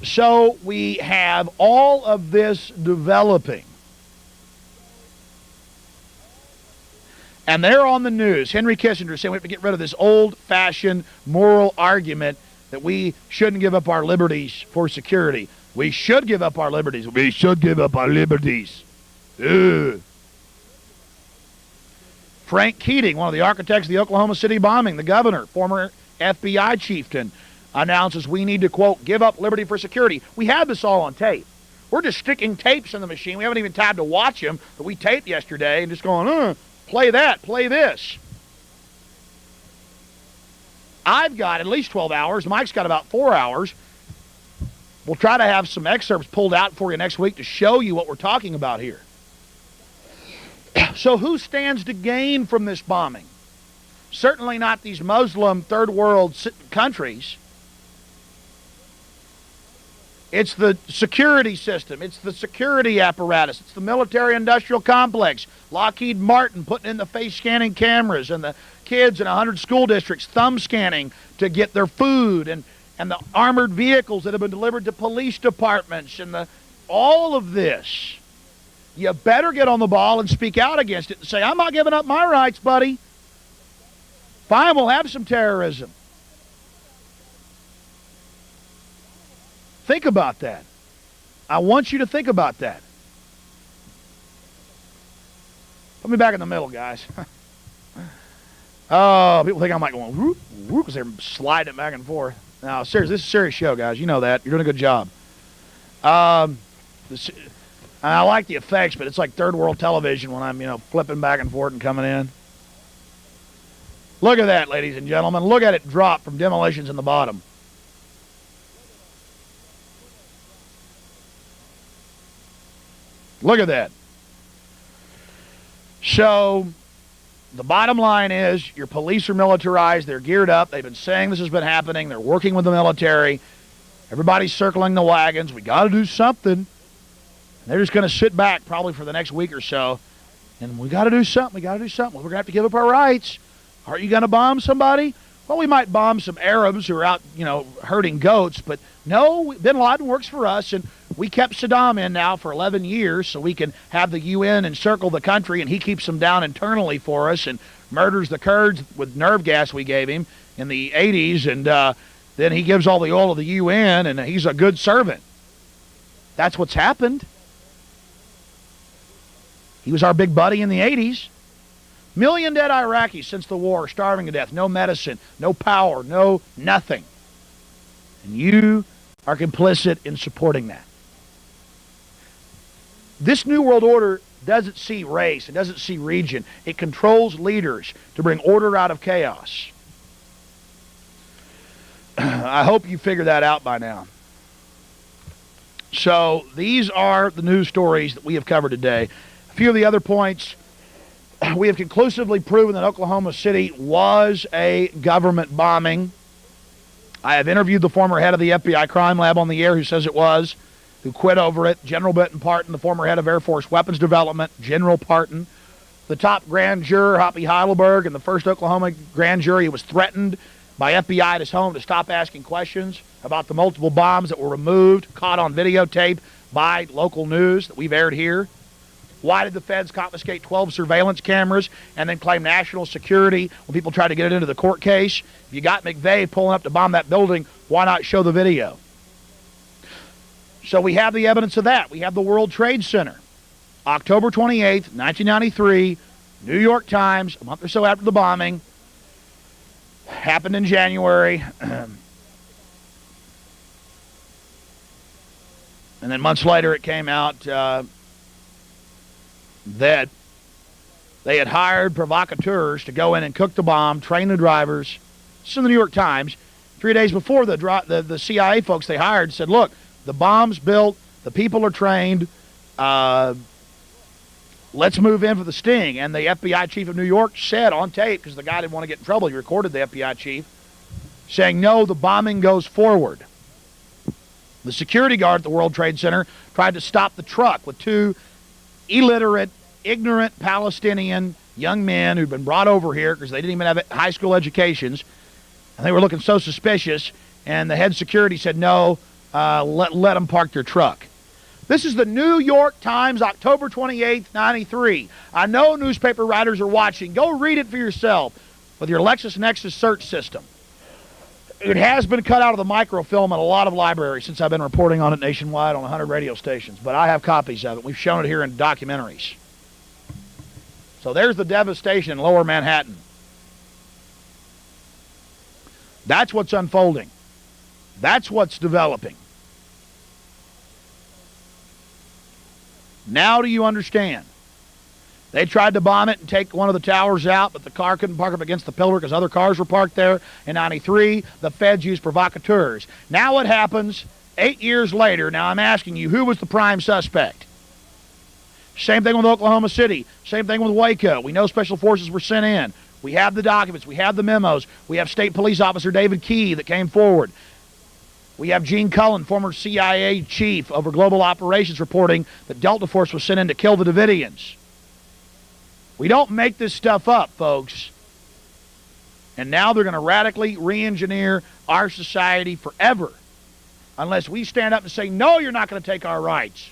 So we have all of this developing. And they're on the news. Henry Kissinger saying we have to get rid of this old-fashioned moral argument that we shouldn't give up our liberties for security. We should give up our liberties. We should give up our liberties. Ugh. Frank Keating, one of the architects of the Oklahoma City bombing, the governor, former FBI chieftain, announces we need to, quote, give up liberty for security. We have this all on tape. We're just sticking tapes in the machine. We haven't even time to watch them that we taped yesterday and just going, play that, play this. I've got at least 12 hours. Mike's got about 4 hours. We'll try to have some excerpts pulled out for you next week to show you what we're talking about here. So who stands to gain from this bombing? Certainly not these Muslim third world countries. It's the security system. It's the security apparatus. It's the military-industrial complex. Lockheed Martin putting in the face scanning cameras, and the kids in 100 school districts thumb scanning to get their food, and the armored vehicles that have been delivered to police departments, and all of this. You better get on the ball and speak out against it and say, I'm not giving up my rights, buddy. Fine, we'll have some terrorism. Think about that. I want you to think about that. Put me back in the middle, guys. Oh, people think I'm like going whoop, whoop, because they're sliding it back and forth. No, seriously, this is a serious show, guys. You know that. You're doing a good job. I like the effects, but it's like third world television when I'm, flipping back and forth and coming in. Look at that, ladies and gentlemen. Look at it drop from demolitions in the bottom. Look at that. So, the bottom line is your police are militarized. They're geared up. They've been saying this has been happening. They're working with the military. Everybody's circling the wagons. We got to do something. And they're just going to sit back probably for the next week or so. And we got to do something. We got to do something. We're going to have to give up our rights. Aren't you going to bomb somebody? Well, we might bomb some Arabs who are out, herding goats. But no, bin Laden works for us. And we kept Saddam in now for 11 years so we can have the UN encircle the country. And he keeps them down internally for us and murders the Kurds with nerve gas we gave him in the 80s. And then he gives all the oil to the UN, and he's a good servant. That's what's happened. He was our big buddy in the 80s. Million dead Iraqis since the war, starving to death, no medicine, no power, no nothing. And you are complicit in supporting that. This New World Order doesn't see race, it doesn't see region. It controls leaders to bring order out of chaos. I hope you figured that out by now. So these are the news stories that we have covered today. A few of the other points. We have conclusively proven that Oklahoma City was a government bombing. I have interviewed the former head of the FBI crime lab on the air who says it was, who quit over it. General Benton Parton, the former head of Air Force Weapons Development, General Parton. The top grand juror, Hoppy Heidelberg, in the first Oklahoma grand jury, was threatened by FBI at his home to stop asking questions about the multiple bombs that were removed, caught on videotape by local news that we've aired here. Why did the feds confiscate 12 surveillance cameras and then claim national security when people tried to get it into the court case? If you got McVeigh pulling up to bomb that building, why not show the video? So we have the evidence of that. We have the World Trade Center. October 28th, 1993, New York Times, a month or so after the bombing. Happened in January. And then months later it came out that they had hired provocateurs to go in and cook the bomb, train the drivers. This is in the New York Times. 3 days before, the CIA folks they hired said, look, the bomb's built, the people are trained, let's move in for the sting. And the FBI chief of New York said on tape, because the guy didn't want to get in trouble, he recorded the FBI chief, saying, no, the bombing goes forward. The security guard at the World Trade Center tried to stop the truck with two illiterate, ignorant Palestinian young men who'd been brought over here because they didn't even have high school educations. And they were looking so suspicious. And the head security said, no, let them park their truck. This is the New York Times, October 28th, 93. I know newspaper writers are watching. Go read it for yourself with your LexisNexis search system. It has been cut out of the microfilm in a lot of libraries since I've been reporting on it nationwide on 100 radio stations, but I have copies of it. We've shown it here in documentaries. So there's the devastation in Lower Manhattan. That's what's unfolding. That's what's developing. Now do you understand? They tried to bomb it and take one of the towers out, but the car couldn't park up against the pillar because other cars were parked there. In 93, the feds used provocateurs. Now what happens 8 years later? Now I'm asking you, who was the prime suspect? Same thing with Oklahoma City. Same thing with Waco. We know special forces were sent in. We have the documents. We have the memos. We have State Police Officer David Key that came forward. We have Gene Cullen, former CIA chief over global operations, reporting that Delta Force was sent in to kill the Davidians. We don't make this stuff up, folks. And now they're going to radically re-engineer our society forever unless we stand up and say, no, you're not going to take our rights.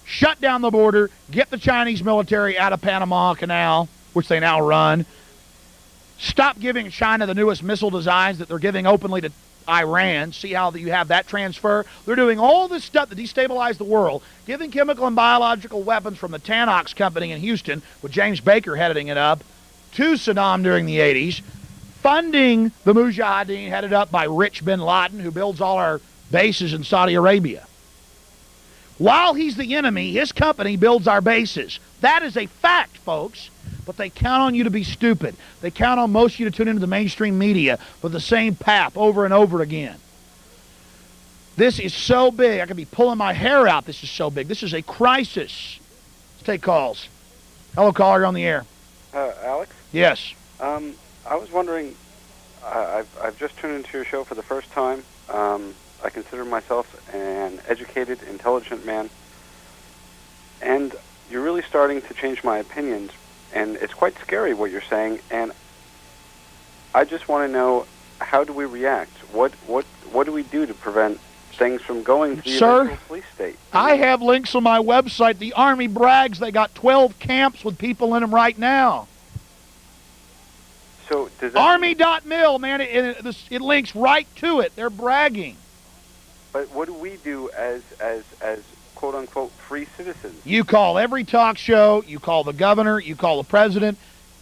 Shut down the border, get the Chinese military out of Panama Canal, which they now run. Stop giving China the newest missile designs that they're giving openly to Iran. See how you have that transfer? They're doing all this stuff to destabilize the world, giving chemical and biological weapons from the Tanox company in Houston, with James Baker heading it up, to Saddam during the 80s, funding the Mujahideen headed up by Rich bin Laden, who builds all our bases in Saudi Arabia. While he's the enemy, his company builds our bases. That is a fact, folks. But they count on you to be stupid. They count on most of you to tune into the mainstream media for the same pap over and over again. This is so big. I could be pulling my hair out. This is so big. This is a crisis. Let's take calls. Hello, caller. You're on the air. Alex? Yes. I was wondering, I've just tuned into your show for the first time. I consider myself an educated, intelligent man, and you're really starting to change my opinions, and it's quite scary what you're saying, and I just want to know, how do we react? What do we do to prevent things from going to the eventual police state? I have links on my website. The Army brags they got 12 camps with people in them right now. So does that Army.mil, man, it links right to it. They're bragging. But what do we do as quote-unquote free citizens? You call every talk show, you call the governor, you call the president,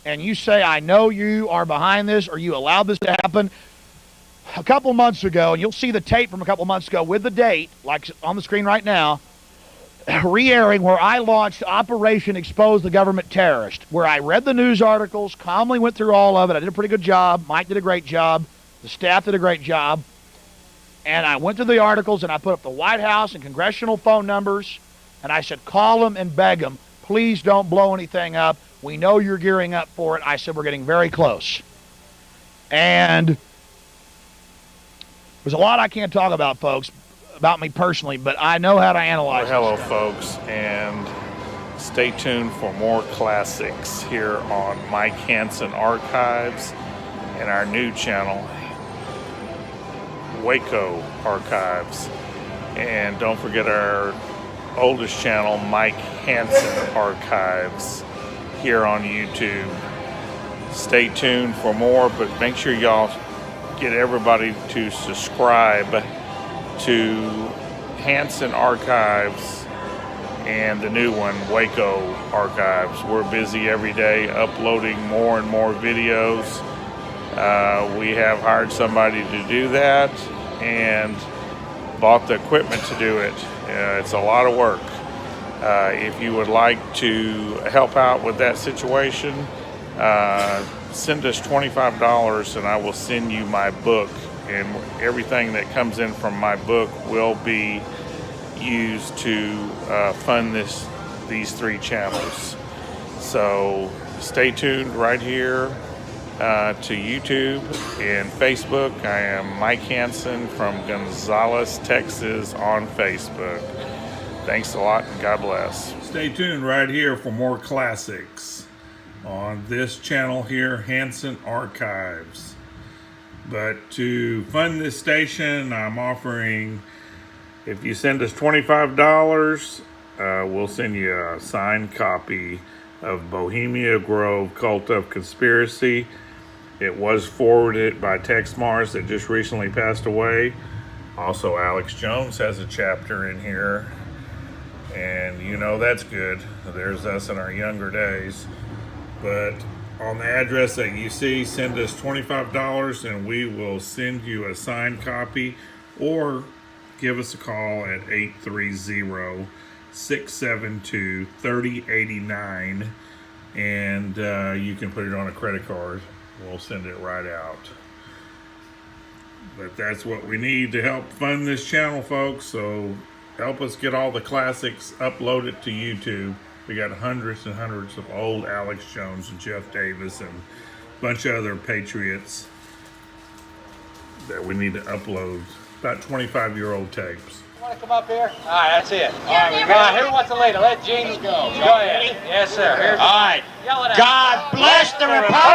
and you say, I know you are behind this, or you allowed this to happen. A couple months ago, and you'll see the tape from a couple months ago with the date, like on the screen right now, re-airing where I launched Operation Expose the Government Terrorist, where I read the news articles, calmly went through all of it. I did a pretty good job. Mike did a great job. The staff did a great job. And I went through the articles, and I put up the White House and congressional phone numbers, and I said, call them and beg them. Please don't blow anything up. We know you're gearing up for it. I said, we're getting very close. And there's a lot I can't talk about, folks, about me personally, but I know how to analyze Hello, folks, and stay tuned for more classics here on Mike Hansen Archives and our new channel, Waco Archives. And don't forget our oldest channel, Mike Hansen Archives, here on YouTube. Stay tuned for more, but make sure y'all get everybody to subscribe to Hansen Archives and the new one, Waco Archives. We're busy every day uploading more and more videos. We have hired somebody to do that and bought the equipment to do it. It's a lot of work. If you would like to help out with that situation, send us $25 and I will send you my book, and everything that comes in from my book will be used to fund these 3 channels. So stay tuned right here to YouTube and Facebook. I am Mike Hansen from Gonzales, Texas on Facebook. Thanks a lot and God bless. Stay tuned right here for more classics on this channel here, Hansen Archives. But to fund this station, I'm offering, if you send us $25, we'll send you a signed copy of Bohemia Grove Cult of Conspiracy. It was forwarded by Tex Mars that just recently passed away. Also, Alex Jones has a chapter in here. And you know that's good. There's us in our younger days. But on the address that you see, send us $25 and we will send you a signed copy, or give us a call at 830-672-3089 and you can put it on a credit card. We'll send it right out. But that's what we need to help fund this channel, folks. So help us get all the classics uploaded to YouTube. We got hundreds and hundreds of old Alex Jones and Jeff Davis and a bunch of other patriots that we need to upload. About 25-year-old tapes. Want to come up here? All right, that's it. All right, who wants to lead? Let Gene go. Go ahead. Yes, sir. All right. God bless the Republic.